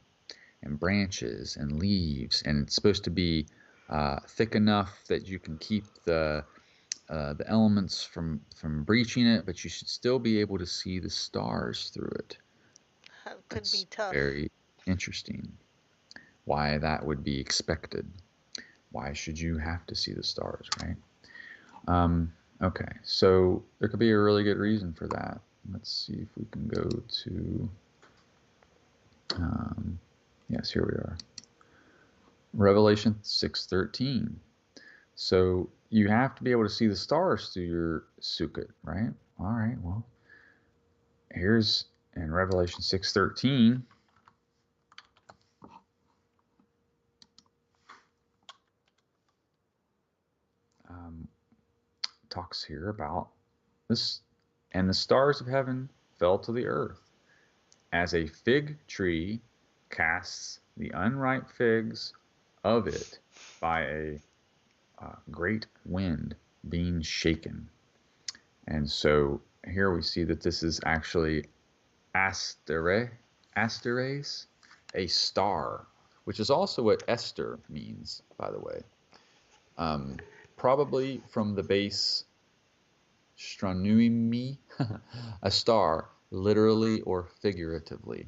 and branches and leaves, and it's supposed to be thick enough that you can keep the elements from breaching it, but you should still be able to see the stars through it. That could be tough. Very interesting. Why that would be expected. Why should you have to see the stars, right? Okay, so there could be a really good reason for that. Let's see if we can go to, yes, here we are. Revelation 6:13. So you have to be able to see the stars through your Sukkot, right? All right, well, here's in Revelation 6:13. Talks here about this, and the stars of heaven fell to the earth, as a fig tree casts the unripe figs of it by a great wind being shaken. And so here we see that this is actually Asteres, a star, which is also what Esther means, by the way. Probably from the base Astronomy, a star, literally or figuratively.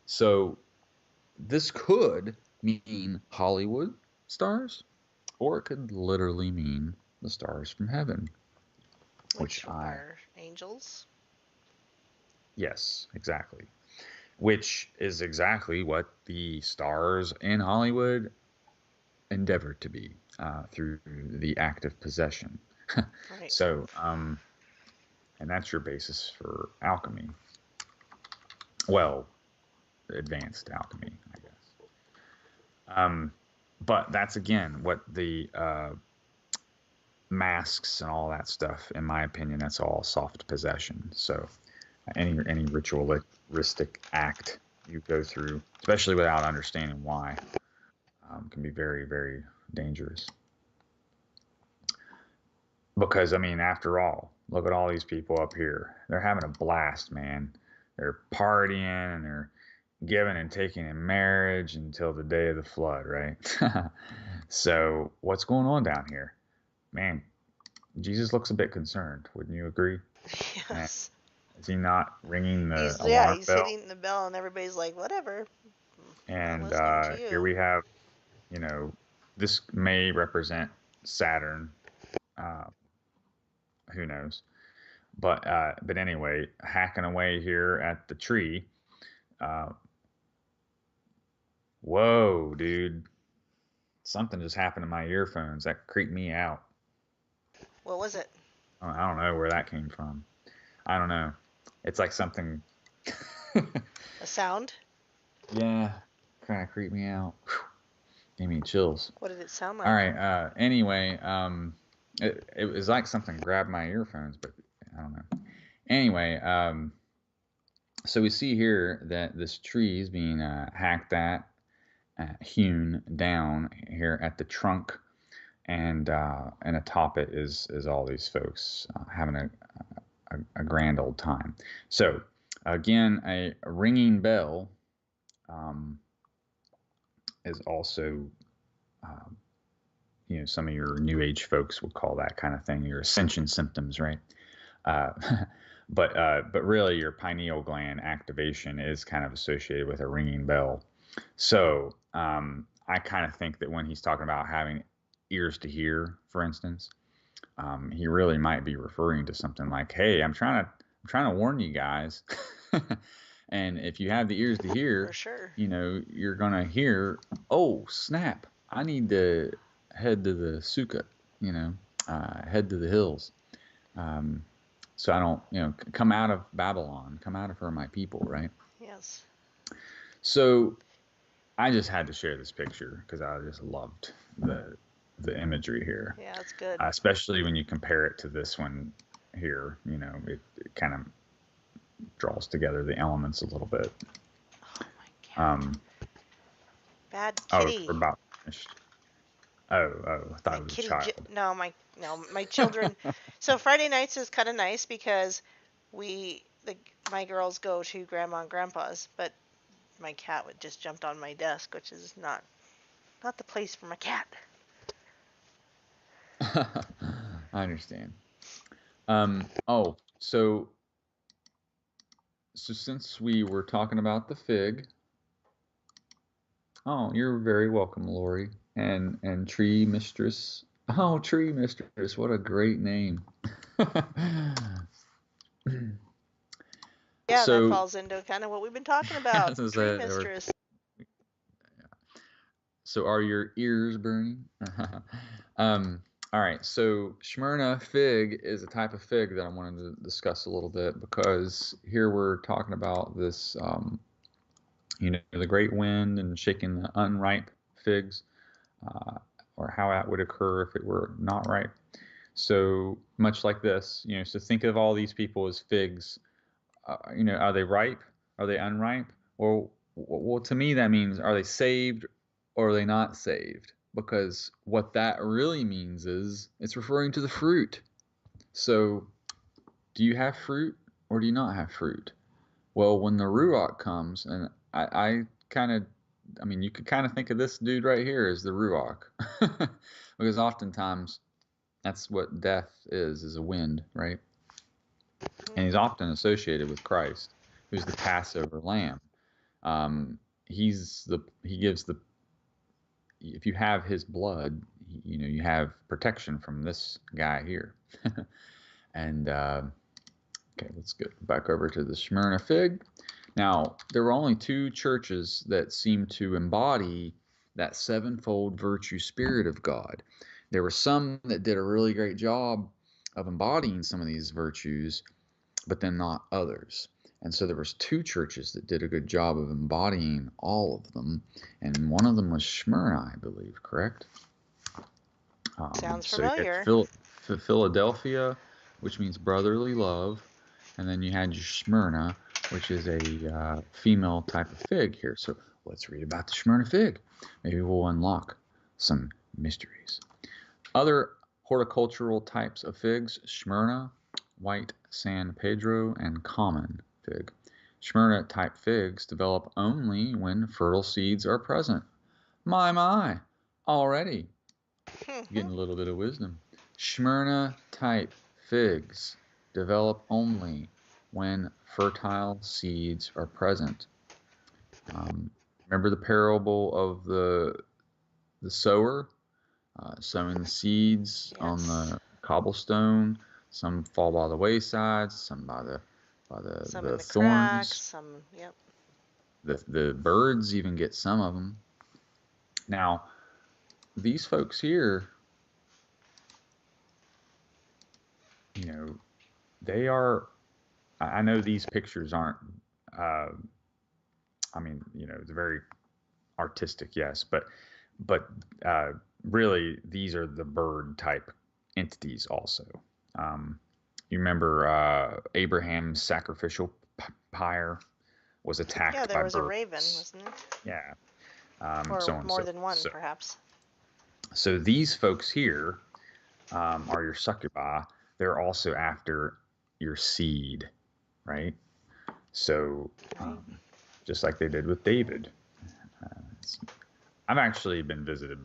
So this could mean Hollywood stars, or it could literally mean the stars from heaven, which are angels. Yes, exactly. Which is exactly what the stars in Hollywood endeavor to be through the act of possession. Right. So, and that's your basis for alchemy. Well, advanced alchemy, I guess. But that's again what the masks and all that stuff, in my opinion, that's all soft possession. So any ritualistic act you go through, especially without understanding why, can be very, very dangerous. because, I mean, after all, look at all these people up here. They're having a blast, man. They're partying and they're giving and taking in marriage until the day of the flood, right? So what's going on down here? Man, Jesus looks a bit concerned. Wouldn't you agree? Yes. Is he not ringing the alarm he's bell? hitting the bell, and everybody's like, whatever. And here we have, this may represent Saturn. Who knows? But anyway, hacking away here at the tree. Whoa, dude. Something just happened to my earphones. That creeped me out. What was it? I don't know where that came from. I don't know. It's like something. A sound? Yeah. Kind of creeped me out. Gave me chills. What did it sound like? All right. Anyway, it was like something grabbed my earphones, but I don't know. Anyway, so we see here that this tree is being hacked at, hewn down here at the trunk, and atop it is all these folks having a grand old time. So again, a ringing bell is also, some of your New Age folks would call that kind of thing your ascension symptoms, right? But really, your pineal gland activation is kind of associated with a ringing bell. So I kind of think that when he's talking about having ears to hear, for instance, he really might be referring to something like, "Hey, I'm trying to warn you guys." And if you have the ears to hear, for sure, you're gonna hear, "Oh snap! I need to head to the sukkah, head to the hills." So I don't, come out of Babylon, come out of her, my people, right? Yes. So I just had to share this picture because I just loved the imagery here. Yeah, it's good. Especially when you compare it to this one here, it kind of draws together the elements a little bit. Oh my God. Bad kitty. Oh, we're about finished. Oh, I thought it was a child. My children. So Friday nights is kind of nice because my girls go to Grandma and Grandpa's, but my cat just jumped on my desk, which is not the place for my cat. I understand. So since we were talking about the fig, you're very welcome, Lori, and Tree Mistress. Oh, Tree Mistress, what a great name. Yeah, that falls into kind of what we've been talking about. Tree Mistress. So are your ears burning? All right, so Smyrna fig is a type of fig that I wanted to discuss a little bit because here we're talking about this, the great wind and shaking the unripe figs, or how that would occur if it were not ripe. So much like this, so think of all these people as figs. Are they ripe? Are they unripe? Or, well, to me that means, are they saved or are they not saved? Because what that really means is it's referring to the fruit. So do you have fruit or do you not have fruit? Well, when the Ruach comes, and you could kind of think of this dude right here as the Ruach. Because oftentimes that's what death is a wind, right? And he's often associated with Christ, who's the Passover lamb. He gives the, if you have his blood, you have protection from this guy here. And okay, let's get back over to the Smyrna fig. Now, there were only two churches that seemed to embody that sevenfold virtue spirit of God. There were some that did a really great job of embodying some of these virtues, but then not others. And so there was two churches that did a good job of embodying all of them, and one of them was Smyrna, I believe, correct? Sounds familiar. You had Philadelphia, which means brotherly love, and then you had your Smyrna, which is a female type of fig here. So let's read about the Smyrna fig. Maybe we'll unlock some mysteries. Other Horticultural types of figs: Smyrna, white San Pedro, and common fig. Smyrna type figs develop only when fertile seeds are present. My, already getting a little bit of wisdom. Smyrna type figs develop only when fertile seeds are present. Remember the parable of the sower sowing the seeds on the cobblestone. Some fall by the wayside, some by the some in the thorns. Cracks, some, yep. The birds even get some of them. Now, these folks here, you know, they are. I know these pictures aren't. I mean, you know, it's very artistic, yes, but really, these are the bird type entities also. You remember Abraham's sacrificial pyre was attacked by birds. Yeah, there was a raven, wasn't it? Yeah. Or so on more so, than one, so. perhaps. So these folks here are your succubi. They're also after your seed, right? So just like they did with David. I've actually been visited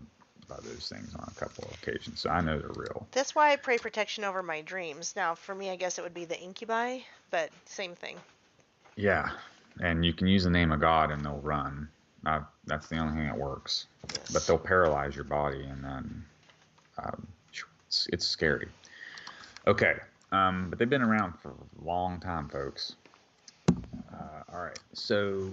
by those things on a couple of occasions, so I know they're real. That's why I pray protection over my dreams. Now, for me, I guess it would be the incubi, but same thing. Yeah, and you can use the name of God and they'll run. That's the only thing that works. Yes. But they'll paralyze your body, and then it's scary. Okay, but they've been around for a long time, folks. All right, so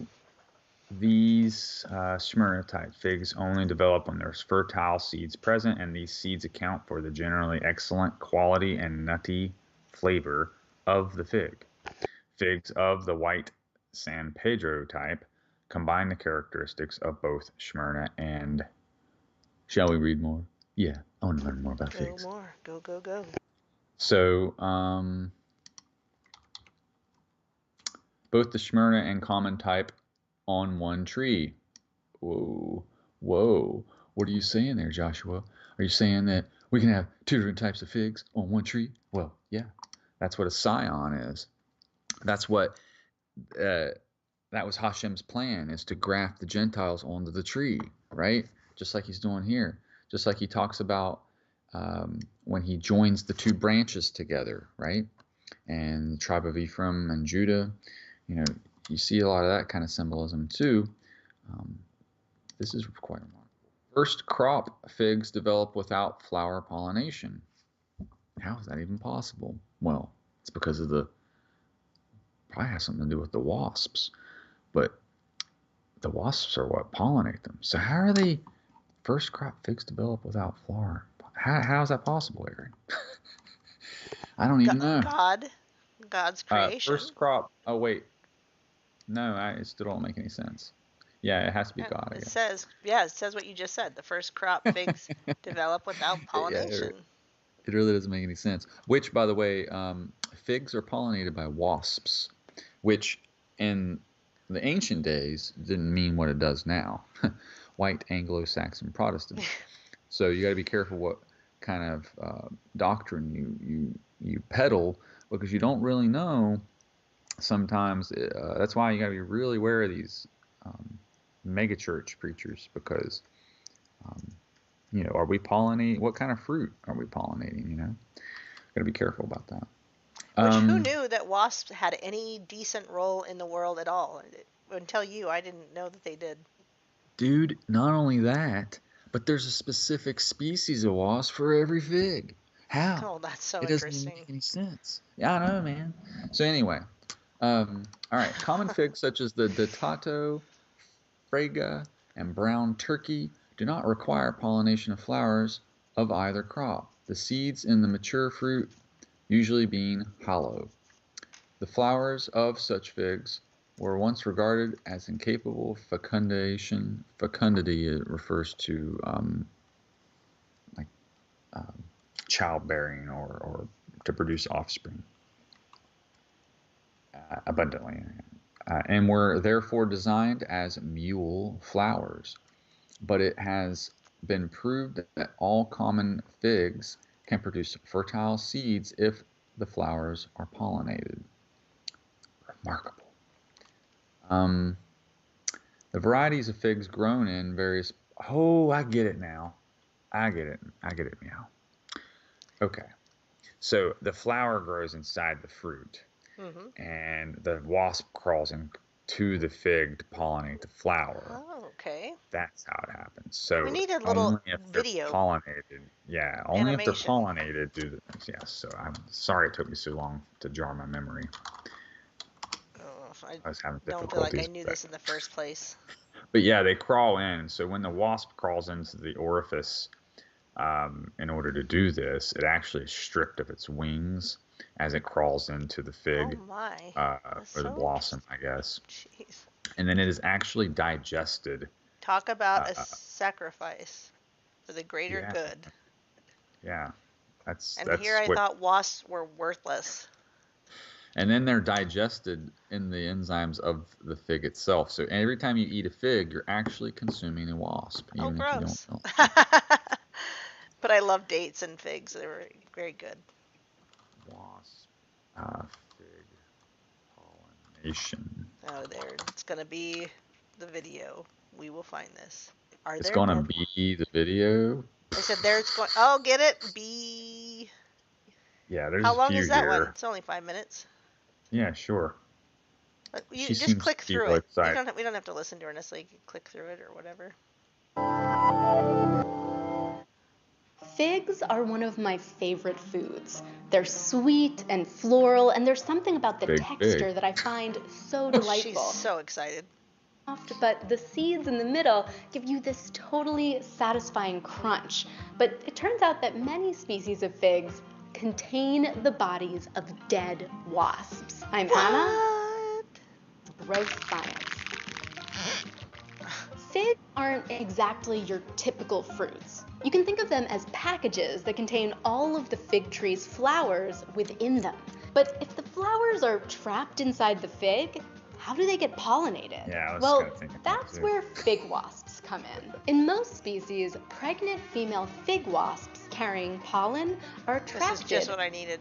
these Smyrna type figs only develop when there's fertile seeds present, and these seeds account for the generally excellent quality and nutty flavor of the fig. Figs of the white San Pedro type combine the characteristics of both Smyrna and. Shall we read more? Yeah, I want to learn more about figs. Go more. Go. So, both the Smyrna and common type on one tree. Whoa. What are you saying there, Joshua? Are you saying that we can have two different types of figs on one tree? Well, yeah, that's what a scion is. That's what, that was Hashem's plan, is to graft the Gentiles onto the tree, right? Just like he's doing here. Just like he talks about when he joins the two branches together, right? And the tribe of Ephraim and Judah, you know, you see a lot of that kind of symbolism too. This is quite remarkable. First crop figs develop without flower pollination. How is that even possible? Well, it's because of probably has something to do with the wasps. But the wasps are what pollinate them. So how are they first crop figs develop without flower? How is that possible, Aaron? I don't even know. God's creation. First crop. Oh wait, no, it still don't make any sense. Yeah, it has to be God. I guess. It says what you just said. The first crop figs develop without pollination. It really doesn't make any sense. Which, by the way, figs are pollinated by wasps, which in the ancient days didn't mean what it does now. White Anglo-Saxon Protestant. So you got to be careful what kind of doctrine you peddle, because you don't really know. Sometimes that's why you got to be really aware of these megachurch preachers, because you know, are we pollinating? What kind of fruit are we pollinating? You know, got to be careful about that. Who knew that wasps had any decent role in the world at all? Until you, I didn't know that they did. Dude, not only that, but there's a specific species of wasp for every fig. How? Oh, that's so interesting. It doesn't make any sense. Yeah, I know, man. So anyway, all right. Common figs such as the Datato, Frega, and brown turkey do not require pollination of flowers of either crop. The seeds in the mature fruit usually being hollow. The flowers of such figs were once regarded as incapable of fecundation. Fecundity refers to childbearing or to produce offspring abundantly, and were therefore designed as mule flowers. But it has been proved that all common figs can produce fertile seeds if the flowers are pollinated. Remarkable. The varieties of figs grown in various... Oh, I get it now. I get it now. Okay. So the flower grows inside the fruit, and the wasp crawls into the fig to pollinate the flower. Oh, okay. That's how it happens. So we need a little only if video. They're pollinated. Yeah, only if they're pollinated do the things. Yes. So I'm sorry it took me so long to jar my memory. I was having don't difficulties. feel like I knew this in the first place. But yeah, they crawl in. So when the wasp crawls into the orifice, in order to do this, it actually is stripped of its wings as it crawls into the fig, or the blossom, I guess. Jeez. And then it is actually digested. Talk about a sacrifice for the greater good. Yeah, that's here I thought wasps were worthless. And then they're digested in the enzymes of the fig itself. So every time you eat a fig, you're actually consuming a wasp, even gross. if you don't know. But I love dates and figs. They were very good. Wasp, fig pollination. Oh, there. It's going to be the video. We will find this. It's going to be the video? I said there it's going... Oh, get it? B. Yeah, there's How long a few is that here. one? It's only 5 minutes. Yeah, sure. But you just click through it. We don't have to listen to her necessarily. You can click through it or whatever. Figs are one of my favorite foods. They're sweet and floral, and there's something about the texture that I find so delightful. She's so excited. But the seeds in the middle give you this totally satisfying crunch. But it turns out that many species of figs contain the bodies of dead wasps. I'm Anna. Gross science. Figs aren't exactly your typical fruits. You can think of them as packages that contain all of the fig tree's flowers within them. But if the flowers are trapped inside the fig, how do they get pollinated? Yeah, well, that's where fig wasps come in. In most species, pregnant female fig wasps carrying pollen are attracted. This is just what I needed.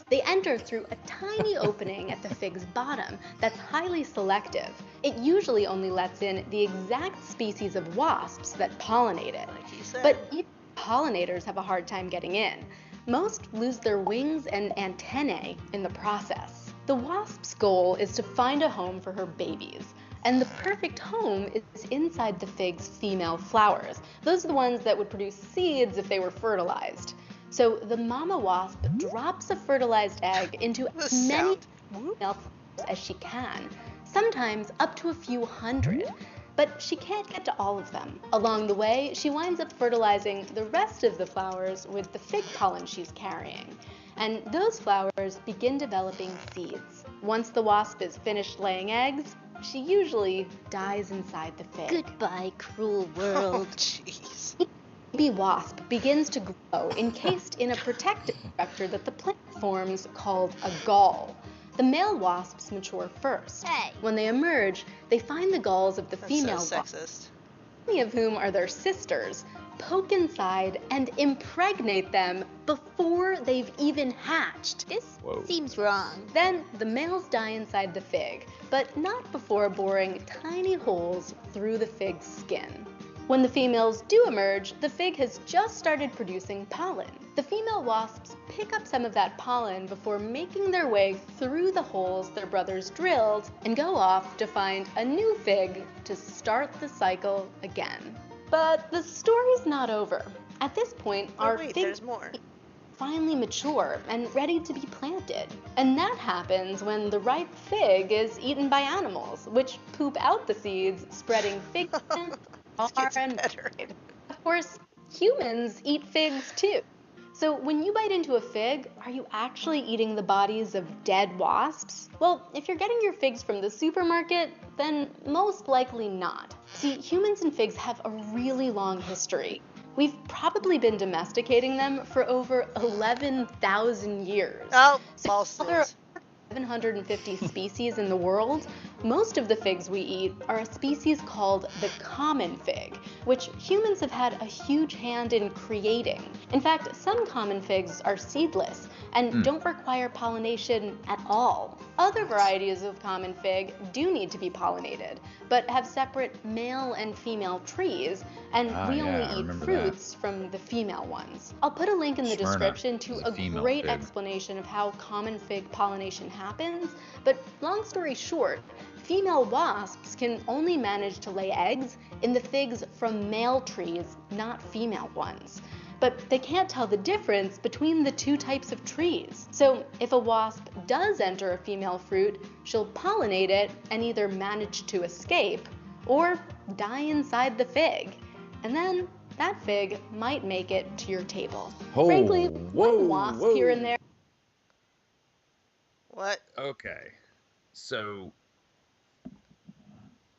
They enter through a tiny opening at the fig's bottom that's highly selective. It usually only lets in the exact species of wasps that pollinate it. Like you said. But even pollinators have a hard time getting in. Most lose their wings and antennae in the process. The wasp's goal is to find a home for her babies. And the perfect home is inside the fig's female flowers. Those are the ones that would produce seeds if they were fertilized. So the mama wasp drops a fertilized egg into as many female flowers as she can, sometimes up to a few hundred. But she can't get to all of them. Along the way, she winds up fertilizing the rest of the flowers with the fig pollen she's carrying. And those flowers begin developing seeds. Once the wasp is finished laying eggs, she usually dies inside the fig. Goodbye, cruel world. Oh, jeez. Baby wasp begins to grow encased in a protective structure that the plant forms called a gall. The male wasps mature first. Hey. When they emerge, they find the galls of the female so wasp, sexist. many of whom are their sisters, poke inside and impregnate them before they've even hatched. This seems wrong. Then the males die inside the fig, but not before boring tiny holes through the fig's skin. When the females do emerge, the fig has just started producing pollen. The female wasps pick up some of that pollen before making their way through the holes their brothers drilled and go off to find a new fig to start the cycle again. But the story's not over. At this point, our figs finally mature and ready to be planted. And that happens when the ripe fig is eaten by animals, which poop out the seeds, spreading fig and better. Of course, humans eat figs too. So when you bite into a fig, are you actually eating the bodies of dead wasps? Well, if you're getting your figs from the supermarket, then most likely not. See, humans and figs have a really long history. We've probably been domesticating them for over 11,000 years. Oh, so there are 750 species in the world. Most of the figs we eat are a species called the common fig, which humans have had a huge hand in creating. In fact, some common figs are seedless and don't require pollination at all. Other varieties of common fig do need to be pollinated, but have separate male and female trees, and we only eat fruits from the female ones. I'll put a link in the description to a great explanation of how common fig pollination happens, but long story short, female wasps can only manage to lay eggs in the figs from male trees, not female ones. But they can't tell the difference between the two types of trees. So if a wasp does enter a female fruit, she'll pollinate it and either manage to escape or die inside the fig. And then that fig might make it to your table. Frankly, one wasp here and there. What? Okay. So,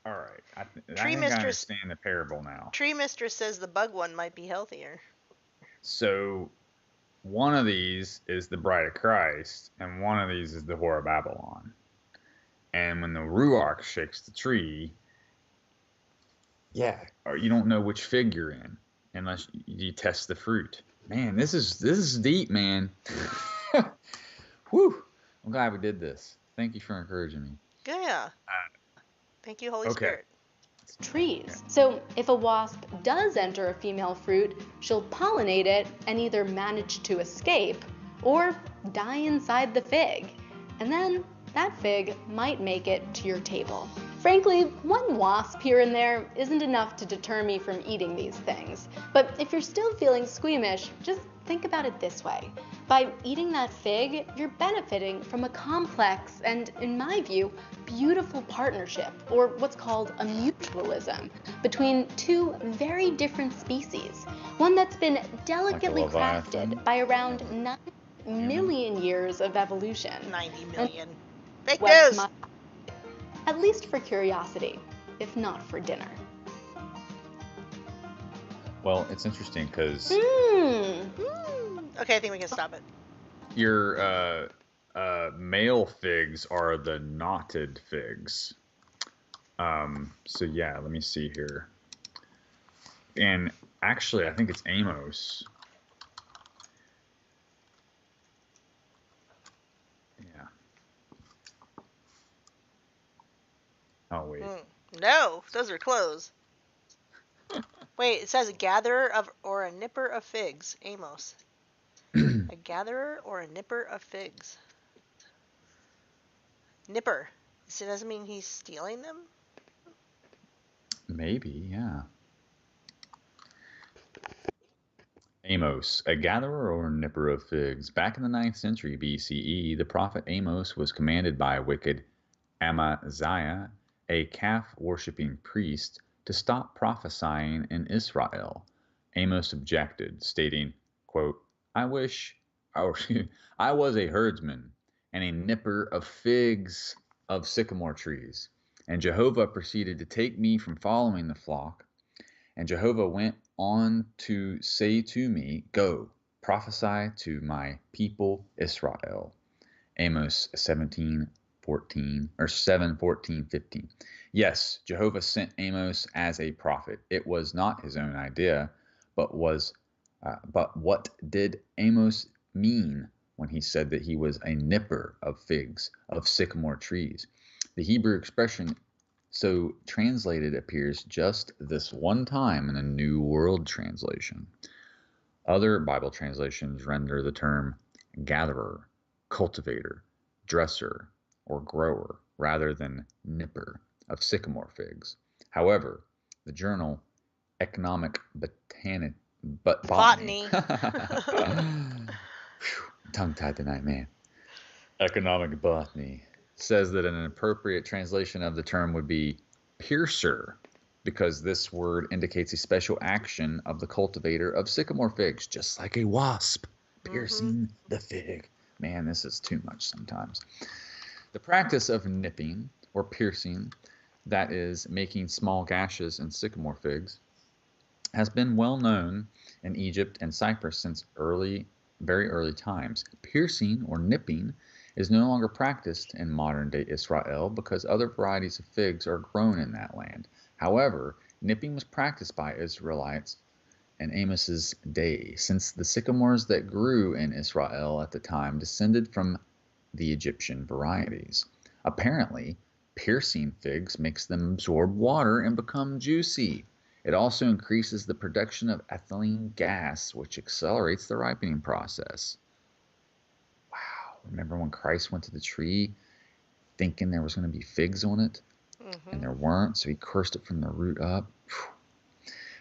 all right. I think I understand the parable now. Tree Mistress says the bug one might be healthier. So, one of these is the bride of Christ, and one of these is the whore of Babylon. And when the Ruach shakes the tree, or you don't know which fig you're in unless you test the fruit. Man, this is deep, man. Whew. I'm glad we did this. Thank you for encouraging me. Yeah. Thank you, Holy Spirit. Trees. So if a wasp does enter a female fruit, she'll pollinate it and either manage to escape or die inside the fig. And then that fig might make it to your table. Frankly, one wasp here and there isn't enough to deter me from eating these things. But if you're still feeling squeamish, just think about it this way. By eating that fig, you're benefiting from a complex and, in my view, beautiful partnership, or what's called a mutualism, between two very different species. One that's been delicately crafted by around 9 million years of evolution. 90 million. Fake news! At least for curiosity, if not for dinner. Well, it's interesting because okay, I think we can stop it. Your male figs are the knotted figs. So yeah, let me see here. And actually, I think it's Amos. Yeah. Oh wait. No, those are clothes. Wait, it says a gatherer of or a nipper of figs. Amos. A gatherer or a nipper of figs. Nipper. So it doesn't mean he's stealing them? Maybe, yeah. Amos, a gatherer or nipper of figs. Back in the 9th century BCE, the prophet Amos was commanded by wicked Amaziah, a calf-worshipping priest, to stop prophesying in Israel. Amos objected, stating, quote, I was a herdsman and a nipper of figs of sycamore trees. And Jehovah proceeded to take me from following the flock. And Jehovah went on to say to me, go, prophesy to my people Israel. Amos 7:14-15. Yes, Jehovah sent Amos as a prophet. It was not his own idea, but what did Amos mean when he said that he was a nipper of figs of sycamore trees? The Hebrew expression so translated appears just this one time in a New World Translation. Other Bible translations render the term gatherer, cultivator, dresser, or grower rather than nipper of sycamore figs. However, the journal Economic Botany. Tongue-tied tonight, man. Economic Botany says that an appropriate translation of the term would be piercer, because this word indicates a special action of the cultivator of sycamore figs, just like a wasp piercing the fig. Man, this is too much sometimes. The practice of nipping or piercing, that is, making small gashes in sycamore figs, has been well known in Egypt and Cyprus since very early times. Piercing or nipping is no longer practiced in modern-day Israel because other varieties of figs are grown in that land. However, Nipping was practiced by Israelites in Amos's day, since the sycamores that grew in Israel at the time descended from the Egyptian varieties. Apparently, piercing figs makes them absorb water and become juicy. It also increases the production of ethylene gas, which accelerates the ripening process. Wow. Remember when Christ went to the tree thinking there was going to be figs on it? And there weren't, so he cursed it from the root up,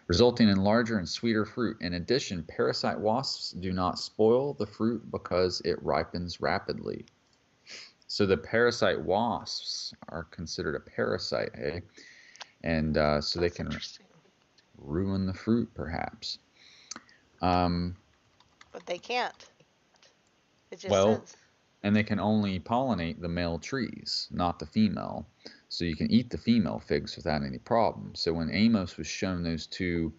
resulting in larger and sweeter fruit. In addition, parasite wasps do not spoil the fruit because it ripens rapidly. So the parasite wasps are considered a parasite, eh? And so they can ruin the fruit, perhaps. But they can't. It just says. And they can only pollinate the male trees, not the female. So you can eat the female figs without any problem. So when Amos was shown those two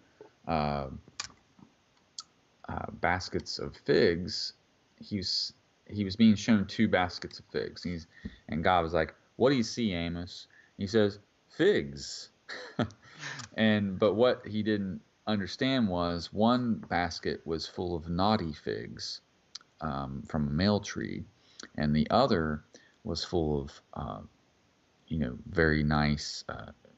baskets of figs, he was being shown two baskets of figs. And God was like, "What do you see, Amos?" He says, "Figs." But what he didn't understand was one basket was full of naughty figs from a male tree, and the other was full of very nice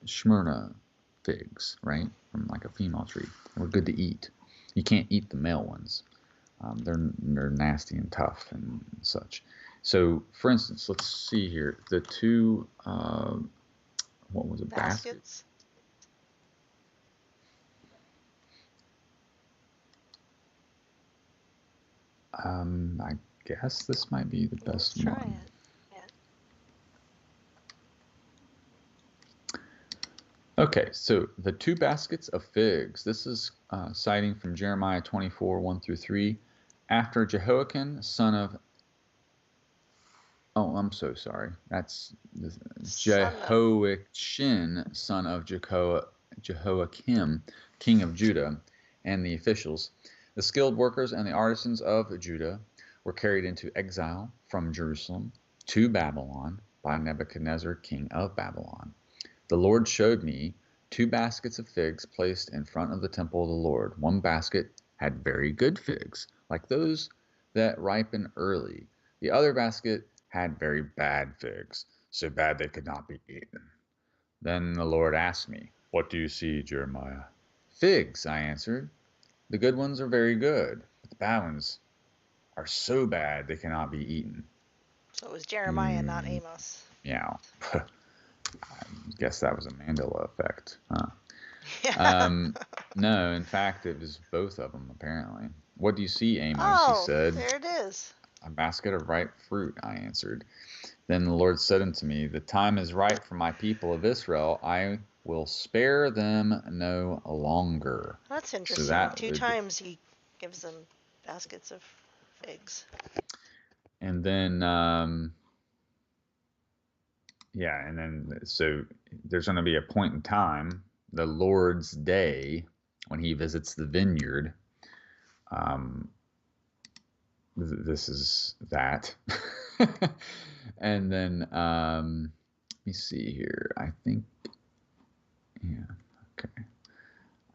Smyrna figs, right, from like a female tree. They were good to eat. You can't eat the male ones. They're nasty and tough and such. So, for instance, let's see here. The two, what was it? Baskets. I guess this might be the best one. Try it. Okay, so the two baskets of figs. This is citing from Jeremiah 24, 1 through 3. After Jehoiakim, son of... Oh, I'm so sorry. That's Jehoiachin, son of Jehoiakim, king of Judah, and the officials. The skilled workers and the artisans of Judah were carried into exile from Jerusalem to Babylon by Nebuchadnezzar, king of Babylon. The Lord showed me two baskets of figs placed in front of the temple of the Lord. One basket had very good figs, like those that ripen early. The other basket had very bad figs, so bad they could not be eaten. Then the Lord asked me, "What do you see, Jeremiah?" "Figs," I answered. "The good ones are very good, but the bad ones are so bad they cannot be eaten." So it was Jeremiah, not Amos. Yeah. I guess that was a Mandela effect, huh? Yeah. No, in fact, it was both of them, apparently. "What do you see, Amos?" Oh, he said. There it is. "A basket of ripe fruit," I answered. Then the Lord said unto me, "The time is ripe for my people of Israel. I will spare them no longer." That's interesting. So Two times he gives them baskets of figs. And then, so there's going to be a point in time, the Lord's day, when he visits the vineyard. This is that. And then, let me see here. I think, yeah, okay.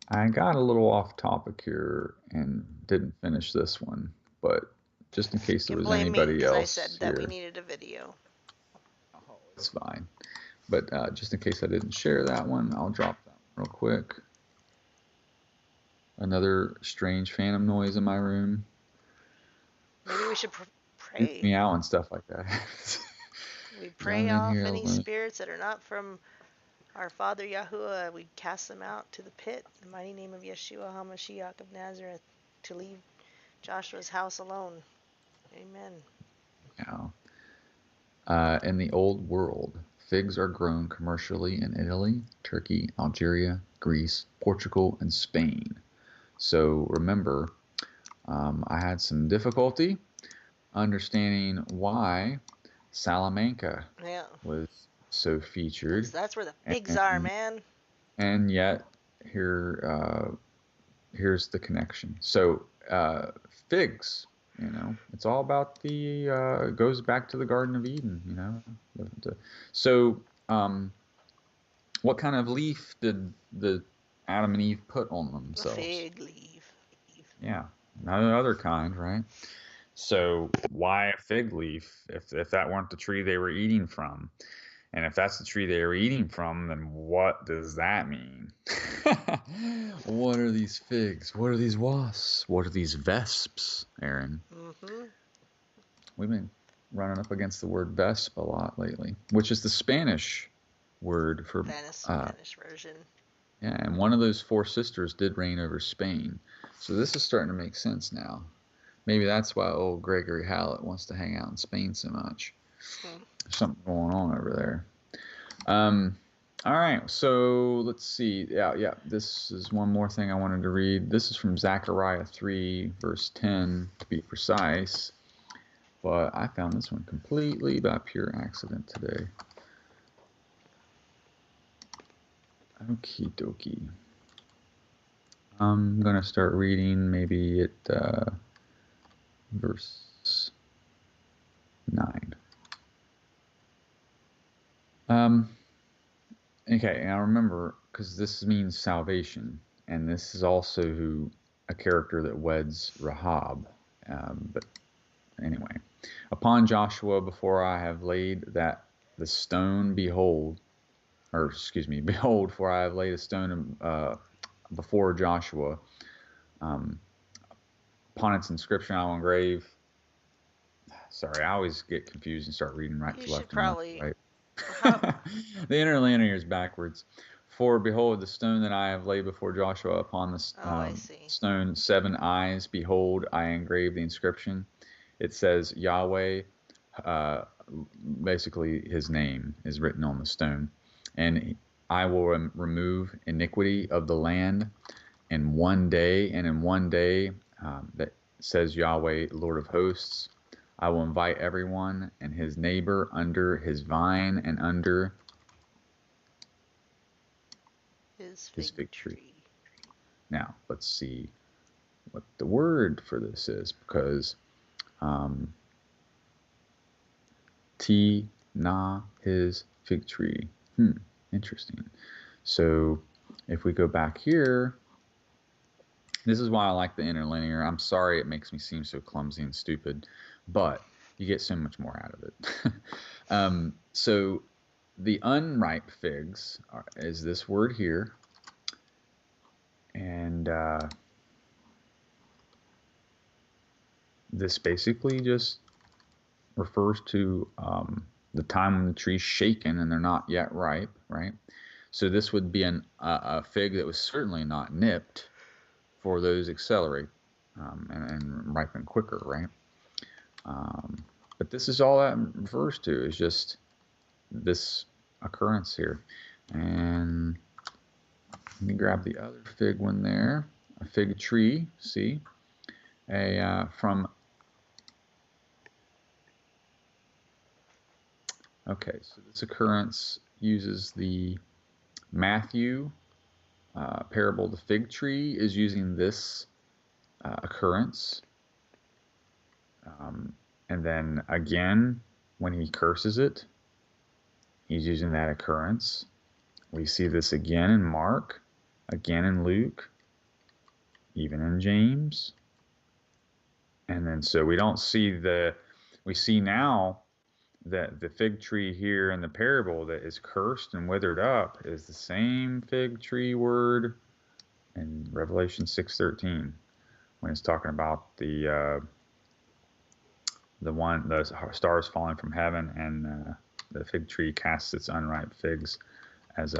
I got a little off topic here and didn't finish this one, but just in case there was anybody else I said that we here. needed a video. It's fine. But just in case I didn't share that one, I'll drop that one real quick. Another strange phantom noise in my room. Maybe we should pray. Meow and stuff like that. We pray off any spirits that are not from our Father Yahuwah. We cast them out to the pit in the mighty name of Yeshua HaMashiach of Nazareth to leave Joshua's house alone. Amen. Yeah. In the old world, figs are grown commercially in Italy, Turkey, Algeria, Greece, Portugal, and Spain. So remember, I had some difficulty understanding why Salamanca was so featured. That's where the figs are, man. And yet, here's the connection. So figs, it's all about it goes back to the Garden of Eden, So what kind of leaf did the Adam and Eve put on themselves. A fig leaf. Yeah, no other kind, right? So why a fig leaf if that weren't the tree they were eating from? And if that's the tree they were eating from, then what does that mean? What are these figs? What are these wasps? What are these vesps, Aaron? Mm-hmm. We've been running up against the word vesp a lot lately, which is the Spanish word for Spanish version. Yeah, and one of those four sisters did reign over Spain. So this is starting to make sense now. Maybe that's why old Gregory Hallett wants to hang out in Spain so much. There's something going on over there. All right, so let's see. Yeah, this is one more thing I wanted to read. This is from Zechariah 3, verse 10, to be precise. But I found this one completely by pure accident today. Okie dokie. I'm going to start reading maybe at verse 9. Okay, now remember, because this means salvation, and this is also a character that weds Rahab. But anyway, upon Joshua, before I have laid the stone, behold, for I have laid a stone before Joshua. Upon its inscription, I will engrave. Sorry, I always get confused and start reading right to left and left, right. The interlinear is backwards. For behold, the stone that I have laid before Joshua, upon the stone 7 eyes, behold, I engrave the inscription. It says Yahweh, basically his name is written on the stone. And I will remove iniquity of the land in one day. And in one day, that says Yahweh, Lord of hosts, I will invite everyone and his neighbor under his vine and under his fig tree. Now, let's see what the word for this is, because his fig tree. Interesting. So if we go back here, this is why I like the interlinear. I'm sorry it makes me seem so clumsy and stupid, but you get so much more out of it. So the unripe figs is this word here. And this basically just refers to the time when the tree's shaken and they're not yet ripe, right? So this would be a fig that was certainly not nipped, for those accelerate and ripen quicker, right? But this is all that refers to, is just this occurrence here. And let me grab the other fig one there, a fig tree, see? Okay, so this occurrence uses the Matthew parable. The fig tree is using this occurrence. And then again, when he curses it, he's using that occurrence. We see this again in Mark, again in Luke, even in James. And then so we don't see we see now that the fig tree here in the parable that is cursed and withered up is the same fig tree word in Revelation 6:13 when it's talking about the stars falling from heaven and the fig tree casts its unripe figs as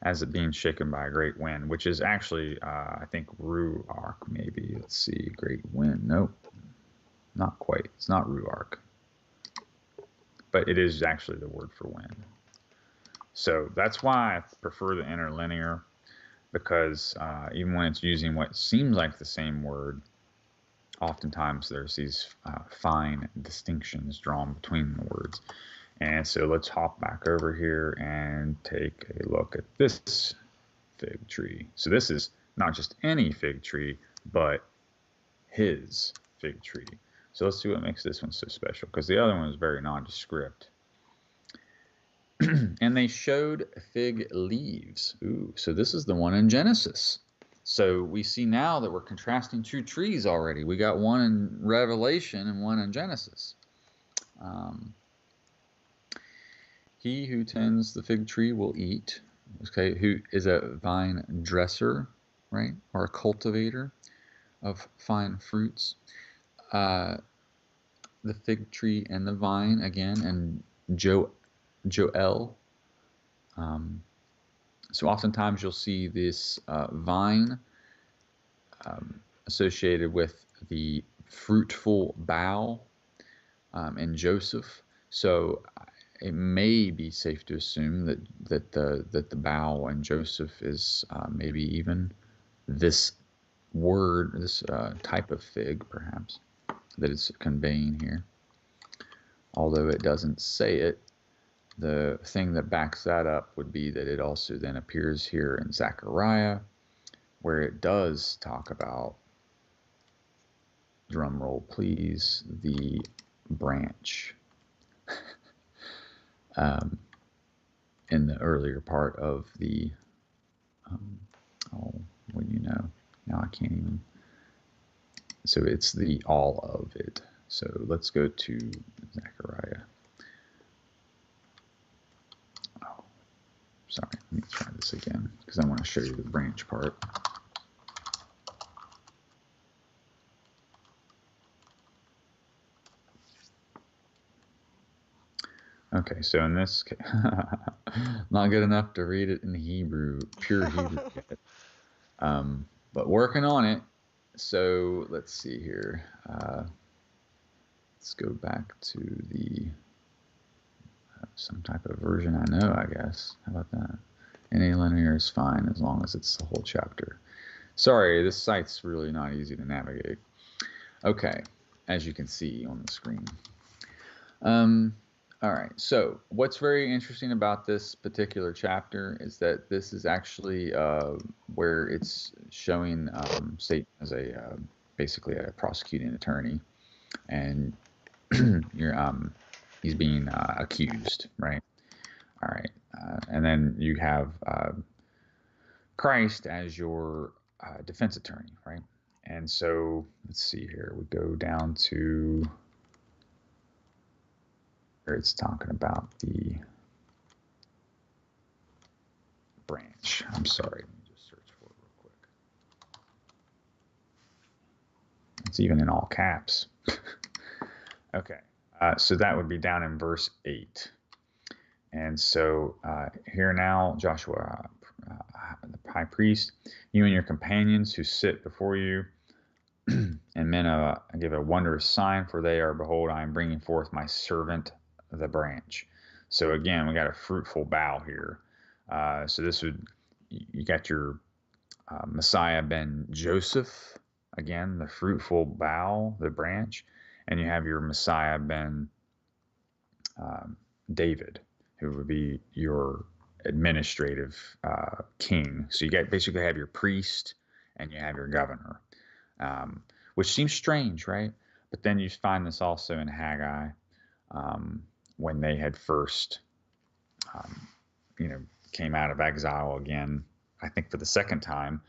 as it being shaken by a great wind, which is actually I think ruach maybe. Let's see, great wind. Nope, not quite. It's not ruach, but it is actually the word for wind. So that's why I prefer the interlinear, because even when it's using what seems like the same word, oftentimes there's these fine distinctions drawn between the words. And so let's hop back over here and take a look at this fig tree. So this is not just any fig tree, but his fig tree. So let's see what makes this one so special, because the other one is very nondescript. And they showed fig leaves. Ooh, so this is the one in Genesis. So we see now that we're contrasting two trees already. We got one in Revelation and one in Genesis. He who tends the fig tree will eat. Okay, who is a vine dresser, right, or a cultivator of fine fruits. The fig tree and the vine again, and Joel. So oftentimes you'll see this vine associated with the fruitful bough in Joseph. So it may be safe to assume that the bough in Joseph is maybe even this word, this type of fig, perhaps, that it's conveying here. Although it doesn't say it, the thing that backs that up would be that it also then appears here in Zechariah, where it does talk about, drum roll please, the branch in the earlier part of the, now I can't even, so it's the all of it. So let's go to Zechariah. Oh, sorry, let me try this again, because I want to show you the branch part. Okay, so in this case, not good enough to read it in Hebrew, pure Hebrew yet. But working on it. So let's see here. Let's go back to the some type of version I know, I guess. How about that? Any linear is fine as long as it's the whole chapter. Sorry, this site's really not easy to navigate. Okay, as you can see on the screen. All right, so what's very interesting about this particular chapter is that this is actually where it's showing Satan as a basically a prosecuting attorney, and he's being accused, right? All right, and then you have Christ as your defense attorney, right? And so let's see here, we go down to where it's talking about the branch. I'm sorry, let me just search for it real quick. It's even in all caps. Okay, so that would be down in verse 8. And so here now, Joshua, the high priest, you and your companions who sit before you, and men give a wondrous sign, for they are, behold, I am bringing forth my servant, the branch. So again, we got a fruitful bough here. So this would, you got your Messiah ben Joseph, again, the fruitful bough, the branch, and you have your Messiah ben David, who would be your administrative king. So you basically have your priest and you have your governor, which seems strange, right? But then you find this also in Haggai, when they had first, came out of exile again, I think for the second time,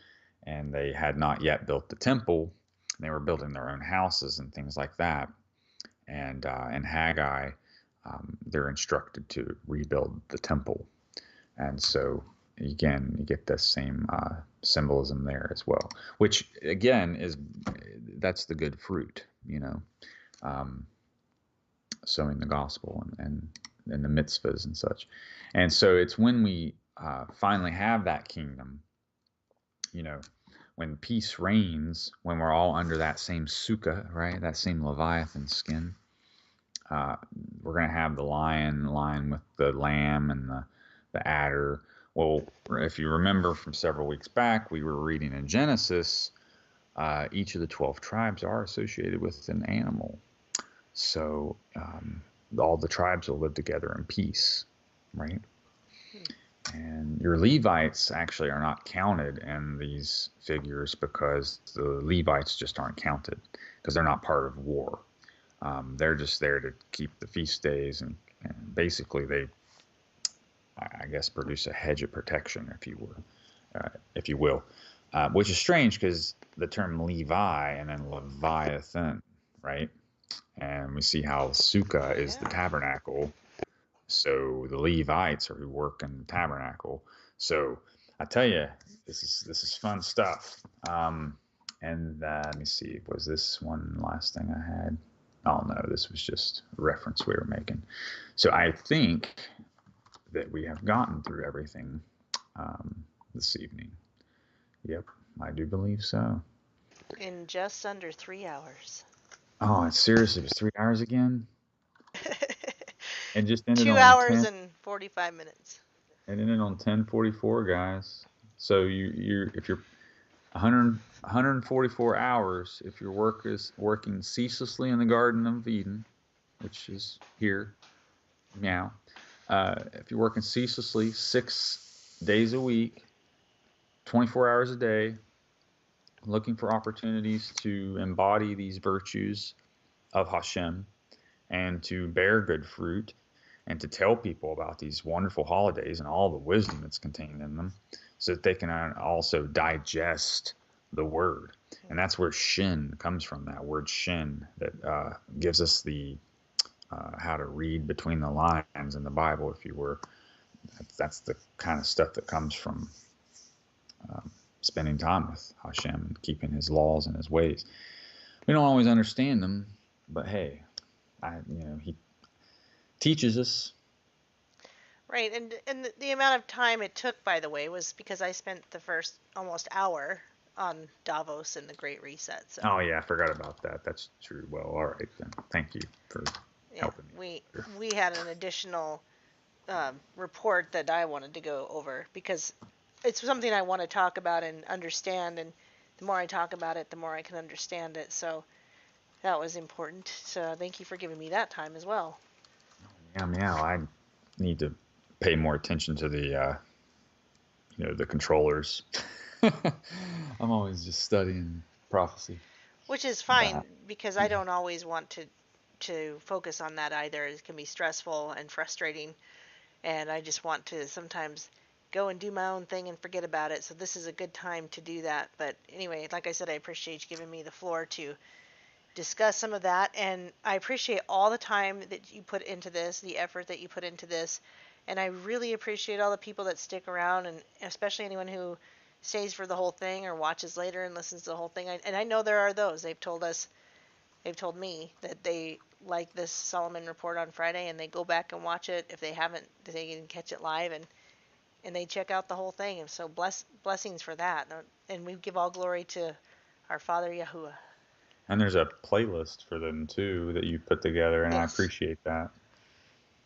and they had not yet built the temple. They were building their own houses and things like that. And in Haggai, they're instructed to rebuild the temple. And so, again, you get the same symbolism there as well, which, again, that's the good fruit, sowing the gospel and the mitzvahs and such. And so it's when we finally have that kingdom, when peace reigns, when we're all under that same sukkah, right, that same Leviathan skin, we're going to have the lion with the lamb and the adder. Well, if you remember from several weeks back, we were reading in Genesis, each of the 12 tribes are associated with an animal. So all the tribes will live together in peace, right? And your Levites actually are not counted in these figures because the Levites just aren't counted because they're not part of war. They're just there to keep the feast days, and basically they guess, produce a hedge of protection, if you will, which is strange because the term Levi and then Leviathan, right? And we see how Sukkah is the tabernacle. So the Levites are who work in the tabernacle. So I tell you, this is fun stuff. And let me see, was this one last thing I had? Oh no, this was just a reference we were making. So I think that we have gotten through everything this evening. Yep, I do believe so. In just under 3 hours. Oh, it's serious. It was 3 hours again. And just ended 2 on hours and 45 minutes. It ended on 10:44, guys. So if you're 144 hours, if your work is working ceaselessly in the Garden of Eden, which is here, meow. If you're working ceaselessly 6 days a week, 24 hours a day, looking for opportunities to embody these virtues of Hashem and to bear good fruit and to tell people about these wonderful holidays and all the wisdom that's contained in them so that they can also digest the word. And that's where shin comes from, that word shin that gives us the how to read between the lines in the Bible, if you were. That's the kind of stuff that comes from spending time with Hashem and keeping his laws and his ways. We don't always understand them, but hey, he teaches us. Right, and the amount of time it took, by the way, was because I spent the first almost hour on Davos and the Great Reset. So. Oh yeah, I forgot about that. That's true. Well, all right then. Thank you for helping me. We had an additional report that I wanted to go over because it's something I want to talk about and understand, and the more I talk about it, the more I can understand it. So that was important. So thank you for giving me that time as well. Yeah, meow. I need to pay more attention to the the controllers. I'm always just studying prophecy. Which is fine because I don't always want to focus on that either. It can be stressful and frustrating, and I just want to sometimes go and do my own thing and forget about it. So this is a good time to do that. But anyway, like I said, I appreciate you giving me the floor to discuss some of that, and I appreciate all the time that you put into this, the effort that you put into this, and I really appreciate all the people that stick around, and especially anyone who stays for the whole thing or watches later and listens to the whole thing. And I know there are those. They've told me that they like this Solomon Report on Friday, and they go back and watch it if they haven't, they can catch it live, and they check out the whole thing. And so blessings for that, and we give all glory to our Father Yahuwah. And there's a playlist for them too that you put together, and yes. I appreciate that.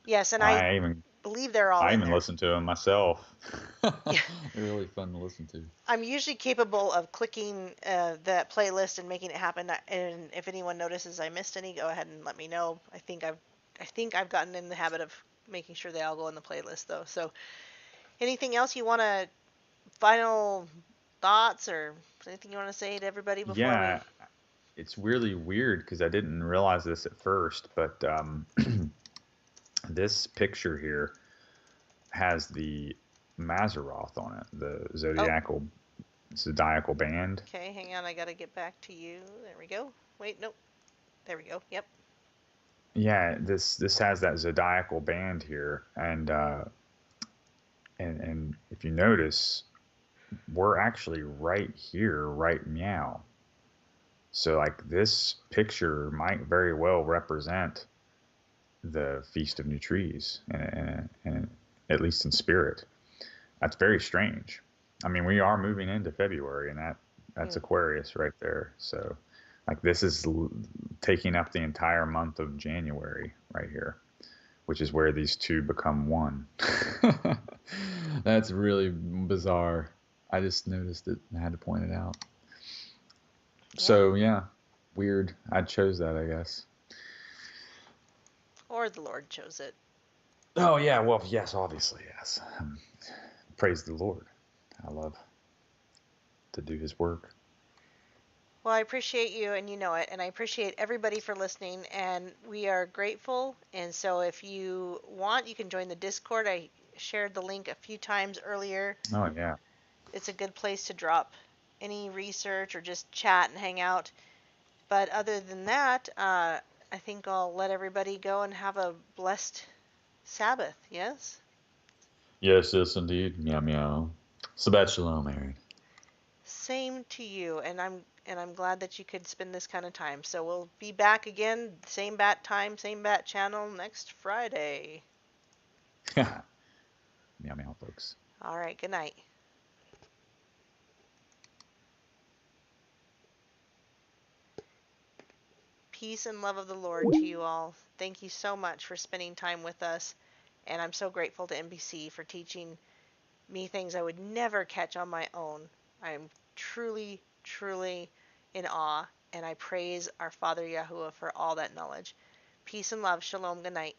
Yes, and I believe they're all. I in even there. listen to them myself. They're really fun to listen to. I'm usually capable of clicking that playlist and making it happen. And if anyone notices I missed any, go ahead and let me know. I think I've gotten in the habit of making sure they all go in the playlist though. So, anything else you want to final thoughts or anything you want to say to everybody before we? It's really weird because I didn't realize this at first, but this picture here has the Mazzaroth on it, the zodiacal band. Okay, hang on, I gotta get back to you. There we go. Wait, nope. There we go. Yep. Yeah, this has that zodiacal band here, and if you notice, we're actually right here, right meow. So like this picture might very well represent the Feast of New Trees, and at least in spirit. That's very strange. I mean, we are moving into February, and that's Aquarius right there. So like this is taking up the entire month of January right here, which is where these two become one. That's really bizarre. I just noticed it and had to point it out. So yeah, weird. I chose that, I guess. Or the Lord chose it. Oh yeah, well yes, obviously yes. Praise the Lord. I love to do His work. Well, I appreciate you, and you know it, and I appreciate everybody for listening, and we are grateful. And so if you want, you can join the Discord. I shared the link a few times earlier. Oh, yeah. It's a good place to drop any research or just chat and hang out. But other than that, I think I'll let everybody go and have a blessed Sabbath. Yes? Yes, yes, indeed. Meow, meow. Shabbat shalom, Aaron. Same to you, and I'm glad that you could spend this kind of time. So we'll be back again, same bat time, same bat channel next Friday. Meow, meow, folks. All right, good night. Peace and love of the Lord to you all. Thank you so much for spending time with us, and I'm so grateful to NBC for teaching me things I would never catch on my own. I am truly, truly in awe, and I praise our Father Yahuwah for all that knowledge. Peace and love. Shalom. Good night.